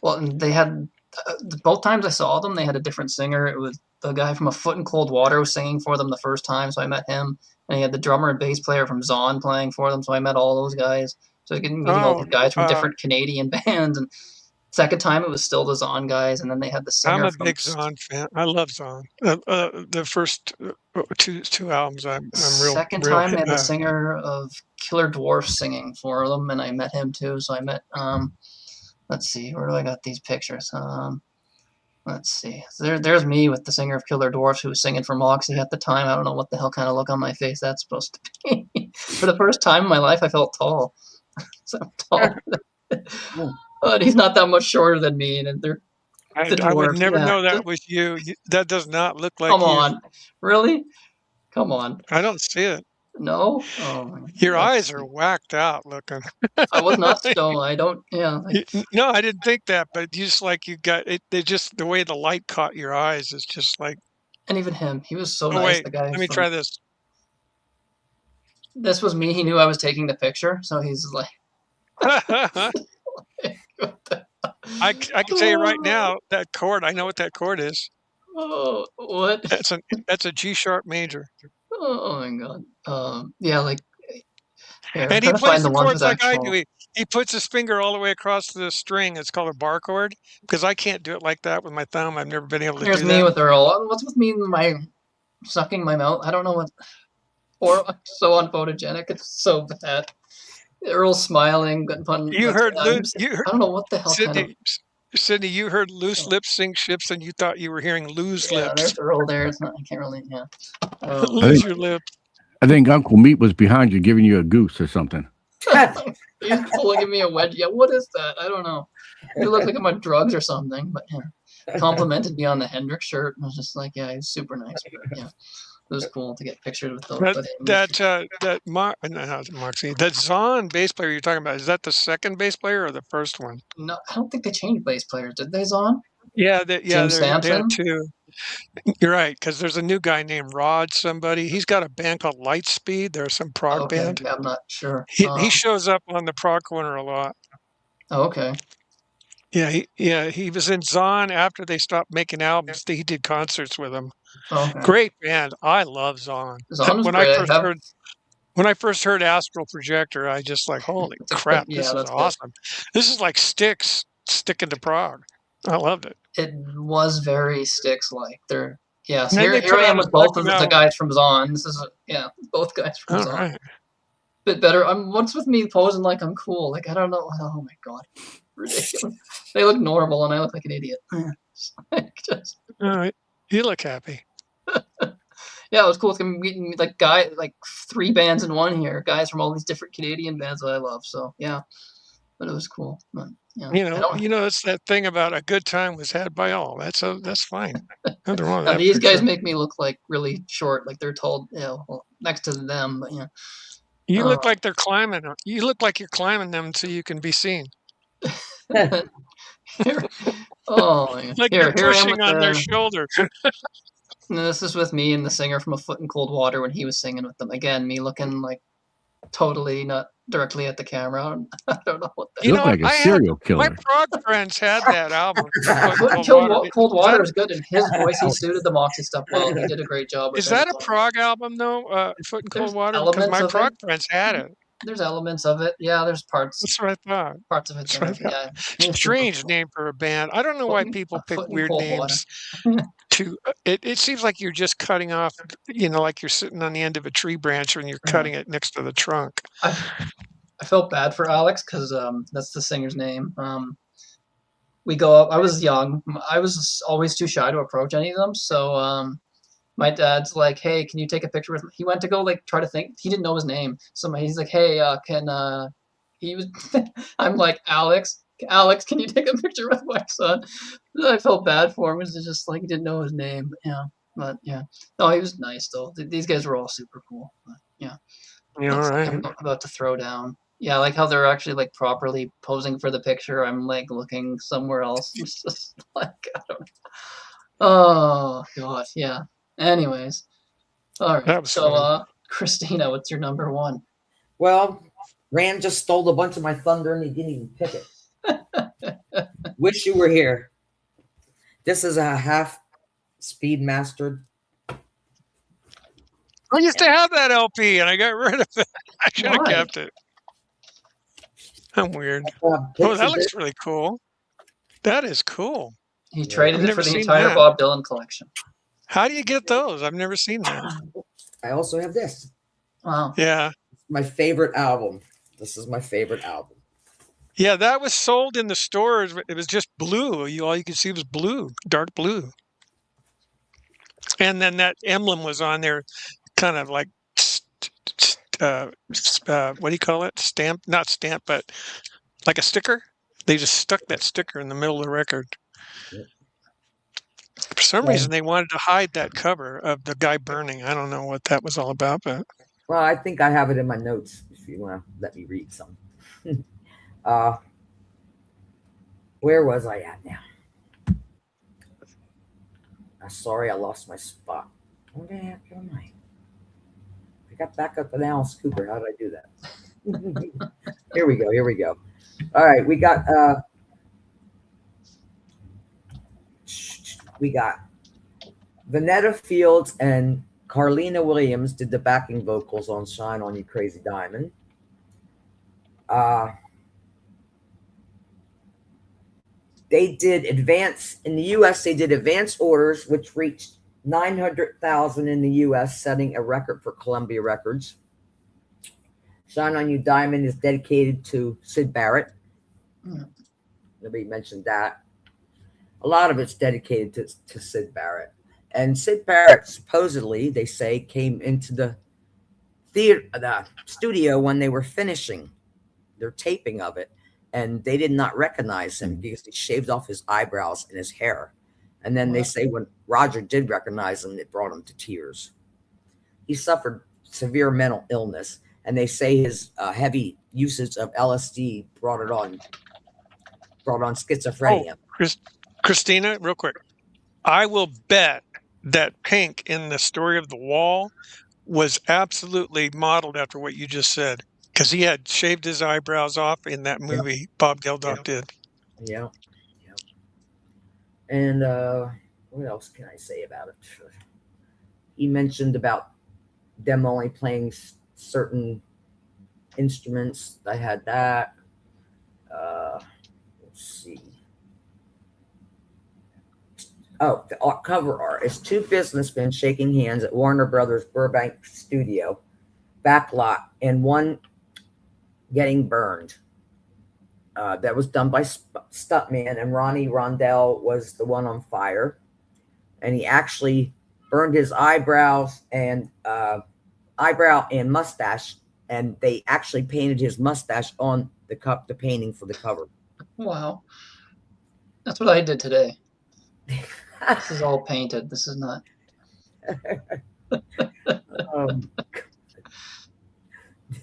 Well, and they had both times I saw them, they had a different singer. It was the guy from A Foot in Cold Water was singing for them the first time, so I met him. And he had the drummer and bass player from Zon playing for them, so I met all those guys. So I meeting all the guys from different Canadian bands. And second time it was still the Zon guys, and then they had the singer. I'm a big Zon fan. I love Zon. The first two albums, I'm real. Second time they had the singer of Killer Dwarfs singing for them, and I met him too. So I met let's see, where do I got these pictures? Let's see. There's me with the singer of Killer Dwarfs who was singing for Moxie at the time. I don't know what the hell kind of look on my face that's supposed to be. For the first time in my life, I felt tall. So I'm tall. But he's not that much shorter than me, and they're. I would never know that was you. That does not look like you. Come on, really? Come on. I don't see it. No. Oh, your eyes are whacked out looking. I was not stoned. I don't. Yeah. No, I didn't think that, but just like you got it. They just the way the light caught your eyes is just like. And even him, he was so nice. Wait, the guy. Let me try this. This was me. He knew I was taking the picture, so he's like. I can tell you right now that chord. I know what that chord is. Oh, what? That's a G sharp major. Oh my god. Yeah, like. And he plays the chords like I do. He puts his finger all the way across the string. It's called a bar chord because I can't do it like that with my thumb. I've never been able to do that. Here's me with Earl. What's with me and my sucking my mouth? I don't know what. Or I'm so unphotogenic. It's so bad. Earl's smiling. You heard. I don't know what the hell. Sidney, you heard loose lips sink ships, and you thought you were hearing lose lips. There's Earl there. It's not. I can't really. Yeah. Lose your lip. I think Uncle Meat was behind you, giving you a goose or something. He's giving me a wedge. Yeah. What is that? I don't know. You look like I'm on drugs or something. But yeah, complimented me on the Hendrix shirt. And I was just like, yeah, he's super nice. But, yeah. It was cool to get pictured with those. Moxie, that Zon bass player you're talking about, is that the second bass player or the first one? No, I don't think they changed bass players. Did they, Zon? Yeah, Jim Sampson too. You're right, because there's a new guy named Rod. Somebody he's got a band called Lightspeed. There's some prog band. Yeah, I'm not sure. He shows up on the Prog Corner a lot. Oh, okay. Yeah, he was in Zon after they stopped making albums. He did concerts with them. Okay. Great band. I love Zon. When I first heard Astral Projector, I just like, holy crap, this is awesome. Good. This is like Styx sticking to prog. I loved it. It was very Styx-like. Here I am with both of the guys from Zon. This is both guys from Zon. Right. Bit better. What's with me posing like I'm cool? Like I don't know. Oh my god, ridiculous. They look normal, and I look like an idiot. All right, you look happy. Yeah, it was cool. It's gonna be meeting like 3 bands in one here. Guys from all these different Canadian bands that I love. So yeah, but it was cool. But, it's that thing about a good time was had by all. That's fine. Nothing wrong with that. These guys make me look like really short, like they're tall, next to them. But you look like they're climbing. You look like you're climbing them so you can be seen. Like you're pushing on their shoulder. This is with me and the singer from A Foot in Cold Water when he was singing with them. Again, me looking like totally not directly at the camera. I don't know what that. You look like a serial killer. My prog friends had that album. Cold Water is good. In his voice, he suited the Moxie stuff well. He did a great job. Is that a prog album though? Foot in Cold Water? Because my prog friends had it. There's elements of it. Yeah, there's parts. That's what I thought. Parts of it. Yeah. Strange name for a band. I don't know why people pick weird names. It seems like you're just cutting off, like you're sitting on the end of a tree branch when you're cutting it next to the trunk. I felt bad for Alex because that's the singer's name. We go up. I was young. I was always too shy to approach any of them. So my dad's like, "Hey, can you take a picture with me?" He went to go try to think. He didn't know his name. So he's like, "Hey, he was." I'm like, Alex, can you take a picture with my son? I felt bad for him. It was just like he didn't know his name. Yeah. But yeah, no, he was nice though. These guys were all super cool. But, yeah, Yeah, all right. I'm about to throw down. Yeah, I like how they're actually like properly posing for the picture. I'm like looking somewhere else. It's just like I don't know. Oh god, yeah. Anyways, all right. That was So, fun. Christina, what's your number one? Well, Rand just stole a bunch of my thunder and he didn't even pick it. Wish You Were Here. This is a half speed mastered. I used to have that LP and I got rid of it. I should have Why? kept it. I'm weird. Pixie Oh, that looks Disc. really cool. That is cool. He traded I've it never for the seen entire that. Bob Dylan collection. How do you get those? I've never seen that. I also have this. Wow. Yeah. My favorite album. This is my favorite album. Yeah, that was sold in the stores. It was just blue. All you could see was blue, dark blue. And then that emblem was on there, kind of like, what do you call it? Stamp? Not stamp, but like a sticker. They just stuck that sticker in the middle of the record. Yep. For some reason, they wanted to hide that cover of the guy burning. I don't know what that was all about, but Well, I think I have it in my notes if you want to let me read some. Where was I at now? Sorry, I lost my spot. Where the heck am I? I got back up to Alice Cooper. How did I do that? Here we go. All right, we got Vanetta Fields and Carlina Williams did the backing vocals on Shine On You Crazy Diamond. They did in the US, they did advance orders, which reached 900,000 in the US, setting a record for Columbia Records. Shine On You Diamond is dedicated to Syd Barrett. Nobody mentioned that. A lot of it's dedicated to Syd Barrett. And Syd Barrett, supposedly, they say, came into the studio when they were finishing their taping of it. And they did not recognize him because he shaved off his eyebrows and his hair. And then they say when Roger did recognize him, it brought him to tears. He suffered severe mental illness. And they say his heavy usage of LSD brought on schizophrenia. Oh, Christina, real quick. I will bet that Pink in the Story of the Wall was absolutely modeled after what you just said. Because he had shaved his eyebrows off in that movie Bob Geldof did. Yeah. And what else can I say about it? He mentioned about them only playing certain instruments. I had that. Let's see. Oh, the cover art is two businessmen shaking hands at Warner Brothers Burbank studio backlot, and one getting burned. That was done by Stuntman, and Ronnie Rondell was the one on fire. And he actually burned his eyebrows and mustache, and they actually painted his mustache on the painting for the cover. Wow. That's what I did today. This is all painted. This is not.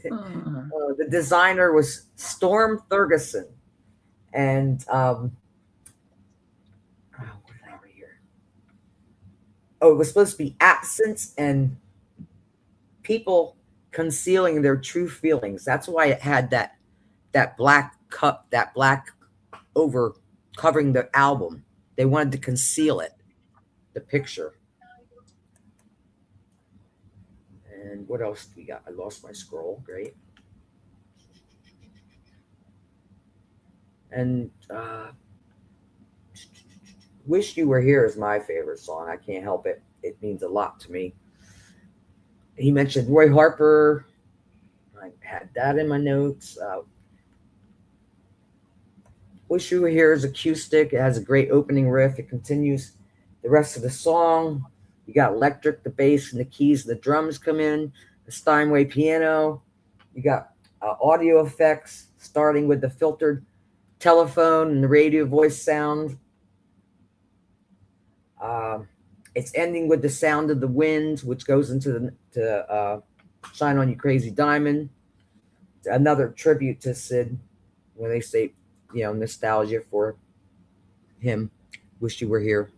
The designer was Storm Thurgeson, and what did I read here? Oh, it was supposed to be absence and people concealing their true feelings. That's why it had that black cup, that black over covering the album. They wanted to conceal it, the picture. And what else do we got? I lost my scroll. Great. And Wish You Were Here is my favorite song. I can't help it. It means a lot to me. He mentioned Roy Harper. I had that in my notes. Wish You Were Here is acoustic. It has a great opening riff. It continues the rest of the song. You got electric, the bass, and the keys, and the drums come in. The Steinway piano. You got audio effects, starting with the filtered telephone and the radio voice sound. It's ending with The Sound of the Wind, which goes into the Shine On You Crazy Diamond. Another tribute to Sid when they say, nostalgia for him. Wish You Were Here.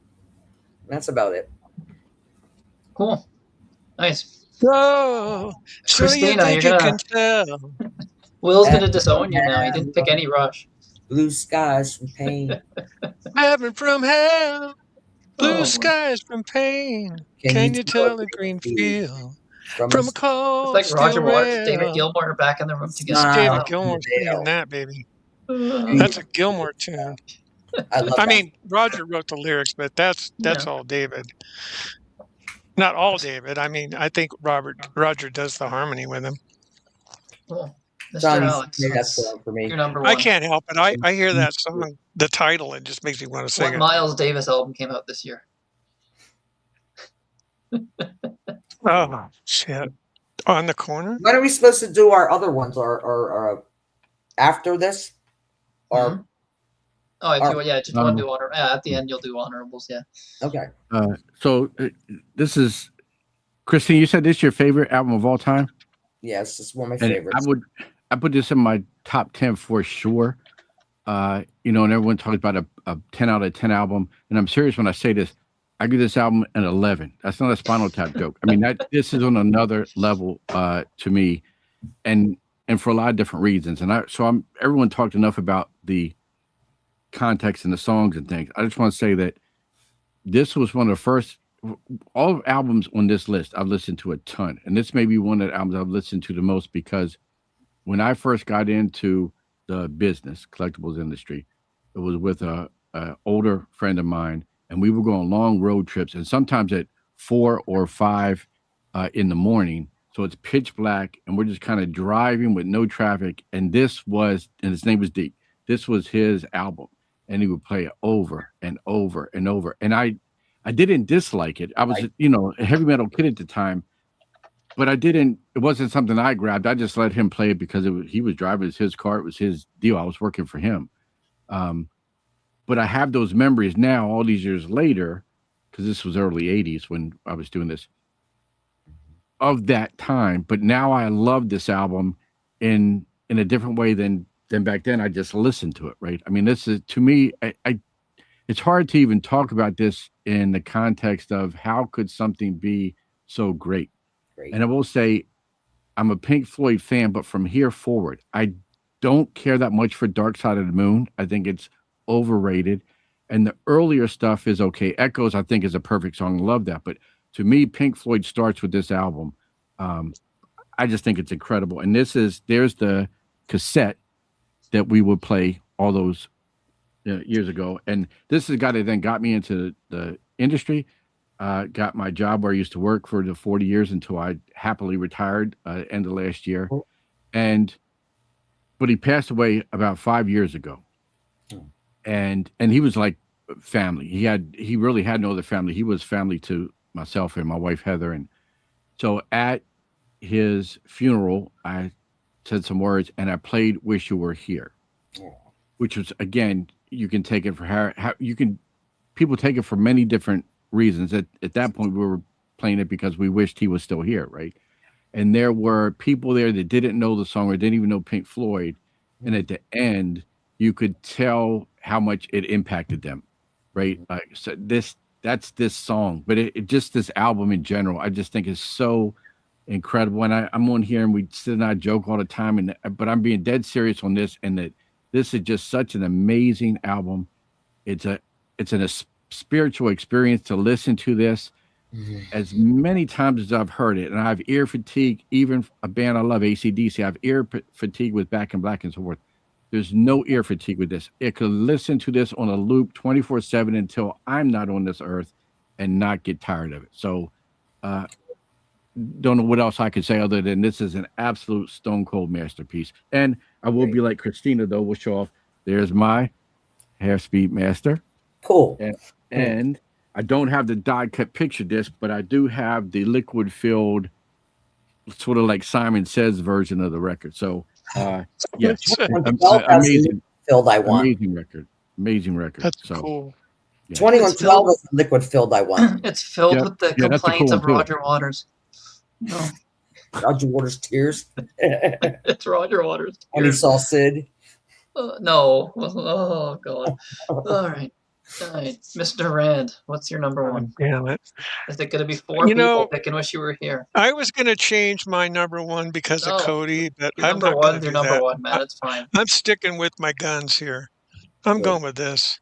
That's about it. Cool. Nice. Oh, so you Christina, think you can tell? Will's going to disown you now. He didn't pick any Rush. Blue Skies from Pain. Heaven from hell. Blue skies from pain. Can you tell the green field from a cold It's like Roger steel Waters, rail? David Gilmour are back in the room together. It's David Gilmour singing that, baby. That's a Gilmour tune. I mean, Roger wrote the lyrics, but that's all David. Not all David. I mean, I think Roger does the harmony with him. Cool. Mr. Alex, that's for me. You're number I one. can't help it. I hear that song, the title, it just makes me want to sing What it. Miles Davis album came out this year? Oh, shit. On the Corner? When are we supposed to do our other ones? Or after this? Or Oh, if you just want to do honor, at the end you'll do honorables. Yeah. Okay. So this is Christine. You said this is your favorite album of all time. Yes, it's one of my favorites. I put this in my top 10 for sure. And everyone talks about a 10 out of 10 album, and I'm serious when I say this. I give this album an 11. That's not a Spinal Tap joke. I mean, this is on another level to me, and for a lot of different reasons. And everyone talked enough about the context and the songs and things. I just want to say that this was one of the first, all albums on this list I've listened to a ton, and this may be one of the albums I've listened to the most, because when I first got into the business collectibles industry, it was with a older friend of mine, and we would go on long road trips, and sometimes at 4 or 5 in the morning. So it's pitch black, and we're just kind of driving with no traffic. And his name was Deke. This was his album, and he would play it over and over and over. And I didn't dislike it. I was, a heavy metal kid at the time, but it wasn't something I grabbed. I just let him play it because he was driving. It was his car. It was his deal. I was working for him. But I have those memories now, all these years later, because this was early 80s when I was doing this, of that time. But now I love this album in a different way than back then. I just listened to it, right? I mean, this is, to me, it's hard to even talk about this in the context of how could something be so great. And I will say, I'm a Pink Floyd fan, but from here forward, I don't care that much for Dark Side of the Moon. I think it's overrated, and the earlier stuff is okay. Echoes, I think, is a perfect song. Love that. But to me, Pink Floyd starts with this album. I just think it's incredible. And there's the cassette that we would play all those years ago. And this is a guy that then got me into the industry, got my job where I used to work for the 40 years until I happily retired end of last year. But he passed away about 5 years ago. And he was like family. He really had no other family. He was family to myself and my wife, Heather. And so at his funeral, I said some words and I played Wish You Were Here, which was, again, you can take it for how people take it for many different reasons. At that point, we were playing it because we wished he was still here, right? And there were people there that didn't know the song or didn't even know Pink Floyd. And at the end, you could tell how much it impacted them, right? So that's this song, but it just, this album in general, I just think is so incredible. And I'm on here and we sit and I joke all the time, but I'm being dead serious on this, and that this is just such an amazing album. It's a spiritual experience to listen to this as many times as I've heard it. And I have ear fatigue, even a band I love, AC/DC, I have ear fatigue with Back in Black and so forth. There's no ear fatigue with this. It could listen to this on a loop 24/7 until I'm not on this earth and not get tired of it. So don't know what else I could say other than this is an absolute stone cold masterpiece. And I will be like Christina, though. We'll show off. There's my Half Speed Master. Cool. And I don't have the die cut picture disc, but I do have the liquid filled, sort of like Simon Says version of the record. So yes, amazing. Filled, I want. Amazing record. That's cool. Yeah. 2112 was the liquid filled I want. It's filled Yeah, with the yeah, that's a complaints cool of one, too. Roger Waters. No, Roger Waters' tears it's Roger Waters. when he saw Sid. No. Oh, God. All right. Mr. Rand, what's your number one? Damn it. Is it going to be four people picking wish you were here? I was going to change my number one because of Cody, but I'm not going to do your number that. one, man. It's fine. I'm sticking with my guns here. I'm going with this.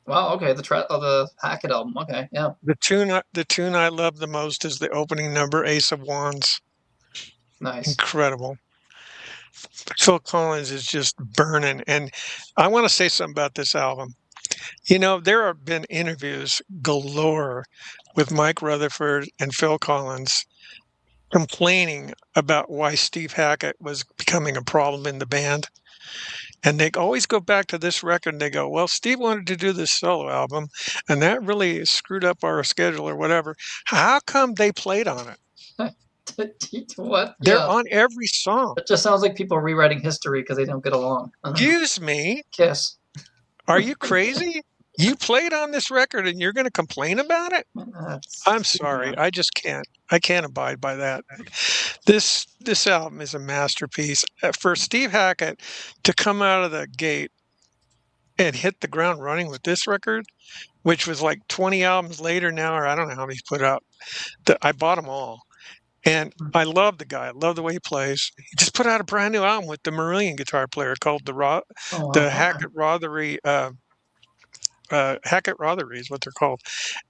Wow. Okay. The Hackett album. Okay. Yeah. The tune I love the most is the opening number, Ace of Wands. Nice. Incredible. Phil Collins is just burning. And I want to say something about this album. You know, there have been interviews galore with Mike Rutherford and Phil Collins complaining about why Steve Hackett was becoming a problem in the band. And they always go back to this record and they go, well, Steve wanted to do this solo album and that really screwed up our schedule or whatever. How come they played on it? What? They're on every song. It just sounds like people rewriting history because they don't get along. Excuse me? Kiss. Are you crazy? You played on this record and you're going to complain about it? I'm sorry. I just can't. I can't abide by that. This album is a masterpiece. For Steve Hackett to come out of the gate and hit the ground running with this record, which was like 20 albums later now, or I don't know how many he's put out. I bought them all. And I love the guy. I love the way he plays. He just put out a brand new album with the Marillion guitar player called the Hackett Rothery. Hackett Rothery is what they're called.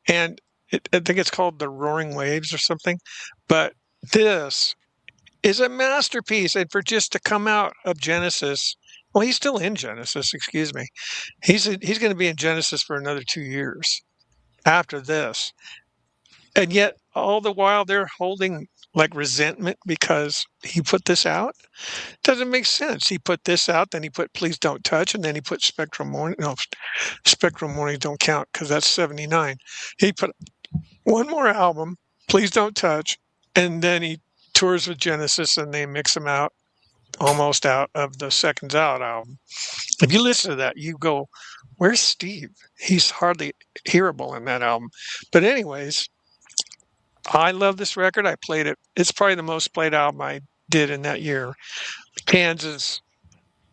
And I think it's called The Roaring Waves or something. But this is a masterpiece. And for just to come out of Genesis, well, he's still in Genesis, excuse me. He's going to be in Genesis for another 2 years after this. And yet, all the while, they're holding like resentment because he put this out. Doesn't make sense. He put this out, then he put Please Don't Touch, and then he put Spectrum Morning. No, Spectrum Morning don't count because that's 79. He put one more album, Please Don't Touch, and then he tours with Genesis, and they mix him out almost out of the Seconds Out album. If you listen to that, you go, where's Steve? He's hardly hearable in that album. But anyways, I love this record. I played it. It's probably the most played album I did in that year. Kansas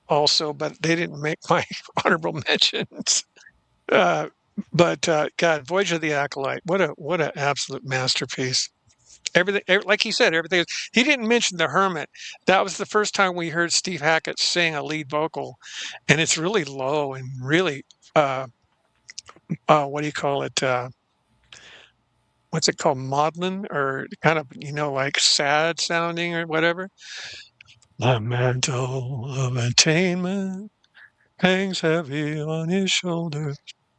also, but they didn't make my honorable mentions. God, Voyage of the Acolyte. What an absolute masterpiece. Everything, like he said, everything. He didn't mention the Hermit. That was the first time we heard Steve Hackett sing a lead vocal, and it's really low and really, what do you call it? What's it called? Maudlin, or kind of, like sad sounding or whatever. The mantle of attainment hangs heavy on his shoulders.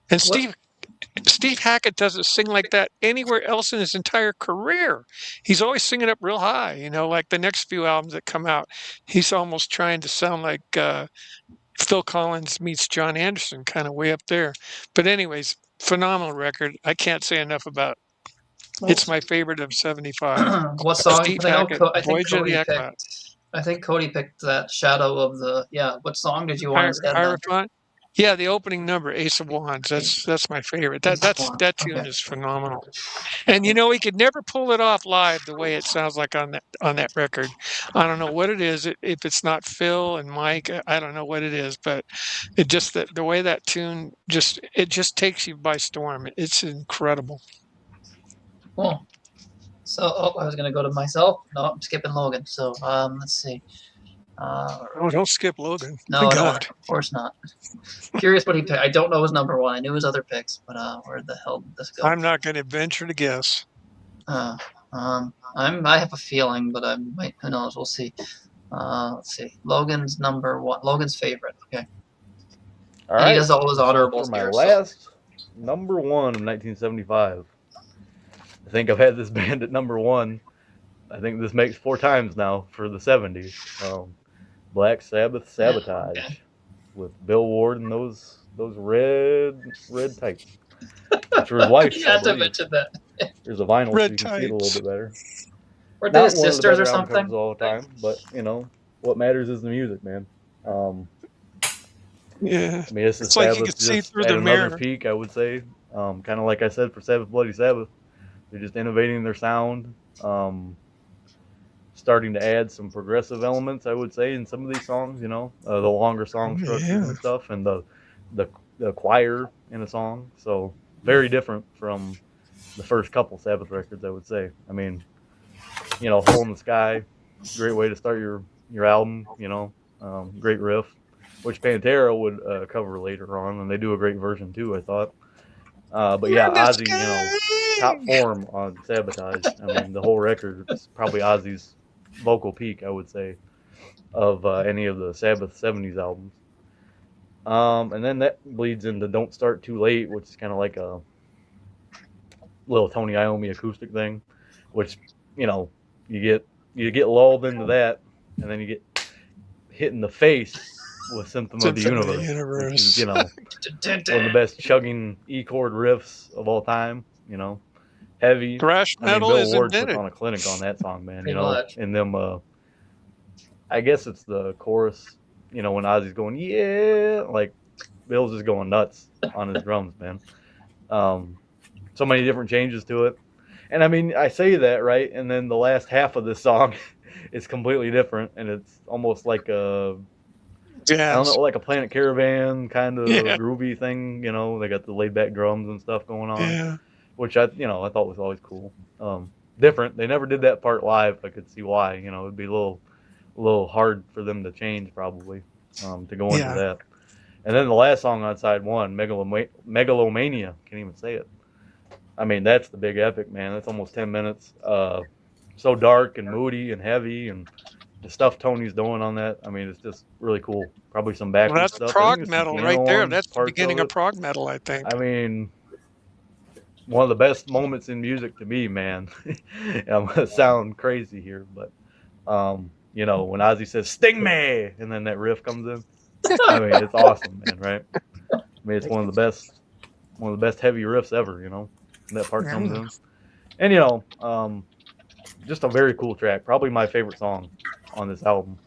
And Steve Hackett doesn't sing like that anywhere else in his entire career. He's always singing up real high, like the next few albums that come out. He's almost trying to sound like Phil Collins meets John Anderson, kind of way up there. But anyways, phenomenal record. I can't say enough about. It's my favorite of 75. What song? Steve Hackett, Voyage of the Acolyte. I think Cody picked that Shadow of the. Yeah. What song did you want instead? Hierophant? Yeah, the opening number, Ace of Wands. That's my favorite. That tune is phenomenal. And he could never pull it off live the way it sounds like on that record. I don't know what it is. If it's not Phil and Mike, I don't know what it is. But it just the way that tune just takes you by storm. It's incredible. Cool. So I was gonna go to myself. No, I'm skipping Logan. So let's see. Don't skip Logan. No, of course not. Curious what he picked. I don't know his number one. I knew his other picks, but where the hell did this go? I'm not going to venture to guess. I have a feeling, but I might. Who knows? We'll see. Let's see. Logan's number one. Logan's favorite. Okay. All right. He does all his honorables. For my last number one of 1975. I think I've had this band at number one. I think this makes 4 times now for the 70s. Black Sabbath Sabotage with Bill Ward and those red tights. Which were his wife's. You had to mention that. There's a vinyl red so you can see it a little bit better. Were they his sisters or something? All the time, but what matters is the music, man. Yeah. I mean, this is It's like you Sabbath could see just through at the another mirror. peak, I would say. Kind of like I said for Sabbath Bloody Sabbath, they're just innovating their sound, starting to add some progressive elements, I would say, in some of these songs. You know, the longer song structures Yeah. and stuff, and the choir in a song. So very different from the first couple Sabbath records, I would say. I mean, you know, Hole in the Sky, great way to start your album. You know, great riff, which Pantera would cover later on, and they do a great version too, I thought. But yeah, In the Ozzy, you know, top sky! form on Sabotage. I mean, the whole record is probably Ozzy's vocal peak, I would say, of any of the Sabbath 70s albums. And then that bleeds into Don't Start Too Late, which is kind of like a little Tony Iommi acoustic thing, which, you know, you get lulled into that, and then you get hit in the face with Symptom of the Symphony of the Universe, which is, Universe. you know, one of the best chugging E chord riffs of all time. You know, heavy. Thrash I mean, metal Bill is Ward puts invented. on a clinic on that song, man. You Pretty know, much. and them. I guess it's the chorus. You know, when Ozzy's going, yeah, like Bill's just going nuts on his drums, man. So many different changes to it. And I mean, I say that, right? And then the last half of this song is completely different, and it's almost like a, I don't know, Jazz. like a Planet Caravan kind of Yeah. groovy thing. You know, they got the laid back drums and stuff going on, Yeah. which I thought was always cool. Different. They never did that part live. I could see why. You know, it'd be a little hard for them to change probably, to go into Yeah. that. And then the last song on side one, Megalomania, can't even say it. I mean, that's the big epic, man. That's almost 10 minutes. So dark and moody and heavy, and the stuff Tony's doing on that. I mean, it's just really cool. Probably some Well, backwards that's stuff. I think prog there's some metal piano right there. on That's the parts beginning of of prog metal, I think. I mean, one of the best moments in music to me, man. I'm gonna sound crazy here, but you know, when Ozzy says "Sting me," and then that riff comes in. I mean, it's awesome, man. Right? I mean, it's one of the best heavy riffs ever. You know, and that part comes in, and you know, just a very cool track. Probably my favorite song on this album.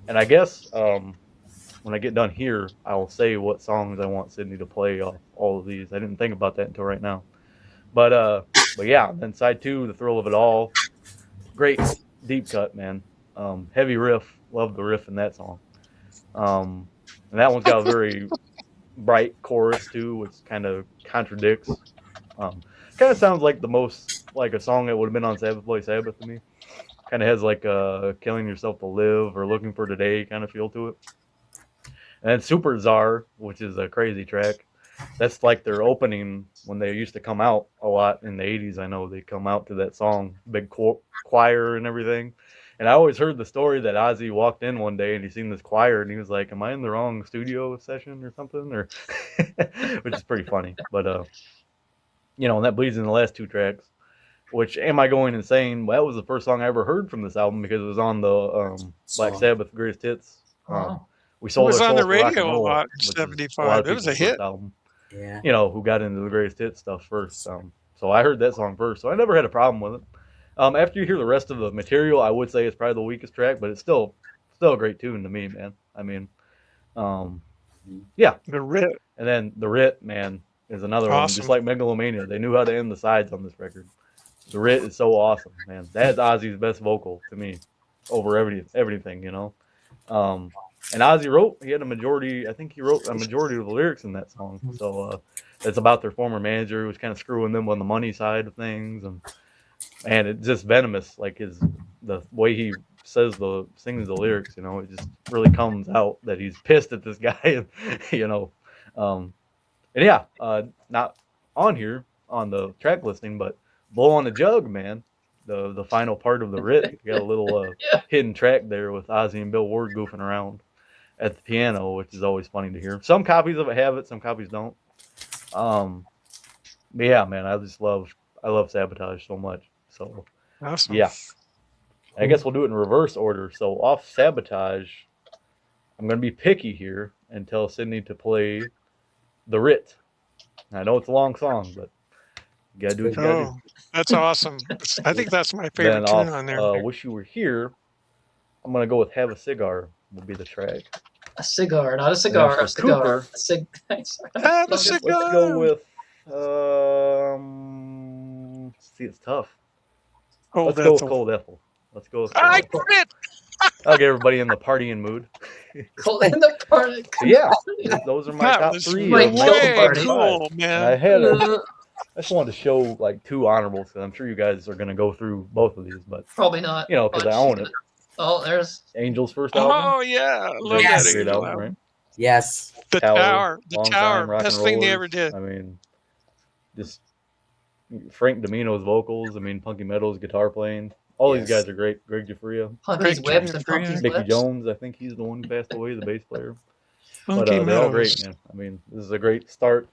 And I guess when I get done here, I will say what songs I want Sidney to play off all of these. I didn't think about that until right now. But yeah, then side two, The Thrill of It All. Great deep cut, man. Heavy riff. Love the riff in that song. And that one's got a very bright chorus too, which kind of contradicts. Kind of sounds like like a song that would have been on Sabbath Bloody Sabbath to me. Kind of has like a Killing Yourself to Live or Looking for Today kind of feel to it. And then Super Czar, which is a crazy track. That's like their opening when they used to come out a lot in the 80s. I know they come out to that song, big choir and everything. And I always heard the story that Ozzy walked in one day and he seen this choir and he was like, "Am I in the wrong studio session or something?" Or which is pretty funny. But you know, and that bleeds in the last two tracks. Which, am I going insane? Well, that was the first song I ever heard from this album because it was on the Black Sabbath Greatest Hits. We sold it was our on the soul for rock and radio a roll, lot in which is 75. It was a hit. Album. Yeah. You know, who got into the greatest hits stuff first. So I heard that song first. So I never had a problem with it. After you hear the rest of the material, I would say it's probably the weakest track, but it's still a great tune to me, man. I mean, yeah. The Writ. And then The Writ, man, is another one. Just like Megalomania, they knew how to end the sides on this record. The Writ is so awesome, man. That's Ozzy's best vocal to me over everything, you know. And Ozzy he had a majority, I think he wrote a majority of the lyrics in that song. So it's about their former manager who was kind of screwing them on the money side of things. And it's just venomous, like the way he sings the lyrics, you know, it just really comes out that he's pissed at this guy, you know. And yeah, not on here on the track listing, but Blow on the Jug, man. The final part of The Writ. You got a little hidden track there with Ozzy and Bill Ward goofing around at the piano, which is always funny to hear. Some copies of it have it, some copies don't. But yeah, man, I love Sabotage so much. So awesome. Yeah. I guess we'll do it in reverse order. So off Sabotage, I'm gonna be picky here and tell Sidney to play The Writ. I know it's a long song, but you gotta do what you gotta do. That's awesome. I think that's my favorite tune on there. Wish You Were Here, I'm gonna go with Have a Cigar will be the track. A cigar, not a cigar, a cigar. Cooper, A cig. Have a cigar. let's go with. See, it's tough. Cold Let's go with Ethel. Cold Ethel. Let's go with I Cold Ethel. quit. I'll get everybody in the partying mood. Cold in the party. So yeah, those are my That top was three. way Of my party. cool, And man. I just wanted to show like 2 honorables because I'm sure you guys are gonna go through both of these, but Probably not. you know, because I own it. Oh, there's Angel's first album. Oh yeah, I love Yes. that Great Angel album, album. right? Yes. The Tower, long time rock best and thing they rollers. ever did. I mean, just Frank Domino's vocals. I mean, Punky Meadows guitar playing. All these guys are great. Greg Giuffria, Punky's Great whips and Giuffria. Punky's Mickey whips. Jones. I think he's the one who passed away, the bass player. But Funky they're all great, Meadows. man. I mean, this is a great start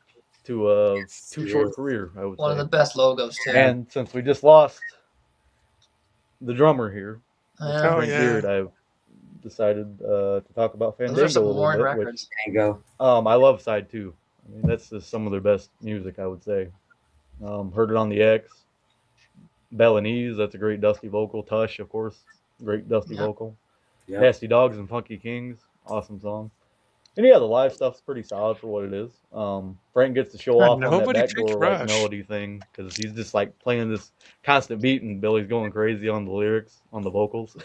to a too short career, I would One say. of the best logos too. And since we just lost the drummer here, Yeah. Oh, Frank yeah. Beard, I've decided to talk about Those are Fandango a some little worn bit. records. Tango. I love side 2. I mean, that's just some of their best music, I would say. Heard it on the X. Balinese, that's a great dusty vocal. Tush, of course, great dusty vocal. Yeah. Nasty Dogs and Funky Kings, awesome song. And yeah, the live stuff's pretty solid for what it is. Frank gets to show Yeah, off on that nobody picked backdoor like Rush. melody thing because he's just like playing this constant beat and Billy's going crazy on the lyrics, on the vocals.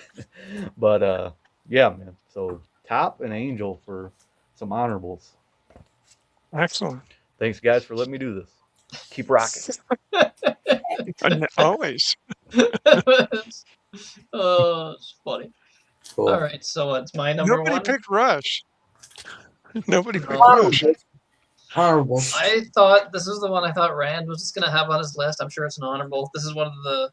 But yeah, man. So Top and Angel for some honorables. Excellent. Thanks, guys, for letting me do this. Keep rocking. And always. Oh, it's funny. Cool. All right, so it's my number Nobody one. picked Rush. Nobody picked Oh. Rush. Honorable. I thought this was the one I thought Rand was just gonna have on his list. I'm sure it's an honorable. This is one of the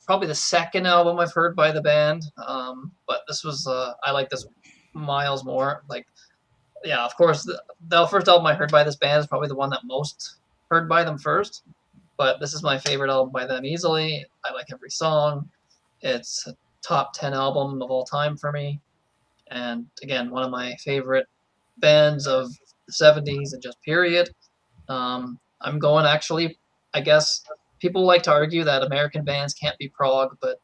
probably the second album I've heard by the band. But this was I like this miles more. Like, yeah, of course the first album I heard by this band is probably the one that most heard by them first. But this is my favorite album by them easily. I like every song. It's a top 10 album of all time for me. And again, one of my favorite bands of the 70s and just period. I'm going actually, I guess people like to argue that American bands can't be prog, but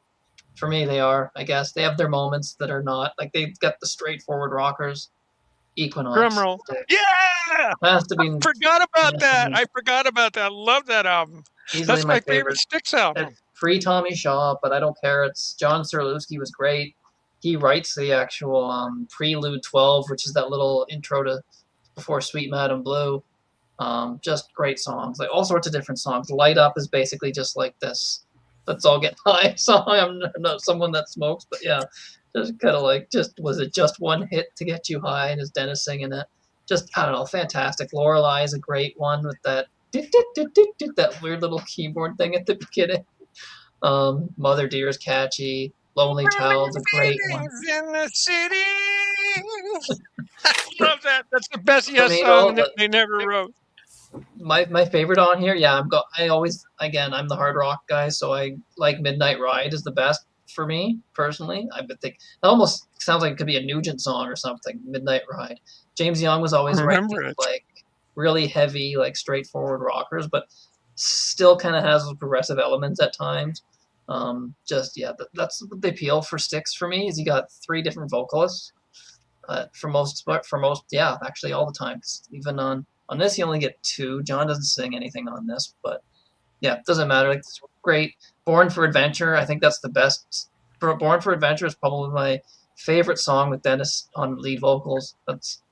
for me they are. I guess they have their moments that are not. Like they've got the straightforward rockers. Equinox. Drum roll. Yeah! Has to be. Forgot about that. I forgot about that. Love that album. Easily That's my favorite Styx album. Free Tommy Shaw, but I don't care. It's John Serlewski was great. He writes the actual Prelude 12, which is that little intro to before Sweet Madam Blue. Just great songs, like all sorts of different songs. Light Up is basically just like this. Let's all get high song. I'm not someone that smokes, but yeah, just kind of like was it just one hit to get you high? And is Dennis singing it? Just I don't know, fantastic. Lorelei is a great one with that that weird little keyboard thing at the beginning. Mother Dear is catchy. Lonely Child's a great one. In the city. I love that. That's the best For Yes me, song that they never wrote. My favorite on here, yeah, I always I'm the hard rock guy, so I like Midnight Ride is the best for me personally. I would think it almost sounds like it could be a Nugent song or something. Midnight Ride. James Young was always Remember writing it. like really heavy, like straightforward rockers, but still kind of has those progressive elements at times. That's the appeal for Styx for me is you got 3 different vocalists. For most, yeah, actually all the time. Even on this, you only get 2. John doesn't sing anything on this, but yeah, it doesn't matter. Like, it's great. Born for Adventure, I think that's the best. Born for Adventure is probably my favorite song with Dennis on lead vocals. That's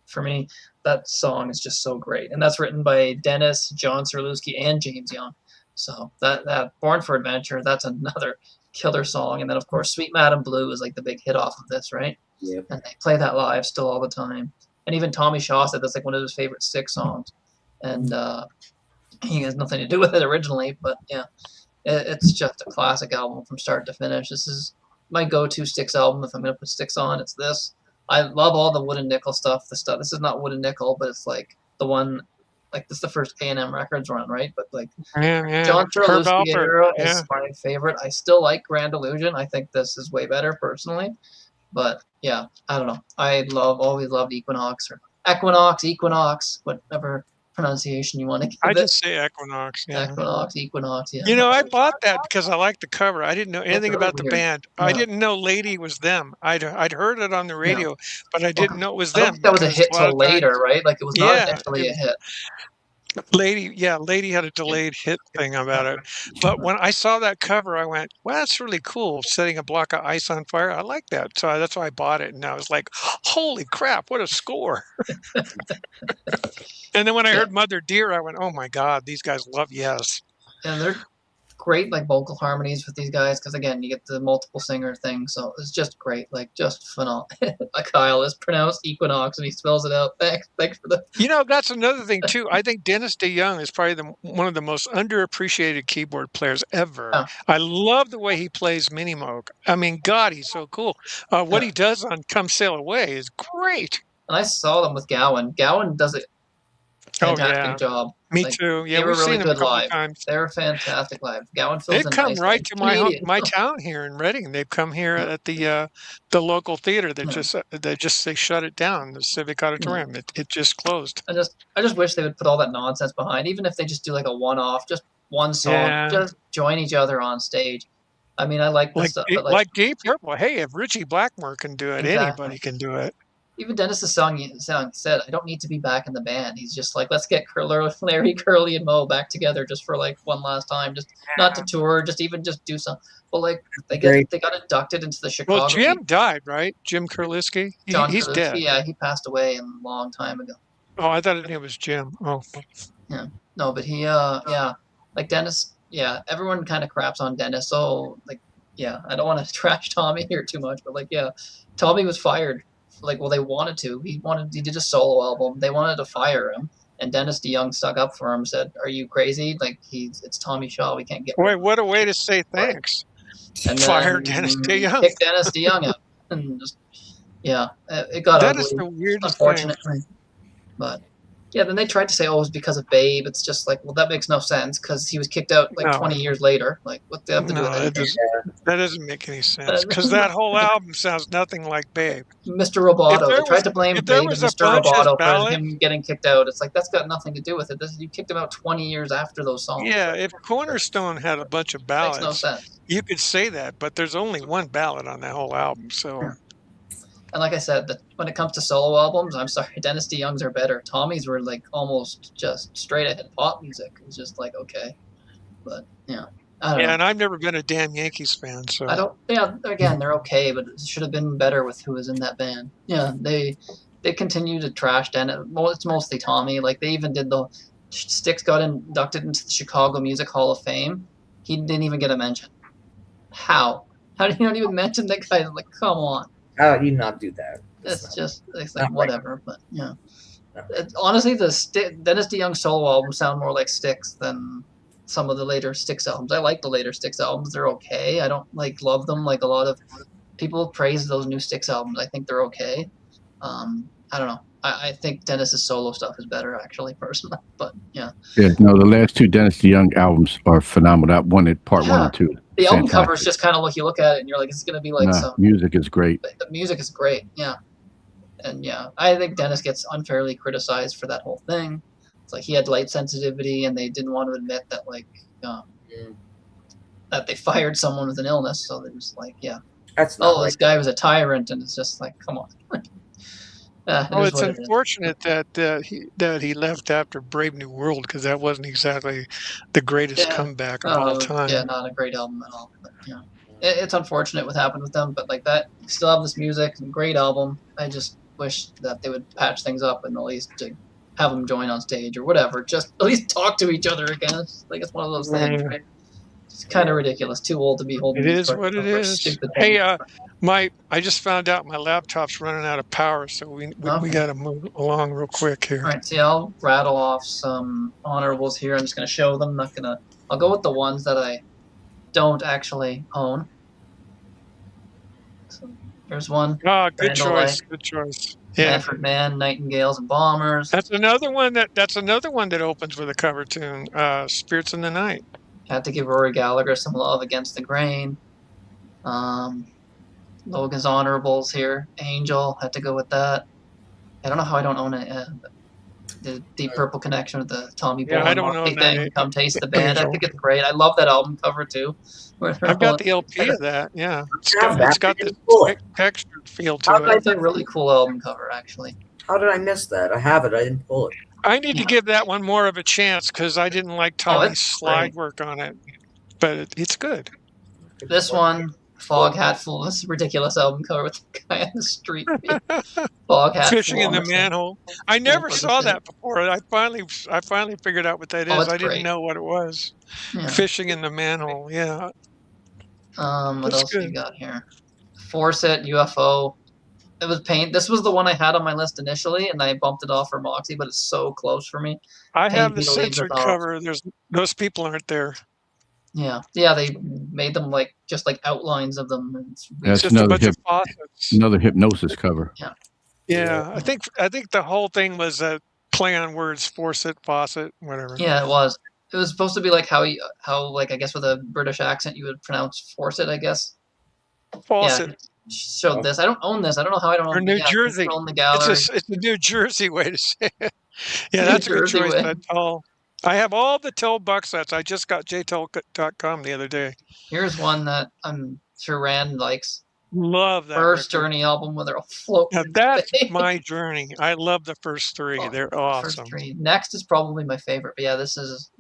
for me. That song is just so great, and that's written by Dennis, John Serlewski, and James Young. So that Born for Adventure, that's another killer song. And then of course Sweet Madam Blue is like the big hit off of this, right? Yeah. And they play that live still all the time. And even Tommy Shaw said that's like one of his favorite Styx songs. And he has nothing to do with it originally, but yeah, it's just a classic album from start to finish. This is my go-to Styx album. If I'm going to put Styx on, it's this. I love all the Wood and Nickel stuff. This is not Wood and Nickel, but it's like the one, like this is the first A&M Records run, right? But like John Serlewski era is my favorite. I still like Grand Illusion. I think this is way better personally. But yeah, I don't know. I always loved Equinox or Equinox, whatever pronunciation you want to give I it. just say Equinox. Yeah. Equinox. Yeah. You know, I bought that because I liked the cover. I didn't know anything really about the weird. band. Yeah. I didn't know Lady was them. I'd heard it on the radio, but I didn't know it was I don't them. think that was a because hit a lot till of times- later, right? Like it was not Yeah, initially a hit. Lady had a delayed hit thing about it. But when I saw that cover, I went, "Well, that's really cool. Setting a block of ice on fire. I like that." So that's why I bought it, and I was like, "Holy crap! What a score!" And then when I heard Mother Dear, I went, "Oh my God, these guys love Yes." And they're great, like vocal harmonies with these guys, because again, you get the multiple singer thing, so it's just great, like just phenomenal. Kyle is pronounced Equinox, and he spells it out. Thanks for the. You know, that's another thing too. I think Dennis DeYoung is probably one of the most underappreciated keyboard players ever. Yeah. I love the way he plays Minimoog. I mean, God, he's so cool. What he does on "Come Sail Away" is great. And I saw them with Gowan. Gowan does a fantastic job. Me too. Yeah, they were we've really seen them good a couple live. times. They were fantastic live. Gowan fills They've in come nicely. right to my town here in Reading. They've come here at the local theater that they shut it down. The Civic Auditorium. It just closed. I just wish they would put all that nonsense behind, even if they just do like a one-off, just one song, just join each other on stage. I mean, I like this stuff. But like Deep Purple. Hey, if Richie Blackmore can do it, anybody can do it. Even Dennis's song said, "I don't need to be back in the band." He's just like, let's get Larry, Curly, and Mo back together just for like one last time, just not to tour, just do something. But like they got inducted into the Chicago. Well, Jim died, right? Jim Kurliski. He's dead. Yeah, he passed away a long time ago. Oh, I thought his name was Jim. Oh, yeah, no, but he like Dennis. Yeah, everyone kind of craps on Dennis. So like, yeah, I don't want to trash Tommy here too much, but like, yeah, Tommy was fired. Like, well, they wanted to. He did a solo album. They wanted to fire him, and Dennis DeYoung stuck up for him. Said, "Are you crazy? Like, it's Tommy Shaw. We can't get." Wait, what a way to say thanks! And fire Dennis DeYoung. Kick Dennis DeYoung out, and just it got that ugly. Is the weirdest unfortunately, but. Yeah, then they tried to say, "Oh, it was because of Babe." It's just like, well, that makes no sense because he was kicked out 20 years later. Like, what do they have to do with it? That doesn't make any sense because that whole album sounds nothing like Babe. Mr. Roboto. They tried to blame Babe and Mr. Roboto for him getting kicked out. It's like that's got nothing to do with it. You kicked him out 20 years after those songs. Yeah, if Cornerstone had a bunch of ballads, makes no sense. You could say that, but there's only one ballad on that whole album, so. Yeah. And like I said, when it comes to solo albums, I'm sorry, Dennis DeYoung's are better. Tommy's were like almost just straight ahead pop music. It's just like, okay. But yeah. I don't know. And I've never been a damn Yankees fan, so I don't again, they're okay, but it should have been better with who was in that band. Yeah, they continue to trash Dennis. Well, it's mostly Tommy. Like they even did the Styx got inducted into the Chicago Music Hall of Fame. He didn't even get a mention. How did you not even mention that guy? Like, come on. How do you not do that? It's like whatever, but yeah. Honestly, the Dennis DeYoung solo albums sound more like Styx than some of the later Styx albums. I like the later Styx albums; they're okay. I don't love them like a lot of people praise those new Styx albums. I think they're okay. I don't know. I think Dennis's solo stuff is better, actually, personally. But yeah. Yeah, no, the last two Dennis DeYoung albums are phenomenal. That one, part 1 and 2. The album cover is just kind of you look at it and you're like, it's going to be like some. Music is great. The music is great, yeah. And yeah, I think Dennis gets unfairly criticized for that whole thing. It's like he had light sensitivity and they didn't want to admit that, that they fired someone with an illness. So they're just like, yeah. This guy was a tyrant, and it's just like, come on. It's unfortunate that he left after Brave New World because that wasn't exactly the greatest comeback of all time. Yeah, not a great album at all. But, yeah, it's unfortunate what happened with them, but like that, still have this music, great album. I just wish that they would patch things up and at least to have them join on stage or whatever. Just at least talk to each other again. It's one of those things, right? It's kind of ridiculous. Too old to be holding. It is what it is. Hey, I just found out my laptop's running out of power, so we got to move along real quick here. All right, see, I'll rattle off some honorables here. I'm just going to show them. I'll go with the ones that I don't actually own. So there's one. Oh, good choice. Good choice. Yeah. Manfred Mann, Nightingales and Bombers. That's another one that opens with a cover tune. Spirits in the Night. Had to give Rory Gallagher some love, Against the Grain. Logan's honorables here. Angel, had to go with that. I don't know how I don't own it. the Deep Purple connection with the Tommy Boy I don't know thing. that Come taste the band. I Angel. think it's great. I love that album cover too. I've got the LP of that. Yeah, it's got this textured feel to it. It's a really cool album cover, actually. How did I miss that? I have it. I didn't pull it. I need to give that one more of a chance because I didn't like Tommy's slide work on it, but it's good. This one, Fog Hat Full. This ridiculous album cover with the guy in the street. Fog Hat Fishing in the manhole. I never saw that before. I finally figured out what that is. I didn't know what it was. Yeah. Fishing in the manhole. Yeah. What else you got here? Forset UFO. It was Pain. This was the one I had on my list initially, and I bumped it off for Moxie, but it's so close for me. I have the censored cover. Those people aren't there. Yeah, they made them just like outlines of them. That's just a bunch of faucets. Another Hypnosis cover. Yeah. I think the whole thing was a play on words, faucet, whatever. Yeah, it was. It was supposed to be like how I guess with a British accent you would pronounce faucet, I guess. Faucet. Yeah. Showed this. I don't own this. I don't know how I don't own it. Or New Jersey. Own the gallery. It's a New Jersey way to say it. Yeah, that's a good choice. That tall. I have all the Tell box sets. I just got jtell.com the other day. Here's one that I'm sure Rand likes. Love that. First Journey album where they're all floating. Now that's my journey. I love the first three. They're awesome. First three. Next is probably my favorite. But yeah, this is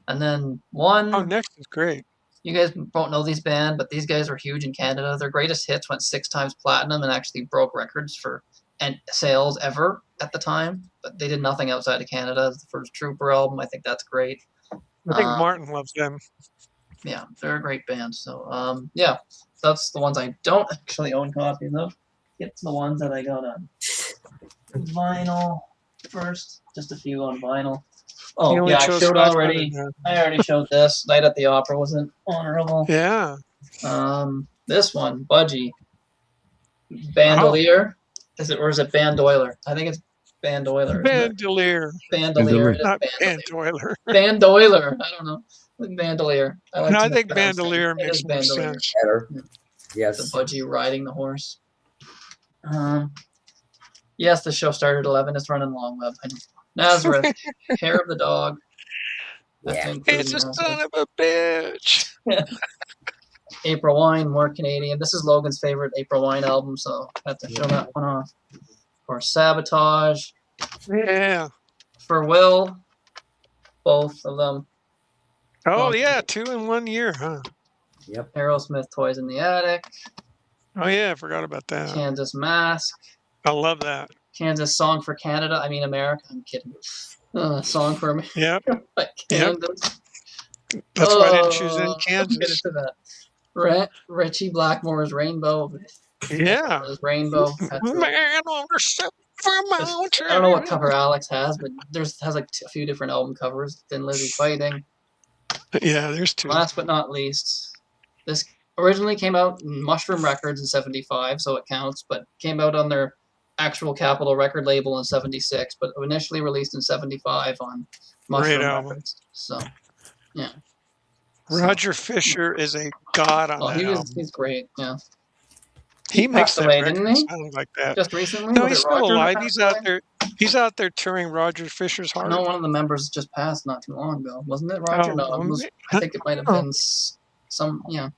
And then one. Oh, Next is great. You guys won't know these band, but these guys were huge in Canada. Their greatest hits went 6 times platinum and actually broke records for sales ever at the time. But they did nothing outside of Canada. It's the first Trooper album. I think that's great. I think Martin loves them. Yeah, they're a great band. So, that's the ones I don't actually own copies of. Get to the ones that I got on vinyl first. Just a few on vinyl. Oh, yeah, I showed already. I already showed this. Night at the Opera wasn't honorable. Yeah. This one, Budgie. Bandolier. Is it Bandoiler? I think it's Bandoiler. Bandolier. Bandolier. Not Bandoiler. Bandoiler. I don't know. Bandolier. I think Bandolier makes more sense. Better. Yes. The Budgie riding the horse. Yes, the show started at 11. It's running long web. Nazareth, Hair of the Dog. Yeah. It's a son of a bitch. April Wine, more Canadian. This is Logan's favorite April Wine album, so I have to show that one off. For Sabotage. Yeah. For Will, both of them. Oh, yeah, 2 in 1 year, huh? Yep. Aerosmith, Toys in the Attic. Oh, yeah, I forgot about that. Kansas Mask. I love that. Kansas Song for Canada. I mean America. I'm kidding. Song for America. Yep. Kansas. That's why I didn't choose in Kansas. Get into that. Richie Blackmore's Rainbow. Yeah. Rainbow. Man on the silver mountain. I don't know what cover Alex has, but has like a few different album covers. Thin Lizzy Fighting. Yeah, there's 2. Last but not least, this originally came out in Mushroom Records in 75, so it counts, but came out on their actual Capitol record label in 76, but initially released in 75 on Mushroom Records. So, yeah. Roger Fisher is a god on that album. He's great, yeah. He makes that record didn't he? sound like that. Just recently? No, he's still alive. He's out there touring Roger Fisher's heart. No, one of the members just passed not too long ago. Wasn't it Roger? I think it might have been some, yeah.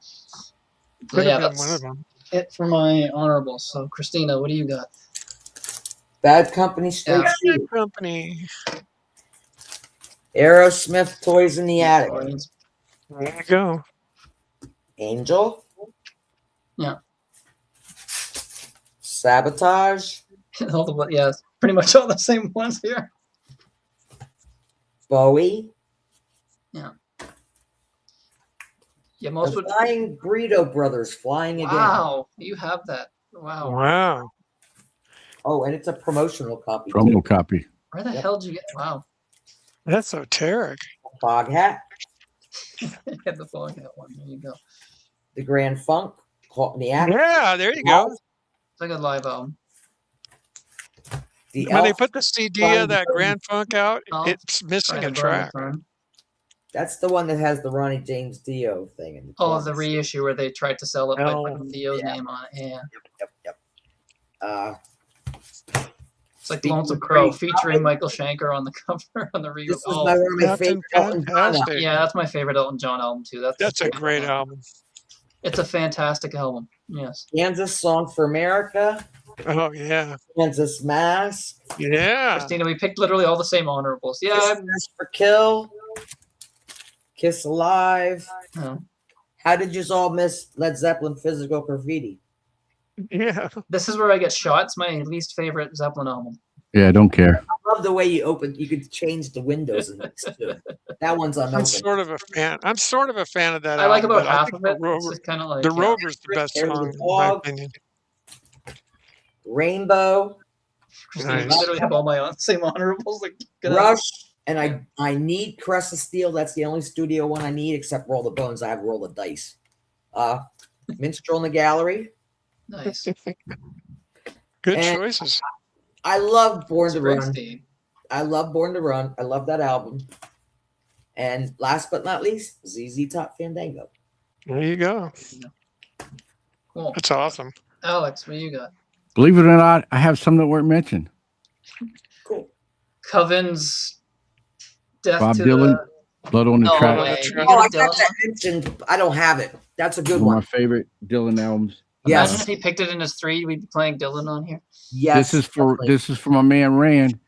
Could have been one of them. It for my honorables. So, Christina, what do you got? Bad Company, Straight Bad Company. Aerosmith, Toys in the Attic. There you go. Angel. Yeah. Sabotage. Yeah, pretty much all the same ones here. Bowie. Yeah. Yeah, most the Flying Burrito Brothers, Flying Again. Wow, you have that. Wow. Wow. Oh, and it's a promotional copy. Promo copy. Where the hell did you get? Wow. That's esoteric. Fog Hat. Get the Fog Hat one. There you go. The Grand Funk. Caught in the Act. Yeah, there you go. It's like a live album. When they put the CD of that Grand Funk out, it's missing a track. That's the one that has the Ronnie James Dio thing. In the the reissue where they tried to sell it by putting Dio's name on it. Yeah. Yep. It's like the Lonesome Crow featuring Michael Schenker on the cover on the real. This was one of my favorite Elton John albums. Yeah, that's my favorite Elton John album too. That's a great album. It's a fantastic album. Yes. Kansas Song for America. Oh yeah. Kansas Mask. Yeah. Christina, we picked literally all the same honorables. Yeah. Kiss for Kill. Kiss Alive. Oh. How did you all miss Led Zeppelin Physical Graffiti? Yeah. This is where I get shot. It's my least favorite Zeppelin album. Yeah, I don't care. I love the way you could change the windows in this too. That one's unopened. I'm sort of a fan of that. I like album, about but half of it. Rover, It's just kind of like the Rover's the best There's song, the in my dog. opinion. Rainbow. Christina, Nice. I literally have all my same honorables. Like, Rush. And I need Caress of Steel. That's the only studio one I need, except Roll the Bones. I have Roll the Dice. Minstrel in the Gallery. Nice. Good And choices. I love Born to Run. Springsteen. I love Born to Run. I love that album. And last but not least, ZZ Top Fandango. There you go. Cool. That's awesome. Alex, what you got? Believe it or not, I have some that weren't mentioned. Cool. Coven's Death Bob to Dylan, Blood on the No Track. way. You Oh, I get a got Dylan that one? mentioned. I don't have it. That's a good One of my one. favorite Dylan albums. Imagine Yes. if he picked it in his 3, we'd be playing Dylan on here. Yes. definitely. This is for my man Rand.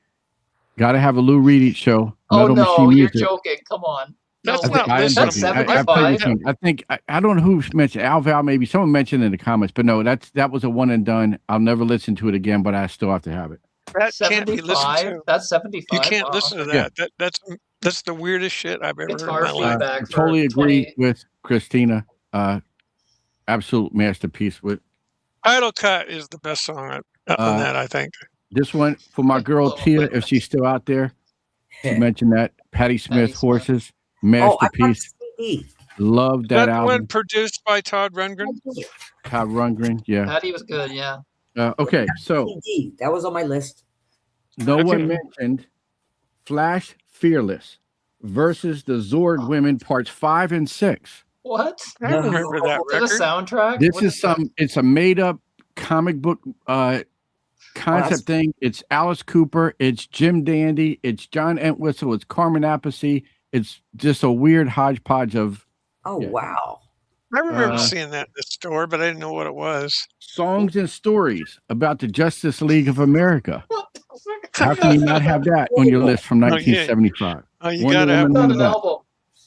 Got to have a Lou Reed show. Oh Metal no, Machine you're Music. joking. Come on. That's No, not way. listening. That's I played 75. this one. I think I don't know who mentioned Val. Maybe someone mentioned in the comments, but no, that was a one and done. I'll never listen to it again, but I still have to have it. That can't be listened 75? to. That's 75. You can't Wow. listen to Yeah. that. That's the weirdest shit I've ever heard Guitar in my life. feedback. I for totally agree 20 with Christina. Absolute masterpiece. With Idle Cut is the best song on that, I think. this one for my girl Tia, if she's still out there. She mentioned that Patti Smith, Smith. Horses, Oh, I got masterpiece. CD. Love that That one album. produced by Todd Rundgren. Todd Rundgren, yeah. Patty was good, yeah. Okay, so CD. That was on my list. no Okay. one mentioned Flash Fearless versus the Zord Women parts 5 and 6. What? I remember that Is it a record. soundtrack? This What is it's a made up comic book concept thing. It's Alice Cooper, it's Jim Dandy, it's John Entwistle, it's Carmen Appice. It's just a weird hodgepodge of Oh, Yeah. wow. I remember seeing that in the store, but I didn't know what it was. songs and stories about the Justice League of America. What the fuck? How can you not have that on your list from Oh, yeah. 1975? Oh, you Wonder gotta have Woman Not on an the back. album.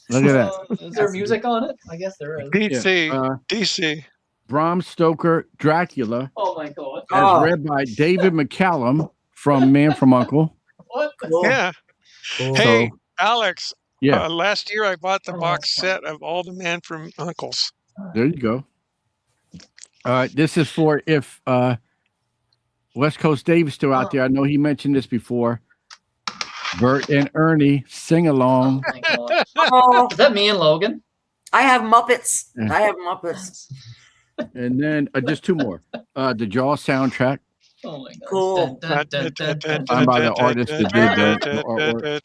Look at that. Is there music on it? I guess there is. DC. Yeah. DC. Bram Stoker, Dracula, Oh my god. as Oh. read by David McCallum from Man from Uncle. What? Cool. Yeah. Cool. Hey, Alex. Yeah, Last year I bought the Oh, box that's set of all the Man from Uncles. there you go. This is for if West Coast Dave's still out there. I know he mentioned this before. Bert and Ernie sing Oh along. my god. Oh, Is that me and Logan? I have Muppets. Yeah. I have Muppets. And then just two more. The Jaw soundtrack. Oh my god. Cool. Dun, dun, dun, dun, dun, Signed by the artist that did the artwork.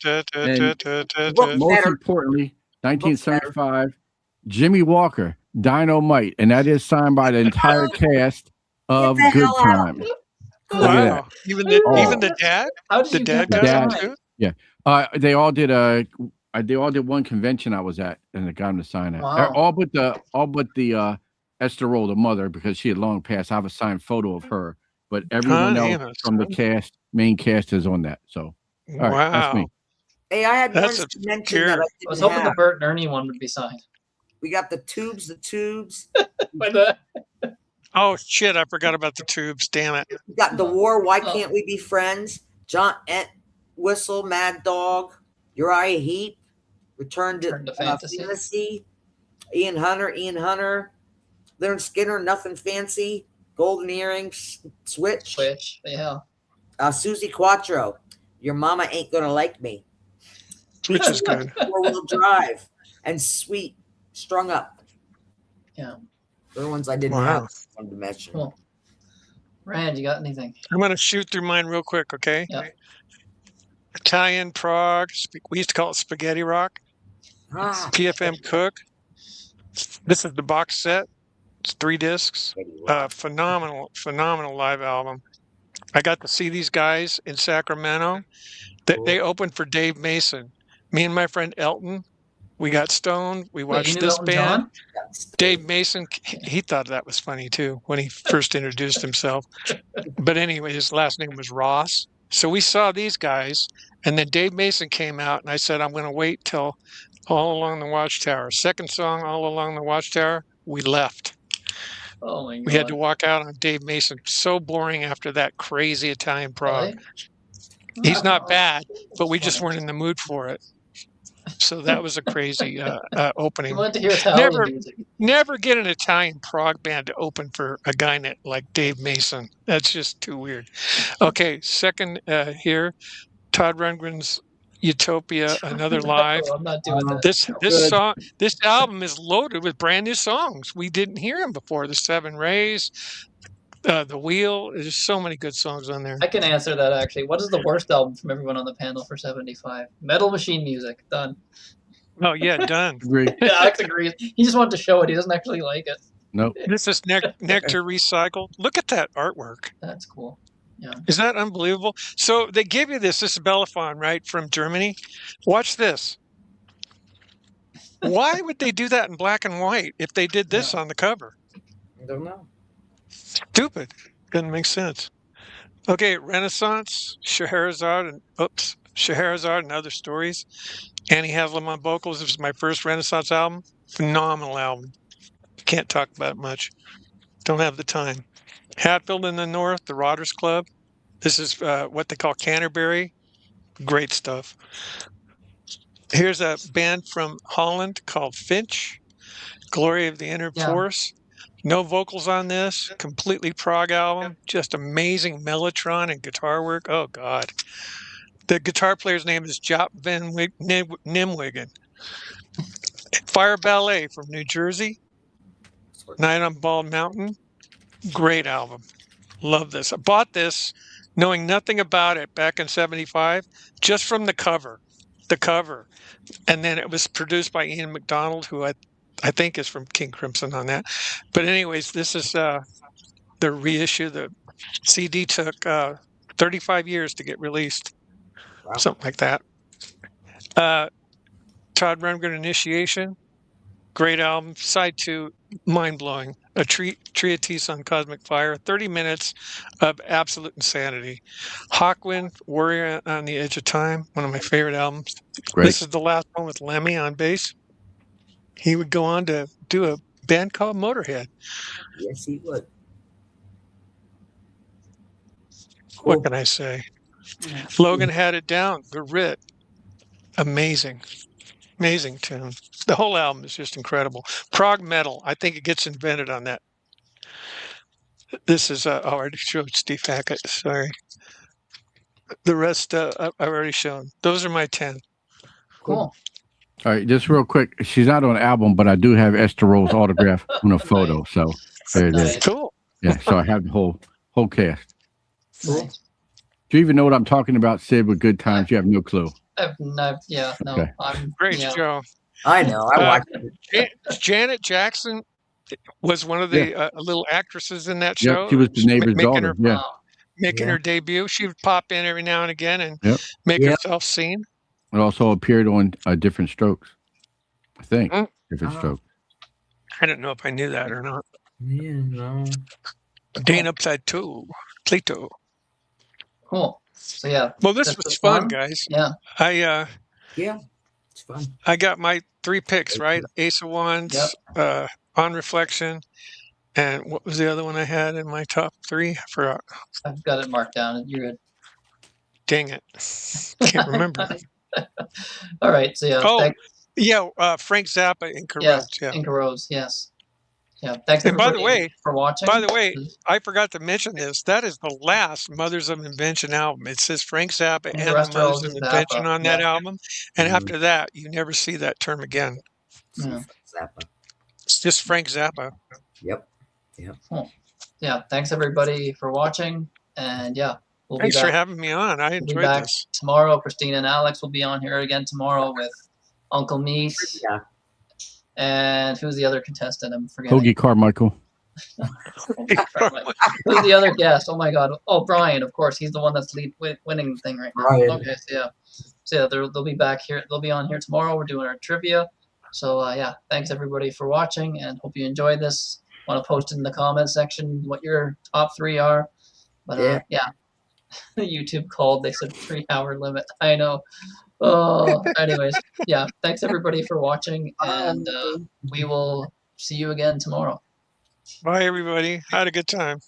Most Better. importantly, 1975, Jimmy Walker, Dynamite, and that is signed by the entire cast of Get the Good hell out. Time. Look at Wow. Even the dad? How did The you dad get does Dad. that? it too? They all did one convention I was at, and they got him to sign it. Wow. All but the Esther Roll, the mother, because she had long passed. I have a signed photo of her, but everyone damn else it, from the son. main cast is on that. So, all right, that's me. Wow. Hey, I had That's one a to mention that I I was didn't hoping the have. Bert and Ernie one would be signed. We got the tubes. But Oh shit! I forgot about the tubes. Damn it! We got the war. Why Oh. can't we be friends? John Whistle, Mad Dog, Uriah Heep, Return to Fantasy. Fantasy, Ian Hunter, Leonard Skinner, Nothing Fancy, Golden Earrings, Switch, yeah. Susie Quattro, Your Mama Ain't Gonna Like Me, Which is good. Four Wheel Drive, and Sweet, Strung Up. Yeah. They're the ones I didn't Wow. have on to mention. Cool. Rand, you got anything? I'm gonna shoot through mine real quick, okay? Yeah. Italian Prague. We used to call it Spaghetti Rock. Ah, PFM Cook. This is the box set. It's 3 discs. Phenomenal live album. I got to see these guys in Sacramento. They opened for Dave Mason. Me and my friend Elton, we got stoned. We Wait, you watched knew this Elton band. John? Dave Mason, he thought that was funny too when he first introduced himself. But anyway, his last name was Ross. So we saw these guys, and then Dave Mason came out, and I said, I'm going to wait till All Along the Watchtower. Second song, All Along the Watchtower, we left. Oh my god. We had to walk out on Dave Mason. So boring after that crazy Italian prog. Really? He's not bad, but we just weren't in the mood for it. So that was a crazy opening. You wanted to hear Italian music. Never get an Italian prog band to open for a guy like Dave Mason. That's just too weird. Okay, second here, Todd Rundgren's Utopia, Another Live. I'm not doing that. This album is loaded with brand new songs. We didn't hear them before. The Seven Rays, The Wheel. There's so many good songs on there. I can answer that actually. What is the worst album from everyone on the panel for 75? Metal Machine Music. Done. Oh yeah, done. Agree. Yeah, Alex agrees. He just wanted to show it. He doesn't actually like it. Nope. This is Nectar Recycled. Look at that artwork. That's cool. Yeah. Is that unbelievable? So they give you this is Bellaphon, right, from Germany. Watch this. Why would they do that in black and white if they did this on the cover? I don't know. Stupid. Doesn't make sense. Okay, Renaissance, Scheherazade and Other Stories. Annie Haslam on vocals. This was my first Renaissance album. Phenomenal album. Can't talk about it much. Don't have the time. Hatfield in the North, the Rodders Club. This is what they call Canterbury. Great stuff. Here's a band from Holland called Finch. Glory of the Inner Force. No vocals on this. Completely prog album. Just amazing mellotron and guitar work. Oh, God. The guitar player's name is Jop Van Nimwegen. Fire Ballet from New Jersey. Night on Bald Mountain. Great album. Love this. I bought this knowing nothing about it back in 75, just from the cover. The cover. And then it was produced by Ian McDonald, who I think is from King Crimson on that. But anyways, this is the reissue. The CD took 35 years to get released. Wow. Something like that. Todd Rundgren, Initiation. Great album. Side 2, mind-blowing. A treatise on cosmic fire. 30 minutes of absolute insanity. Hawkwind, Warrior on the Edge of Time. One of my favorite albums. Great. This is the last one with Lemmy on bass. He would go on to do a band called Motorhead. Yes, he would. What can I say? Logan had it down. The Writ. Amazing. Amazing tune. The whole album is just incredible. Prog metal. I think it gets invented on that. This is, I already showed Steve Hackett. Sorry. The rest I've already shown. Those are my 10. Cool. All right, just real quick. She's not on the album, but I do have Esther Roll's autograph on a photo. So there it is. Cool. Yeah, so I have the whole cast. Cool. Do you even know what I'm talking about, Sid, with Good Times? You have no clue. No. Okay. I'm great show. I know. I watched it. Janet Jackson was one of the little actresses in that show. Yeah, she was the neighbor's daughter. Making her debut. She would pop in every now and again and make herself seen. It also appeared on Different Strokes. I think. Different Strokes. I don't know if I knew that or not. Yeah, no. Dane Upside 2. Plato. Cool. So yeah. Well, this was fun, guys. Yeah. It's fun. I got my 3 picks, right? Ace of Wands, On Reflection, and what was the other one I had in my top 3? I forgot. I've got it marked down. You're good. Dang it. Can't remember. All right. So yeah. Frank Zappa, Inca Roads. Yeah. Inca Roads, yes. Yeah. Thanks by the way, for watching. By the way, I forgot to mention this. That is the last Mothers of Invention album. It says Frank Zappa and the Mothers of Invention on that album. And after that, you never see that term again. Zappa. It's just Frank Zappa. Yep. Cool. Yeah. Thanks everybody for watching. And thanks for having me on. I enjoyed this. Tomorrow, Christina and Alex will be on here again tomorrow with Uncle Meat. Yeah. And who's the other contestant? I'm forgetting. Hoagie Carmichael. Who's the other guest? Oh my God! Oh, Brian, of course. He's the one that's winning the thing right now. Brian. Okay, so yeah, they'll be back here. They'll be on here tomorrow. We're doing our trivia. So yeah, thanks everybody for watching, and hope you enjoyed this. Want to post in the comment section what your top 3 are. But yeah, YouTube called. They said 3-hour limit. I know. Oh, anyways, yeah. Thanks everybody for watching, and we will see you again tomorrow. Bye, everybody. Had a good time.